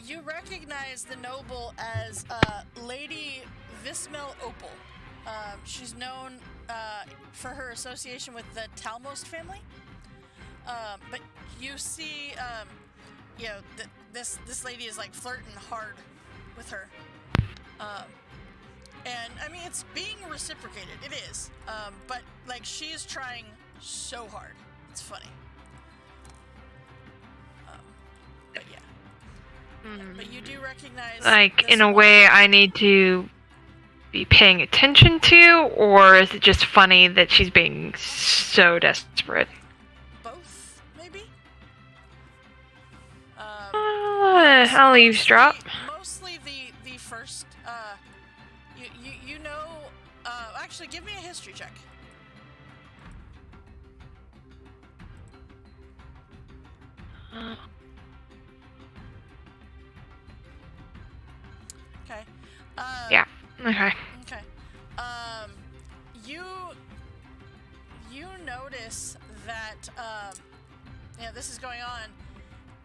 S1: You recognize the noble as Lady Vismel Opal. She's known for her association with the Talmost family. But you see, this lady is like flirting hard with her. And I mean, it's being reciprocated. It is. But like she is trying so hard. It's funny. But yeah. But you do recognize,
S4: Like,
S1: this
S4: in a
S1: one-
S4: way, I need to be paying attention to, or is it just funny that she's being so desperate?
S1: Both, maybe.
S4: I'll eavesdrop.
S1: Mostly the first. You know. Actually, give me a history check. Okay.
S4: Yeah. Okay.
S1: Okay. You notice that this is going on,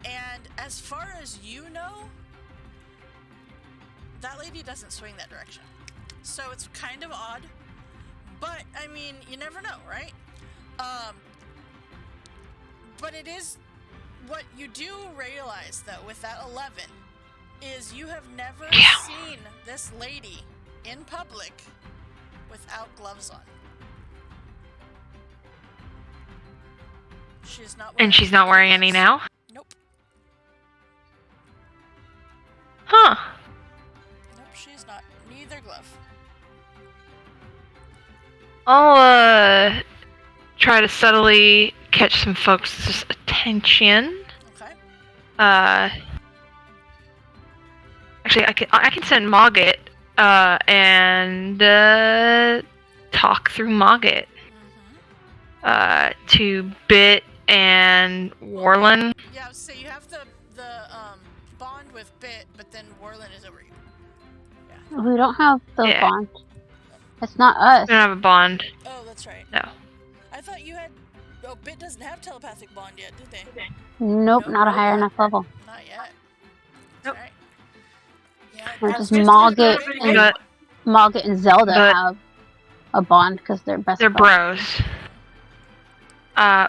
S1: and as far as you know, that lady doesn't swing that direction. So it's kind of odd, but I mean, you never know, right? But it is what you do realize though with that 11 is you have never seen this lady in public without gloves on. She's not wearing
S4: And she's not wearing any
S1: gloves.
S4: now?
S1: Nope.
S4: Huh.
S1: Nope, she's not. Neither glove.
S4: I'll try to subtly catch some folks' attention.
S1: Okay.
S4: Actually, I can send Mogget and talk through Mogget to Bit and Warlin.
S1: Yeah, so you have the bond with Bit, but then Warlin is over you.
S2: We don't have the
S4: Yeah.
S2: bond. It's not us.
S4: We don't have a bond.
S1: Oh, that's right.
S4: No.
S1: I thought you had. Oh, Bit doesn't have telepathic bond yet, did they?
S2: Nope,
S1: Nope.
S2: not a higher enough level.
S1: Not yet.
S4: Nope.
S1: Right. Yeah,
S2: Or
S1: that's
S2: just
S1: just
S2: Mogget
S1: the-
S2: and
S4: But
S2: Mogget and Zelda
S4: But-
S2: have a bond because they're best
S4: they're
S2: friends.
S4: bros.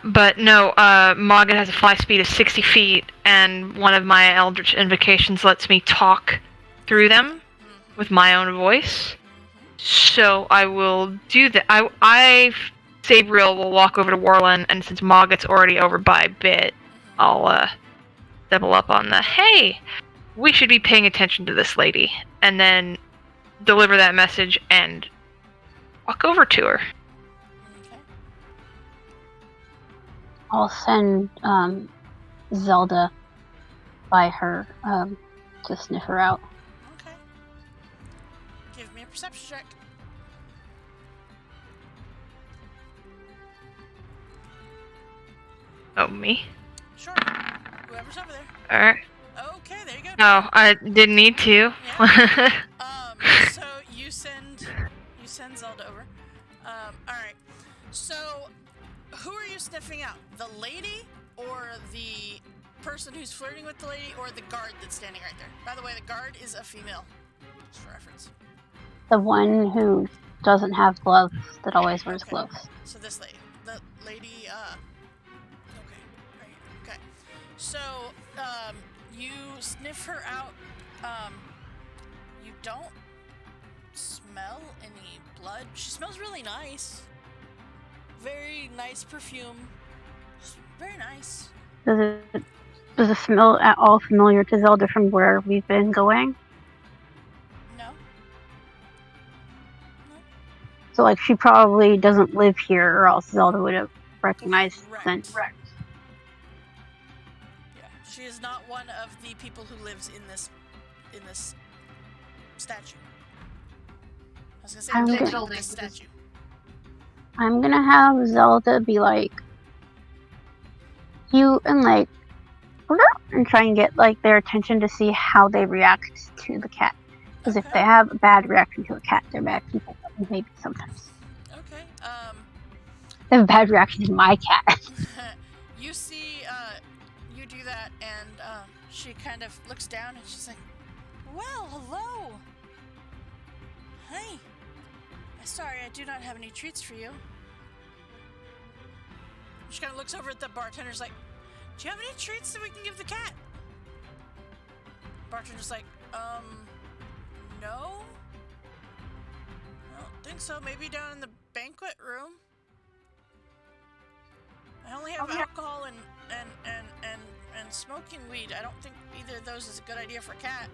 S4: But no, Mogget has a fly speed of 60 feet, and one of my Eldritch Invocations lets me talk through them with my own voice. So I will do that. Sabriel will walk over to Warlin, and since Mogget's already over by Bit, I'll double up on the, hey, we should be paying attention to this lady, and then deliver that message and walk over to her.
S1: Okay.
S2: I'll send Zelda by her to sniff her out.
S1: Okay. Give me a perception check.
S4: Oh, me?
S1: Sure. Whoever's over there.
S4: Alright.
S1: Okay, there you go.
S4: No, I didn't need to.
S1: So you send Zelda over. Alright. So who are you sniffing out? The lady or the person who's flirting with the lady or the guard that's standing right there? By the way, the guard is a female. Just for reference.
S2: The one who doesn't have gloves that always wears
S1: Okay.
S2: gloves.
S1: So this lady. the lady, okay, right, okay. So, you sniff her out, you don't smell any blood. She smells really nice. Very nice perfume. Very nice.
S2: Does it smell at all familiar to Zelda from where we've been going?
S1: No.
S2: So, like, she probably doesn't live here, or else Zelda would have recognized the scent.
S1: Yeah, she is not one of the people who lives in this statue. I was gonna say building, this statue.
S2: I'm gonna have Zelda be like cute and like and try and get like their attention to see how they react to the cat. Because if they have a bad reaction to a cat, they're bad people. Maybe sometimes.
S1: Okay.
S2: They have a bad reaction to my cat.
S1: You see, you do that, and she kind of looks down, and she's like, "Well, hello. Hi. Sorry, I do not have any treats for you." She kind of looks over at the bartender's like, "Do you have any treats that we can give the cat?" Bartender's like, no? I don't think so. Maybe down in the banquet room. I only have alcohol and smoking weed. I don't think either of those is a good idea for a cat.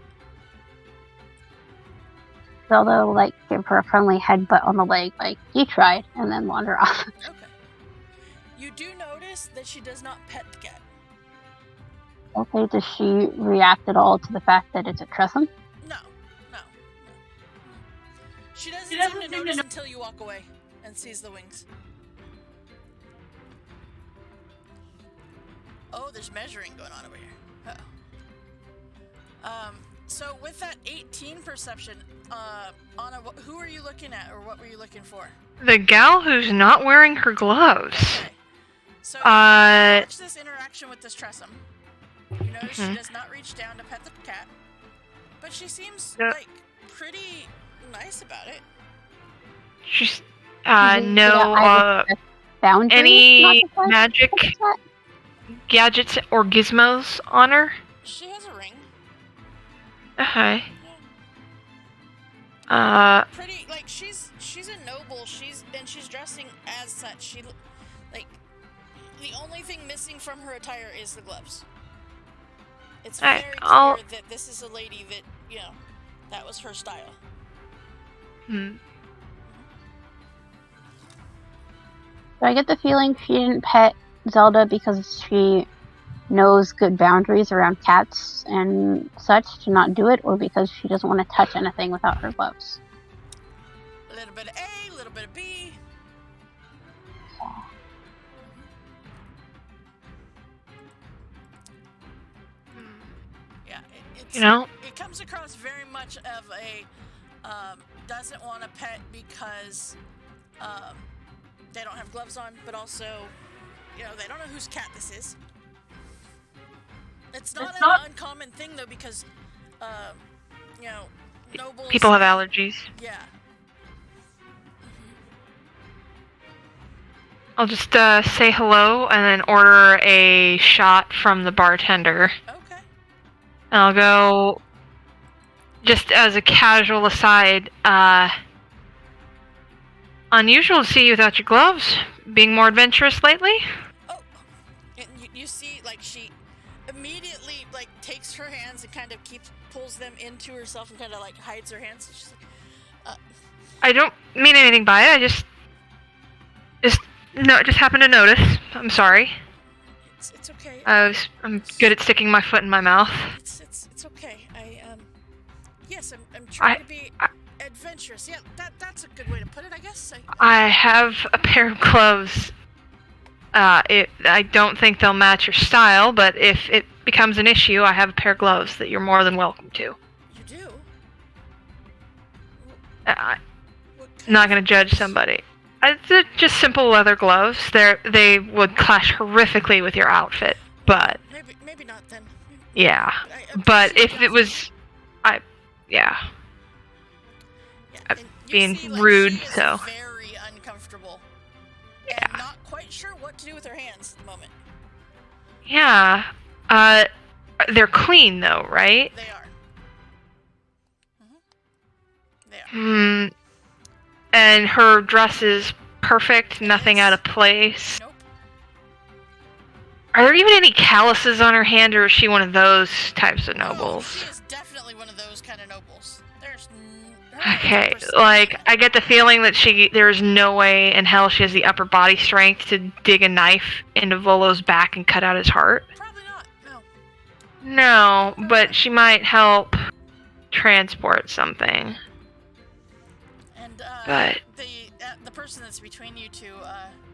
S2: Zelda will like give her a friendly headbutt on the leg, like, you tried, and then wander off.
S1: Okay. You do notice that she does not pet the cat.
S2: Okay, does she react at all to the fact that it's a Tressum?
S1: No. She doesn't seem to notice until you walk away and sees the wings. Oh, there's measuring going on over here. Uh-oh. So with that 18 perception, Anna, who are you looking at, or what were you looking for?
S4: The gal who's not wearing her gloves.
S1: Okay. So watch this interaction with this Tressum. You notice she does not reach down to pet the cat, but she seems like pretty nice about it.
S4: She's no any magic gadgets or gizmos on her.
S1: She has a ring.
S4: Okay.
S1: Pretty, like, she's a noble. She's dressing as such. She, like, the only thing missing from her attire is the gloves. It's very clear that this is a lady that, you know, that was her style.
S2: So I get the feeling she didn't pet Zelda because she knows good boundaries around cats and such to not do it, or because she doesn't want to touch anything without her gloves.
S1: A little bit of A, a little bit of B. Yeah,
S4: it
S1: comes across very much of a doesn't want to pet because they don't have gloves on, but also, you know, they don't know whose cat this is. It's not an uncommon thing, though, because, you know, nobles...
S4: People have allergies.
S1: Yeah.
S4: I'll just say hello and then order a shot from the bartender.
S1: Okay.
S4: And I'll go, just as a casual aside, unusual to see you without your gloves. Being more adventurous lately?
S1: Oh, and you see, like, she immediately, like, takes her hands and kind of pulls them into herself and kind of, like, hides her hands. She's like,
S4: I don't mean anything by it. I just happened to notice. I'm sorry.
S1: It's okay.
S4: I'm good at sticking my foot in my mouth.
S1: It's okay. Yes, I'm trying to be adventurous. Yeah, that's a good way to put it, I guess.
S4: I have a pair of gloves. I don't think they'll match your style, but if it becomes an issue, I have a pair of gloves that you're more than welcome to.
S1: You do?
S4: I'm not going to judge somebody. They're just simple leather gloves. They would clash horrifically with your outfit, but...
S1: Maybe not then.
S4: Yeah. But if it was... Yeah. I'm being
S1: see, like,
S4: rude,
S1: she is
S4: so...
S1: very uncomfortable.
S4: Yeah.
S1: And not quite sure what to do with their hands at the moment.
S4: Yeah. They're clean though, right?
S1: They are. They are.
S4: And her dress is perfect, nothing out of place.
S1: Nope.
S4: Are there even any calluses on her hand, or is she one of those types of nobles?
S1: She is definitely one of those kind of nobles. There's
S4: okay, like, I get the feeling that there's no way in hell she has the upper body strength to dig a knife into Volo's back and cut out his heart.
S1: Probably not, no.
S4: No, but she might help transport something.
S1: And,
S4: but
S1: the person that's between you two,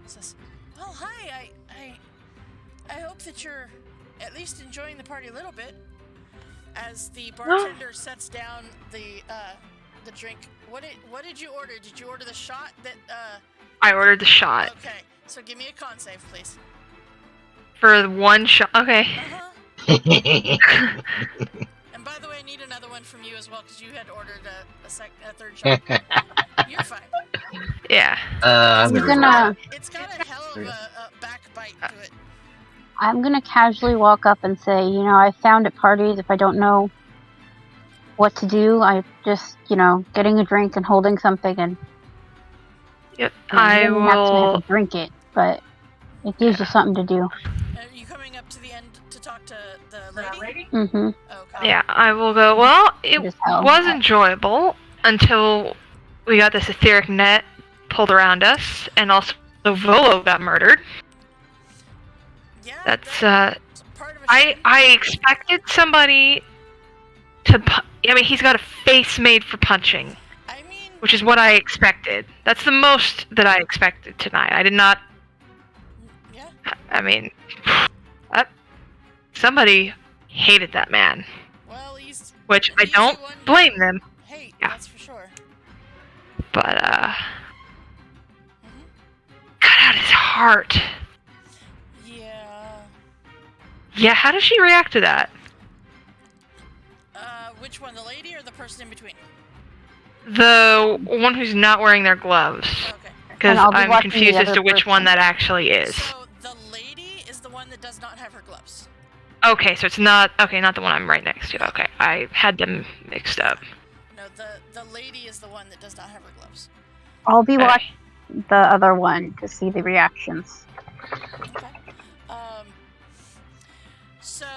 S1: says, well, hi, I hope that you're at least enjoying the party a little bit. As the bartender sets down the drink. What did you order? Did you order the shot that
S4: I ordered the shot.
S1: Okay, so give me a con save, please.
S4: For one shot. Okay.
S1: And by the way, I need another one from you as well, because you had ordered a third shot. You're fine.
S4: Yeah.
S1: It's got a hell of a backbite to it.
S2: I'm gonna casually walk up and say, I found at parties, if I don't know what to do, I just, getting a drink and holding something, and
S4: yep,
S2: I will have to drink it, but it gives you something to do.
S1: Are you coming up to the end to talk to the lady?
S2: Mm-hmm.
S1: Okay.
S4: Yeah, I will go, well, it was enjoyable until we got this etheric net pulled around us, and also Volo got murdered.
S1: Yeah,
S4: that's
S1: part of
S4: I expected somebody to he's got a face made for punching. Which is what I expected. That's the most that I expected tonight. I did not.
S1: Yeah.
S4: I mean, somebody hated that man.
S1: Well,
S4: which I don't blame them.
S1: Hey, yeah. That's for sure.
S4: But cut out his heart. Yeah, how does she react to that?
S1: Which one, the lady or the person in between?
S4: The one who's not wearing their gloves.
S1: Okay.
S4: Because I'm confused as to which one that actually is.
S1: So, the lady is the one that does not have her gloves.
S4: Okay, so it's not... Okay, not the one I'm right next to. Okay, I had them mixed up.
S1: No, the lady is the one that does not have her gloves.
S2: I'll be watching the other one to see the reactions.
S1: Okay. So,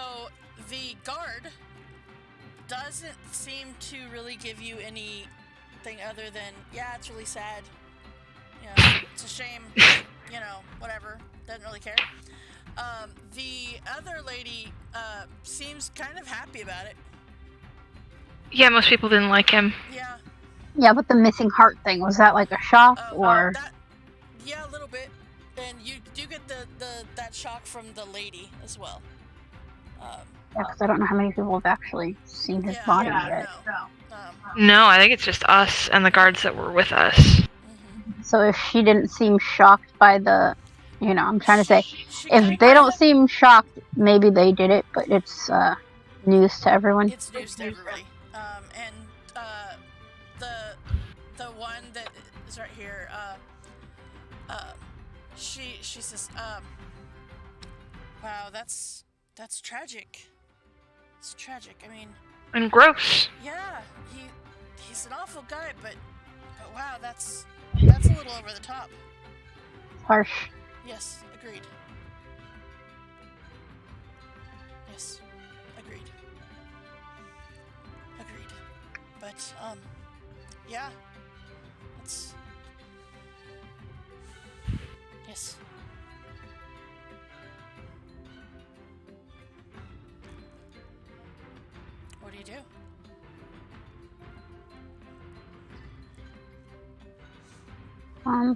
S1: the guard doesn't seem to really give you anything other than, yeah, it's really sad. It's a shame. Whatever. Doesn't really care. The other lady seems kind of happy about it.
S4: Yeah, most people didn't like him.
S1: Yeah.
S2: Yeah, but the missing heart thing, was that like a shock or?
S1: Yeah, a little bit. And you do get that shock from the lady as well.
S2: Yeah, because I don't know how many people have actually seen his body yet.
S4: No, I think it's just us and the guards that were with us.
S1: Mm-hmm.
S2: So if she didn't seem shocked by the, I'm trying to say, if they don't seem shocked, maybe they did it, but it's news to everyone.
S1: It's news to everybody. And the one that is right here, she says, wow, that's tragic. It's tragic. I mean,
S4: and gross.
S1: Yeah, he's an awful guy, but wow, that's a little over the top.
S2: Harsh.
S1: Yes, agreed. Yes, agreed. But yeah, that's yes. What do you do?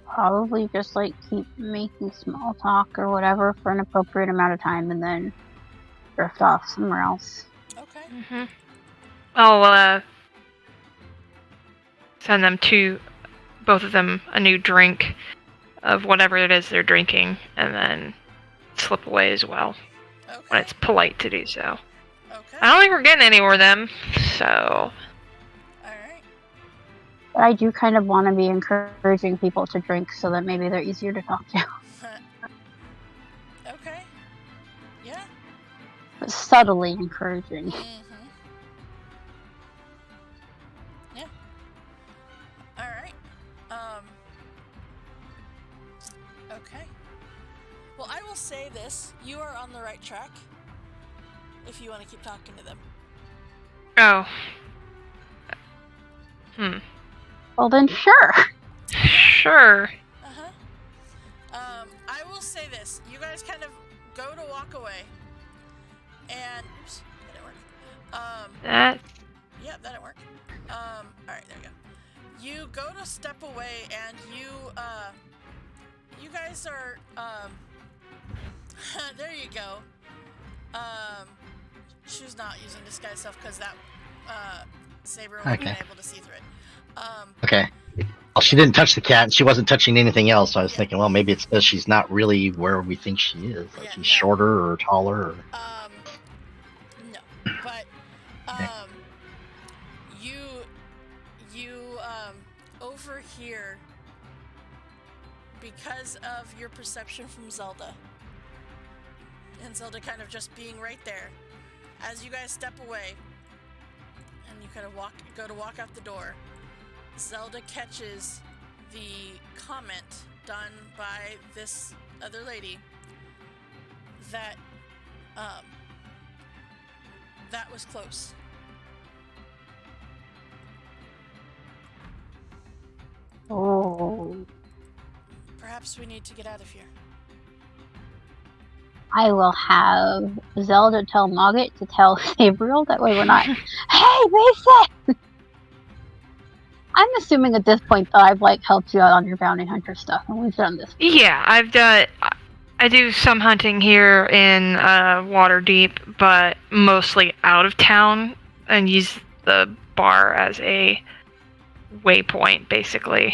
S2: Probably just keep making small talk or whatever for an appropriate amount of time and then drift off somewhere else.
S1: Okay.
S4: Mm-hmm. I'll send them both of them a new drink of whatever it is they're drinking, and then slip away as well.
S1: Okay.
S4: When it's polite to do so.
S1: Okay.
S4: I don't think we're getting anywhere with them, so...
S1: Alright.
S2: But I do kind of want to be encouraging people to drink so that maybe they're easier to talk to. but subtly encouraging.
S1: Yeah. All right. Okay. Well, I will say this: you are on the right track. If you want to keep talking to them.
S4: Oh.
S2: Well then, sure.
S4: Sure.
S1: I will say this: you guys kind of go to walk away, and oops, that didn't work.
S4: That.
S1: Yeah, that didn't work. All right, there you go. You go to step away, and you guys are there you go. She was not using disguise stuff because that Saber wasn't able to see through it.
S5: Okay. Well, she didn't touch the cat, and she wasn't touching anything else. So I was thinking, well, maybe it's because she's not really where we think she is. Like she's shorter or taller. Or...
S1: No, but you overhear, because of your perception from Zelda, and Zelda kind of just being right there, as you guys step away, and you kind of go to walk out the door. Zelda catches the comment done by this other lady that that was close.
S2: Oh.
S1: Perhaps we need to get out of here.
S2: I will have Zelda tell Mogget to tell Sabriel. That way we're not. Hey, Mason! I'm assuming at this point that I've helped you out on your bounty hunter stuff, and we've done this.
S4: Yeah, I do some hunting here in Waterdeep, but mostly out of town, and use the bar as a waypoint, basically.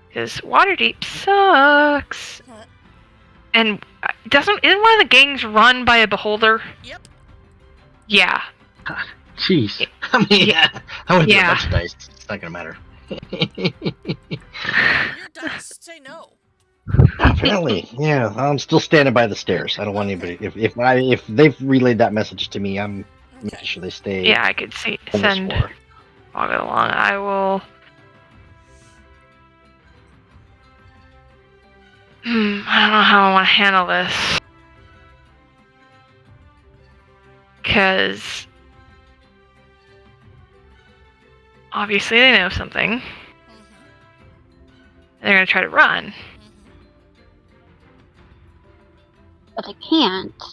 S4: Because Waterdeep sucks.
S1: What?
S4: And isn't one of the gangs run by a beholder?
S1: Yep.
S4: Yeah.
S5: Jeez. I mean, I would
S4: Yeah.
S5: a bunch of dice. It's not gonna matter.
S1: Your dice say no.
S5: Apparently, yeah. I'm still standing by the stairs. I don't want anybody. If they've relayed that message to me, I'm making sure they stay.
S4: Yeah, I could send
S5: floor.
S4: Mogget along. I will. I don't know how I want to handle this. Because obviously they know something.
S1: Mm-hmm.
S4: They're going to try to run.
S1: Mm-hmm.
S2: But I can't.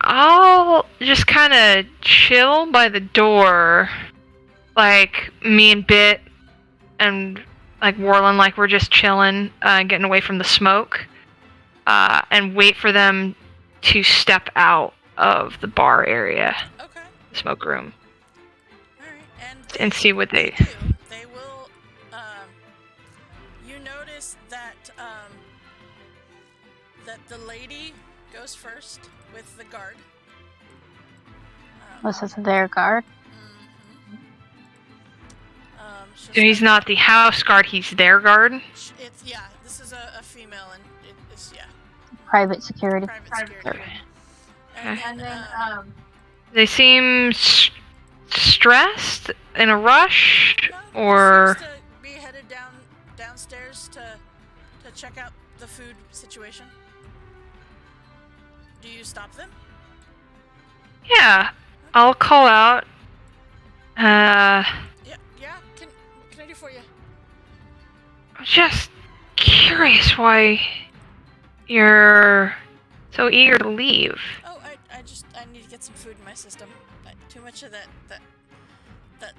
S4: I'll just kind of chill by the door. Like, me and Bit and, Warlin, we're just chilling, getting away from the smoke. And wait for them to step out of the bar area.
S1: Okay.
S4: The smoke room.
S1: Alright,
S4: and see what they
S1: do. They will, you notice that, that the lady goes first with the guard.
S2: This is their guard.
S4: So he's not the house guard, he's their guard?
S1: This is a female, and it's,
S2: Private security.
S1: Private security. And then,
S4: they seem stressed, in a rush,
S1: no,
S4: or...
S1: seems to be headed downstairs to check out the food situation. Do you stop them?
S4: Yeah, I'll call out.
S1: Yeah. What can I do for you?
S4: I'm just curious why you're so eager to leave.
S1: Oh, I need to get some food in my system. Too much of that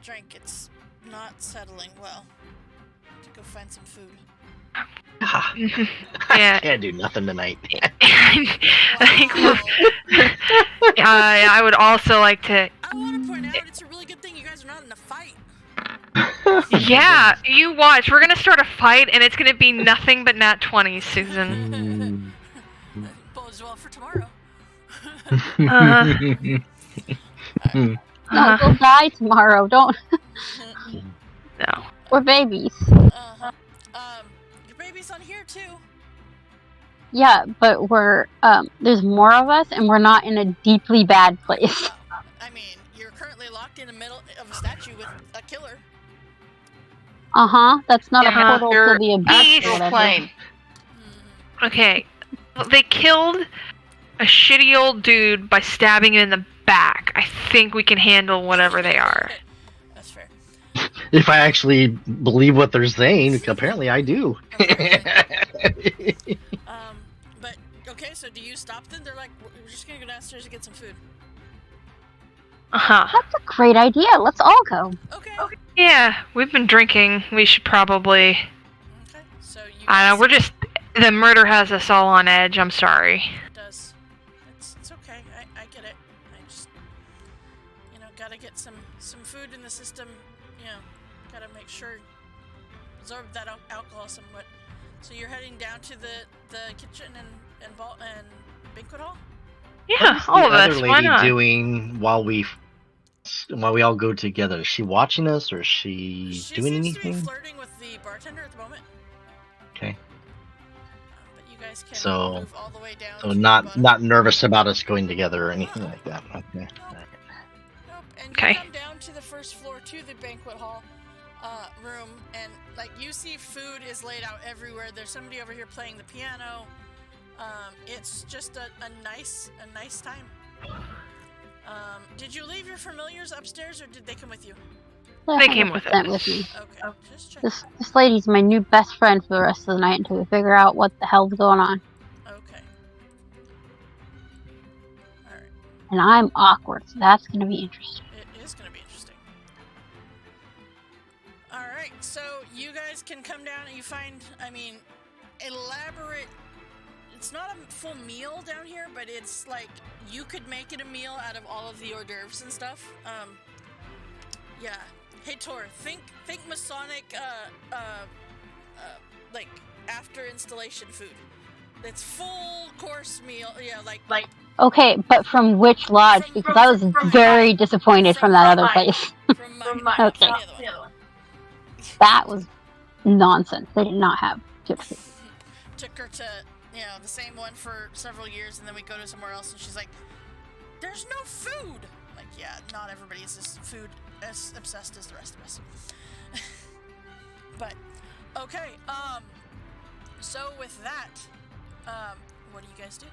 S1: drink. It's not settling well. To go find some food.
S4: Yeah.
S5: Can't do nothing tonight.
S4: I would also like to...
S1: I want to point out it's a really good thing you guys are not in a fight.
S4: Yeah, you watch. We're gonna start a fight, and it's gonna be nothing but nat 20s, Susan.
S1: Bodes well for tomorrow.
S2: No, we'll die tomorrow. Don't.
S4: No.
S2: We're babies.
S1: Your baby's on here too.
S2: Yeah, but we're there's more of us, and we're not in a deeply bad place.
S1: I mean, you're currently locked in the middle of a statue with a killer.
S2: That's not a portal
S3: You're
S2: to the abyss or
S3: astral
S2: whatever.
S3: plane.
S4: Okay. They killed a shitty old dude by stabbing him in the back. I think we can handle whatever they are.
S1: That's fair.
S5: If I actually believe what they're saying, apparently I do.
S1: But okay, so do you stop them? They're like, we're just gonna go downstairs and get some food.
S2: That's a great idea. Let's all go.
S1: Okay.
S4: Yeah, we've been drinking. We should probably.
S1: Okay. So you.
S4: I don't know. We're just. The murder has us all on edge. I'm sorry.
S1: It does. It's okay. I get it. I just, gotta get some food in the system. Gotta make sure absorb that alcohol somewhat. So you're heading down to the kitchen and banquet hall.
S4: Yeah, all of us.
S5: What is the
S4: Why
S5: other
S4: not?
S5: lady doing while we all go together? Is she watching us, or is she doing anything?
S1: She seems to be flirting with the bartender at the moment.
S5: Okay.
S1: But you guys can
S5: So,
S1: move all the way down.
S5: so
S1: to
S5: not nervous about us going together or anything like that. Okay.
S1: Nope. And
S4: Okay.
S1: you come down to the first floor to the banquet hall room, and you see food is laid out everywhere. There's somebody over here playing the piano. It's just a nice time. Did you leave your familiars upstairs, or did they come with you?
S4: They came with
S2: 100%
S4: us.
S2: with me.
S1: Okay, just check.
S2: This lady's my new best friend for the rest of the night until we figure out what the hell's going on.
S1: Okay. All right.
S2: And I'm awkward, so that's gonna be interesting.
S1: It is going to be interesting. All right, so you guys can come down and you find, elaborate. It's not a full meal down here, but it's like you could make it a meal out of all of the hors d'oeuvres and stuff. Yeah. Hey Tor, think Masonic, after installation food. It's full course meal. Yeah, like.
S2: Okay, but from which lodge? Because I was very disappointed from that other place.
S1: From mine.
S2: Okay.
S1: The other one.
S2: That was nonsense. They did not have good food.
S1: Took her to, the same one for several years, and then we go to somewhere else, and she's like, "There's no food." Like, yeah, not everybody is as food as obsessed as the rest of us. But okay, so with that, what do you guys do?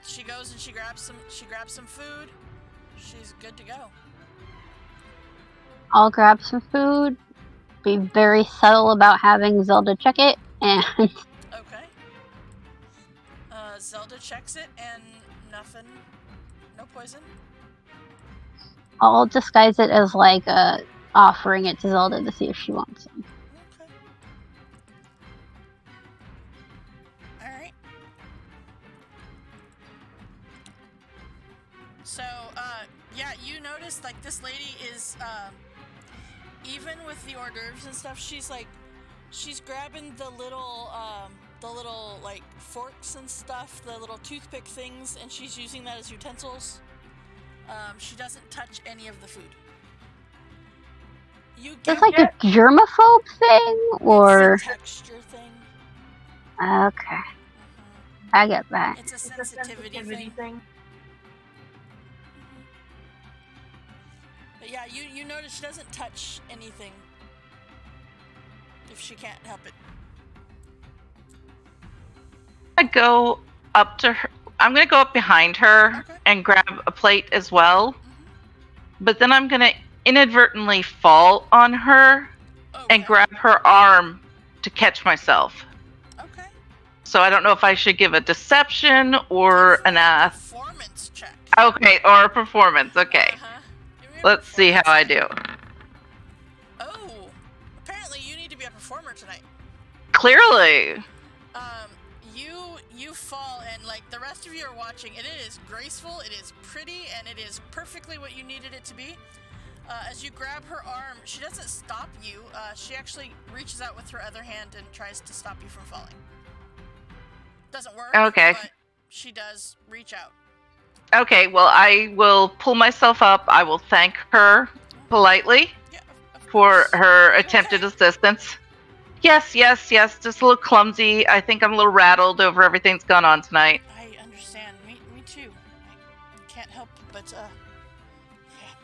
S1: She goes and she grabs some food. She's good to go.
S2: I'll grab some food, be very subtle about having Zelda check it, and
S1: Okay. Zelda checks it and nothing. No poison.
S2: I'll disguise it as offering it to Zelda to see if she wants some.
S1: Okay. Alright. So, yeah, you notice, this lady is, even with the hors d'oeuvres and stuff, she's grabbing the little, forks and stuff, the little toothpick things, and she's using that as utensils. She doesn't touch any of the food. You get
S2: It's a germaphobe thing, or
S1: it's a texture thing.
S2: okay, I get that.
S1: It's a sensitivity thing. But yeah, you notice she doesn't touch anything if she can't help it.
S3: I go up to her. I'm gonna go up behind her and grab a plate as well. But then I'm gonna inadvertently fall on her and grab her arm to catch myself.
S1: Okay.
S3: So I don't know if I should give a deception or an
S1: performance check.
S3: Okay, or a performance. Okay. Let's see how I do.
S1: Oh, apparently you need to be a performer tonight.
S3: Clearly.
S1: You fall, and the rest of you are watching. It is graceful, it is pretty, and it is perfectly what you needed it to be. As you grab her arm, she doesn't stop you. She actually reaches out with her other hand and tries to stop you from falling. Doesn't work.
S3: Okay.
S1: But she does reach out.
S3: Okay, well, I will pull myself up. I will thank her politely for her attempted assistance. Yes. Just a little clumsy. I think I'm a little rattled over everything that's gone on tonight.
S1: I understand. Me too. I can't help but,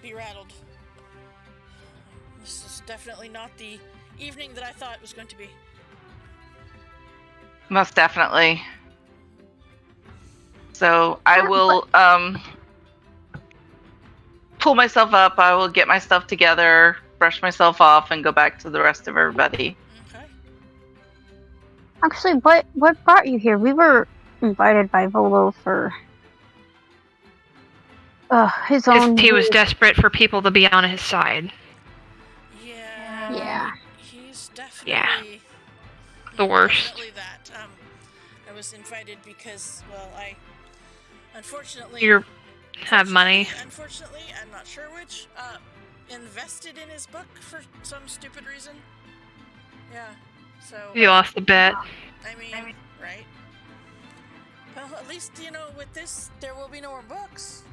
S1: be rattled. This is definitely not the evening that I thought it was going to be.
S3: Most definitely. So I will pull myself up. I will get my stuff together, brush myself off, and go back to the rest of everybody.
S1: Okay.
S2: Actually, what brought you here? We were invited by Volo for his own.
S4: He was desperate for people to be on his side.
S1: Yeah. He's definitely.
S4: Yeah. The worst.
S1: Definitely that. I was invited because, well, I unfortunately
S4: You have money.
S1: Unfortunately, I'm not sure which. Invested in his book for some stupid reason. Yeah. So.
S4: You lost the bet.
S1: I mean, right? Well, at least with this, there will be no more books.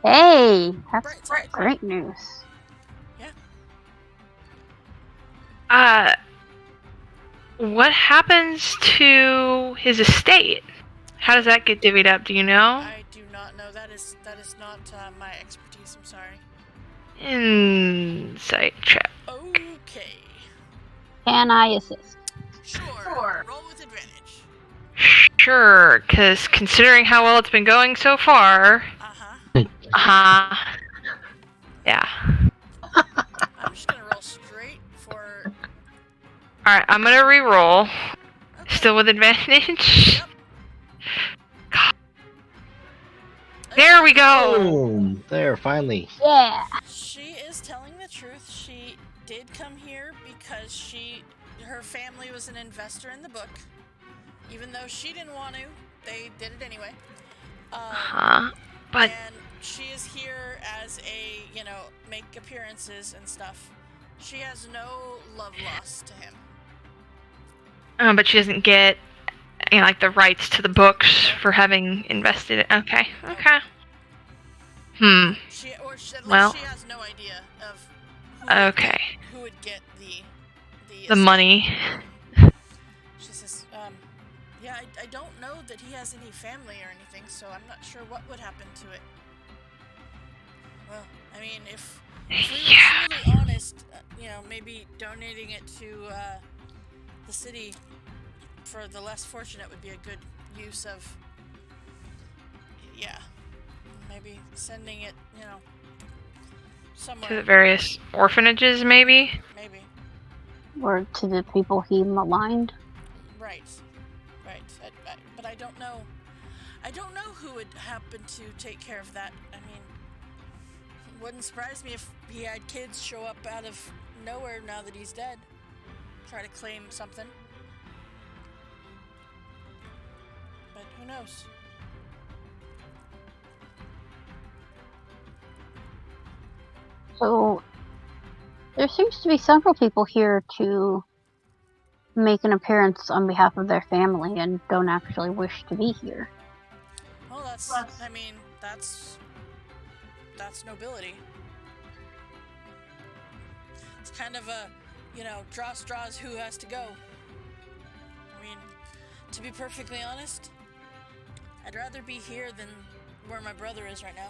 S2: Hey, that's
S1: Right.
S2: great news.
S1: Yeah.
S4: What happens to his estate? How does that get divvied up? Do you know?
S1: I do not know. That is not my expertise. I'm sorry.
S4: Insight check.
S1: Okay.
S2: Can I assist?
S1: Sure. Roll with advantage.
S4: Sure, because considering how well it's been going so far. Yeah.
S1: I'm just gonna roll straight for.
S4: Alright, I'm gonna re-roll.
S1: Okay.
S4: Still with advantage.
S1: Yep.
S4: God. There we go!
S5: Boom! There, finally.
S2: Yeah.
S1: She is telling the truth. She did come here because her family was an investor in the book. Even though she didn't want to, they did it anyway.
S4: But
S1: And she is here as make appearances and stuff. She has no love lost to him.
S4: but she doesn't get like the rights to the books for having invested it. Okay. At least she has no idea of who would get the money.
S1: She says, I don't know that he has any family or anything, so I'm not sure what would happen to it. Well, I mean, if we were truly honest, maybe donating it to the city for the less fortunate would be a good use of, maybe sending it, somewhere.
S4: To the various orphanages, maybe?
S1: Maybe.
S2: Or to the people he maligned.
S1: Right. But I don't know. I don't know who would happen to take care of that. I mean, it wouldn't surprise me if he had kids show up out of nowhere now that he's dead. Try to claim something. But who knows?
S2: So, there seems to be several people here to make an appearance on behalf of their family and don't actually wish to be here.
S1: Well, that's nobility. It's kind of a, draw straws who has to go. I mean, to be perfectly honest, I'd rather be here than where my brother is right now.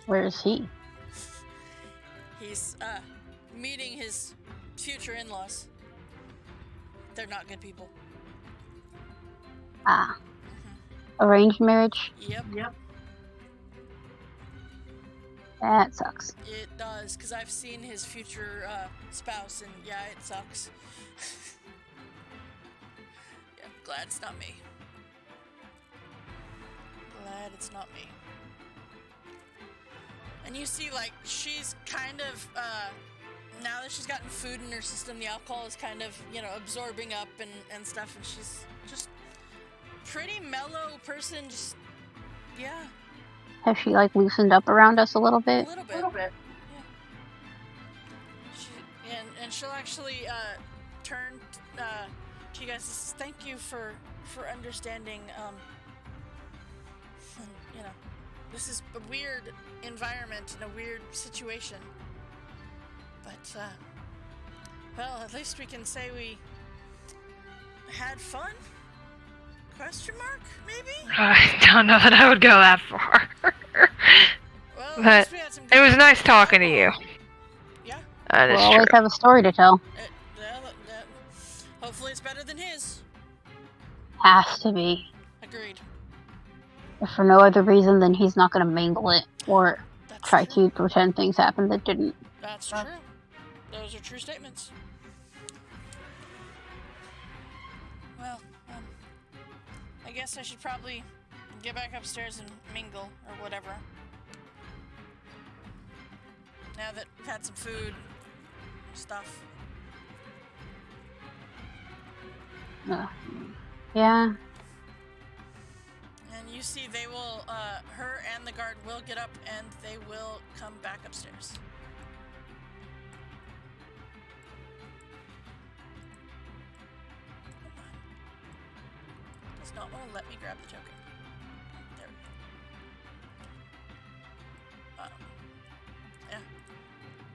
S2: Where is he?
S1: He's, meeting his future in-laws. They're not good people.
S2: Arranged marriage?
S1: Yep.
S2: That sucks.
S1: It does, because I've seen his future spouse, and yeah, it sucks. Yeah, glad it's not me. Glad it's not me. And you see, she's kind of, now that she's gotten food in her system, the alcohol is kind of, absorbing up and stuff, and she's just pretty mellow person, just, yeah.
S2: Has she, loosened up around us a little bit?
S1: A little bit. Yeah. And she'll actually, turn, to you guys, thank you for understanding, this is a weird environment and a weird situation. But, Well, at least we can say we had fun? Question mark, maybe?
S4: I don't know that I would go that far.
S1: Well, at
S4: But
S1: least we had some
S4: it
S1: good
S4: was nice talking to you.
S1: Yeah.
S4: That
S2: We'll
S4: is
S2: always
S4: true.
S2: have a story to tell.
S1: Hopefully it's better than his.
S2: Has to be.
S1: Agreed.
S2: If for no other reason than he's not going to mangle it or
S1: That's
S2: try
S1: true.
S2: to pretend things happened that didn't.
S1: That's true. Those are true statements. Well, I guess I should probably get back upstairs and mingle or whatever. Now that we've had some food, stuff.
S2: Yeah.
S1: And you see they will, her and the guard will get up and they will come back upstairs. Come on. Does not want to let me grab the token. There we go. Yeah.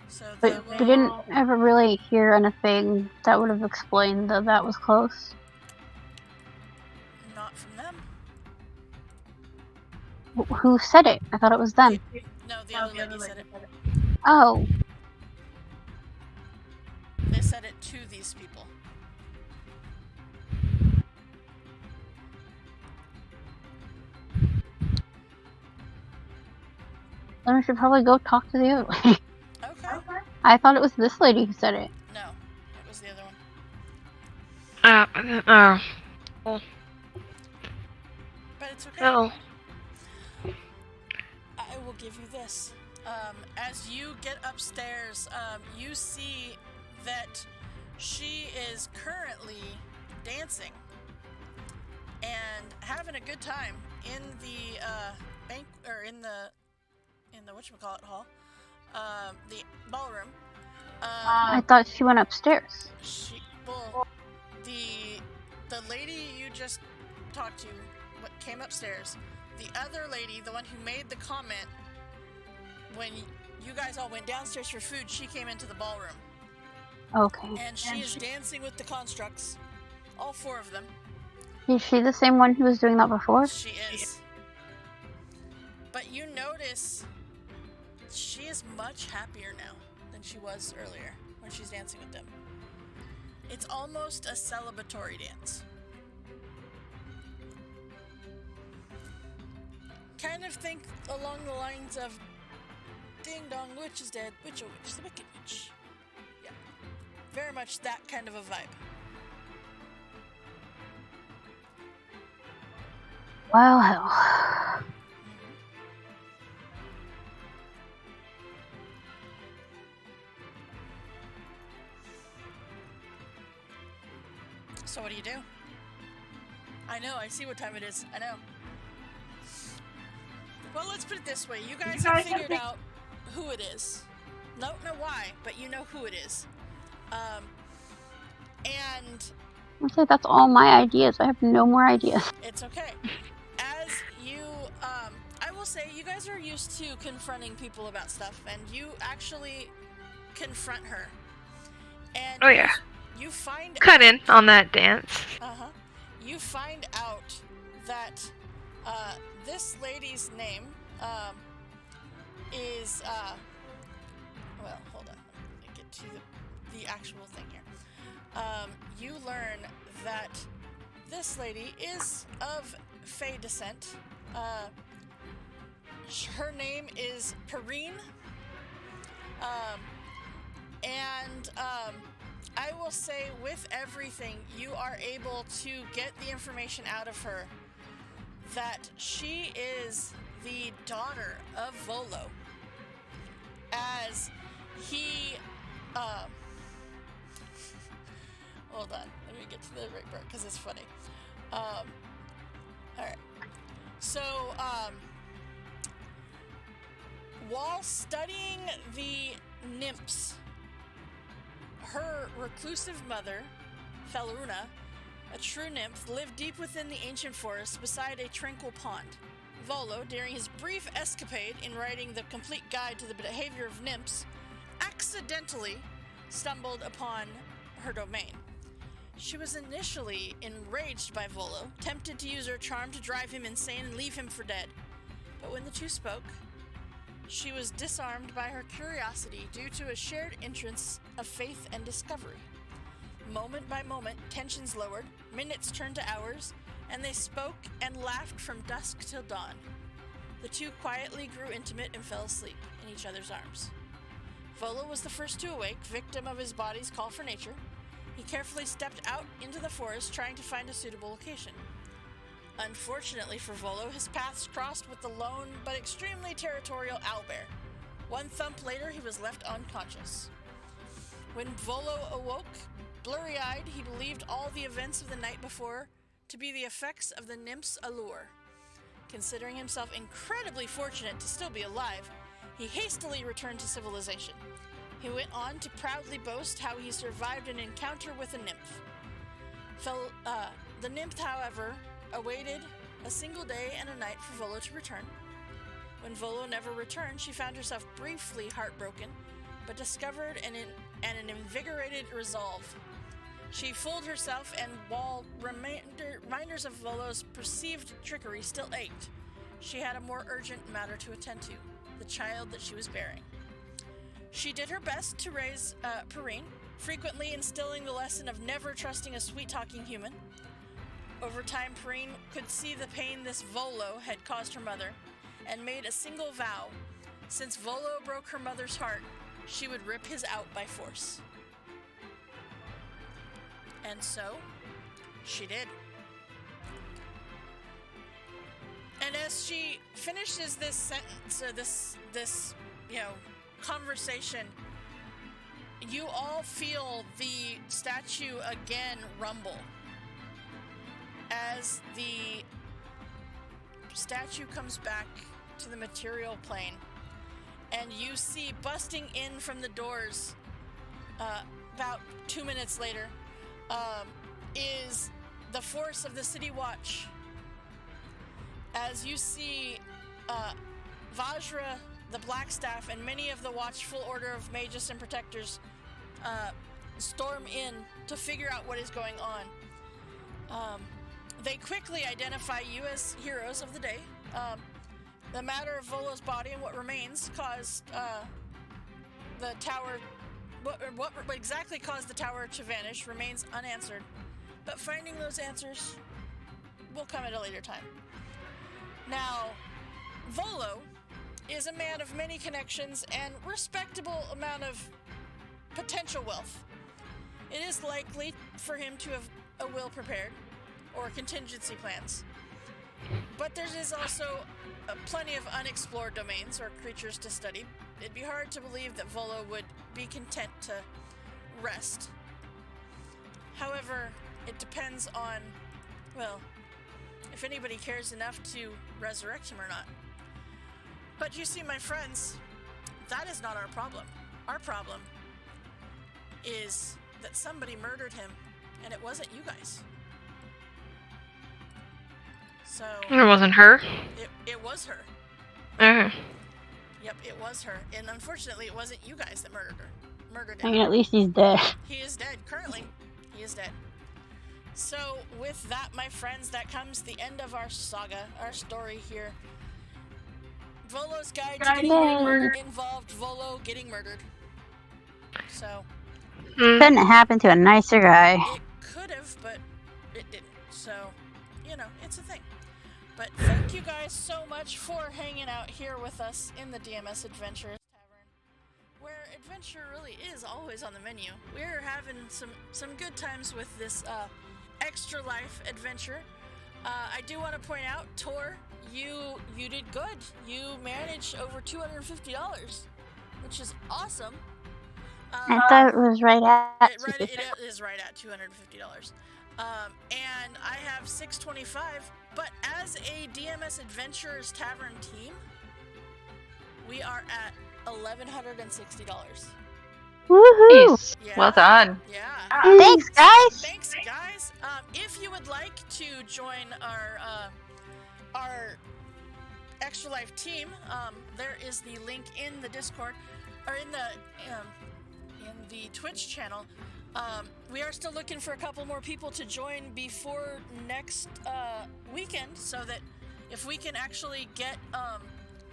S1: So they
S2: But
S1: will...
S2: we didn't ever really hear anything that would have explained that was close.
S1: Not from them.
S2: Who said it? I thought it was them.
S1: No, the other lady said it.
S2: Oh.
S1: They said it to these people.
S2: Then we should probably go talk to the other lady.
S1: Okay.
S2: I thought it was this lady who said it.
S1: No, it was the other one. But it's okay.
S4: Well,
S1: I will give you this. As you get upstairs, you see that she is currently dancing and having a good time in the bank or in the whatchamacallit hall, the ballroom.
S2: I thought she went upstairs.
S1: The lady you just talked to, what came upstairs. The other lady, the one who made the comment when you guys all went downstairs for food, she came into the ballroom.
S2: Okay.
S1: And she is dancing with the constructs. All 4 of them.
S2: Is she the same one who was doing that before?
S1: She is. But you notice she is much happier now than she was earlier when she's dancing with them. It's almost a celebratory dance. Kind of think along the lines of Ding Dong, witch is dead, witch, oh witch, the wicked witch. Yeah. Very much that kind of a vibe.
S2: Well, hell.
S1: So what do you do? I know, I see what time it is. I know. Well, let's put it this way. You guys have figured out who it is. Don't know why, but you know who it is. And
S2: I'll say that's all my ideas. I have no more ideas.
S1: it's okay. As you, I will say, you guys are used to confronting people about stuff, and you actually confront her. And
S4: oh yeah.
S1: you find
S4: Cut in on that dance.
S1: You find out that this lady's name is well, hold on. Let me get to the actual thing here. You learn that this lady is of Fey descent. Her name is Perrine. I will say, with everything, you are able to get the information out of her that she is the daughter of Volo. As he, hold on, let me get to the right part because it's funny. Alright. So, while studying the nymphs, her reclusive mother, Feluruna, a true nymph, lived deep within the ancient forest beside a tranquil pond. Volo, during his brief escapade in writing the complete guide to the behavior of nymphs, accidentally stumbled upon her domain. She was initially enraged by Volo, tempted to use her charm to drive him insane and leave him for dead. But when the two spoke, she was disarmed by her curiosity due to a shared interest of faith and discovery. Moment by moment, tensions lowered, minutes turned to hours, and they spoke and laughed from dusk till dawn. The two quietly grew intimate and fell asleep in each other's arms. Volo was the first to awake, victim of his body's call for nature. He carefully stepped out into the forest, trying to find a suitable location. Unfortunately for Volo, his paths crossed with the lone but extremely territorial owlbear. One thump later, he was left unconscious. When Volo awoke, blurry-eyed, he believed all the events of the night before to be the effects of the nymph's allure. Considering himself incredibly fortunate to still be alive, he hastily returned to civilization. He went on to proudly boast how he survived an encounter with a nymph. The nymph, however, awaited a single day and a night for Volo to return. When Volo never returned, she found herself briefly heartbroken, but discovered an invigorated resolve. She fooled herself, and while reminders of Volo's perceived trickery still ached, she had a more urgent matter to attend to, the child that she was bearing. She did her best to raise Perrine, frequently instilling the lesson of never trusting a sweet-talking human. Over time, Perrine could see the pain this Volo had caused her mother, and made a single vow. Since Volo broke her mother's heart, she would rip his out by force. And so, she did. And as she finishes this sentence, or this conversation, you all feel the statue again rumble. As the statue comes back to the material plane, and you see busting in from the doors about 2 minutes later is the force of the City Watch. As you see Vajra, the Blackstaff, and many of the Watchful Order of Magus and Protectors storm in to figure out what is going on. They quickly identify you as heroes of the day. The matter of Volo's body and what remains caused the tower... What exactly caused the tower to vanish remains unanswered, but finding those answers will come at a later time. Now, Volo is a man of many connections and respectable amount of potential wealth. It is likely for him to have a will prepared, or contingency plans. But there is also plenty of unexplored domains or creatures to study. It'd be hard to believe that Volo would be content to rest. However, it depends on, well, if anybody cares enough to resurrect him or not. But you see, my friends, that is not our problem. Our problem is that somebody murdered him, and it wasn't you guys. So...
S4: It wasn't her?
S1: It was her.
S4: Oh.
S1: Yep, it was her. And unfortunately, it wasn't you guys that murdered
S2: I
S1: him.
S2: mean, at least he's dead.
S1: He is dead. Currently, he is dead. So, with that, my friends, that comes the end of our saga, our story here. Volo's Guide to Getting Murdered involved Volo getting murdered. So...
S2: Couldn't have happened to a nicer guy.
S1: It could have, but it didn't. So, it's a thing. But thank you guys so much for hanging out here with us in the DMS Adventures Tavern, where adventure really is always on the menu. We're having some good times with this Extra Life adventure. I do want to point out, Tor, you did good. You managed over $250, which is awesome.
S2: I thought it was right at
S1: it is right at $250. And I have $625, but as a DMS Adventurers Tavern team, we are at $1,160.
S2: Woohoo!
S3: Nice.
S1: Yeah.
S3: Well done.
S1: Yeah.
S2: Thanks, guys!
S1: Thanks, guys. If you would like to join our Extra Life team, there is the link in the Discord, or in the in the Twitch channel. We are still looking for a couple more people to join before next weekend, so that if we can actually get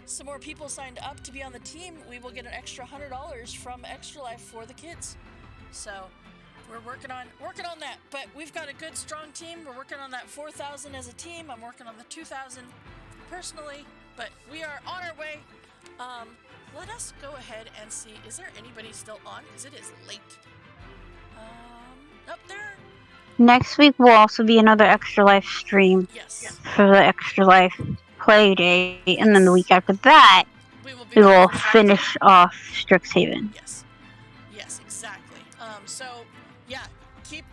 S1: some more people signed up to be on the team, we will get an extra $100 from Extra Life for the kids. So we're working on that, but we've got a good, strong team. We're working on that 4,000 as a team. I'm working on the 2,000 personally, but we are on our way. Let us go ahead and see, is there anybody still on? Because it is late. Up there.
S2: Next week will also be another Extra Life stream.
S1: Yes.
S2: For the Extra Life play day,
S1: Yes.
S2: and then the week after that, we will finish off Strixhaven.
S1: Yes. Yes, exactly. So yeah, keep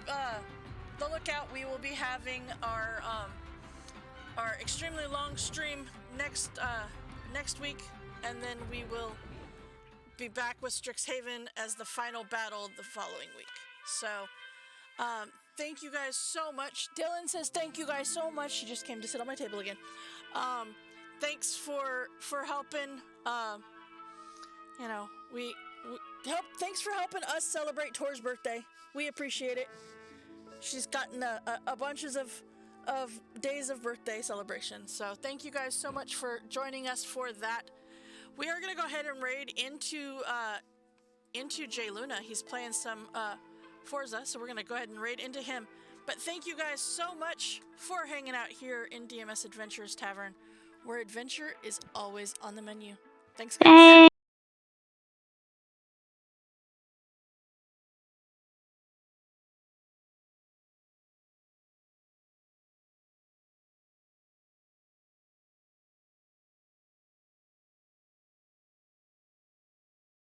S1: the lookout. We will be having our extremely long stream next week, and then we will be back with Strixhaven as the final battle the following week. So thank you guys so much. Dylan says thank you guys so much. She just came to sit on my table again. Thanks for helping. We help. Thanks for helping us celebrate Tor's birthday. We appreciate it. She's gotten a bunches of days of birthday celebration. So thank you guys so much for joining us for that. We are gonna go ahead and raid into Jay Luna. He's playing some Forza, so we're gonna go ahead and raid into him. But thank you guys so much for hanging out here in DMS Adventures Tavern, where adventure is always on the menu. Thanks, guys.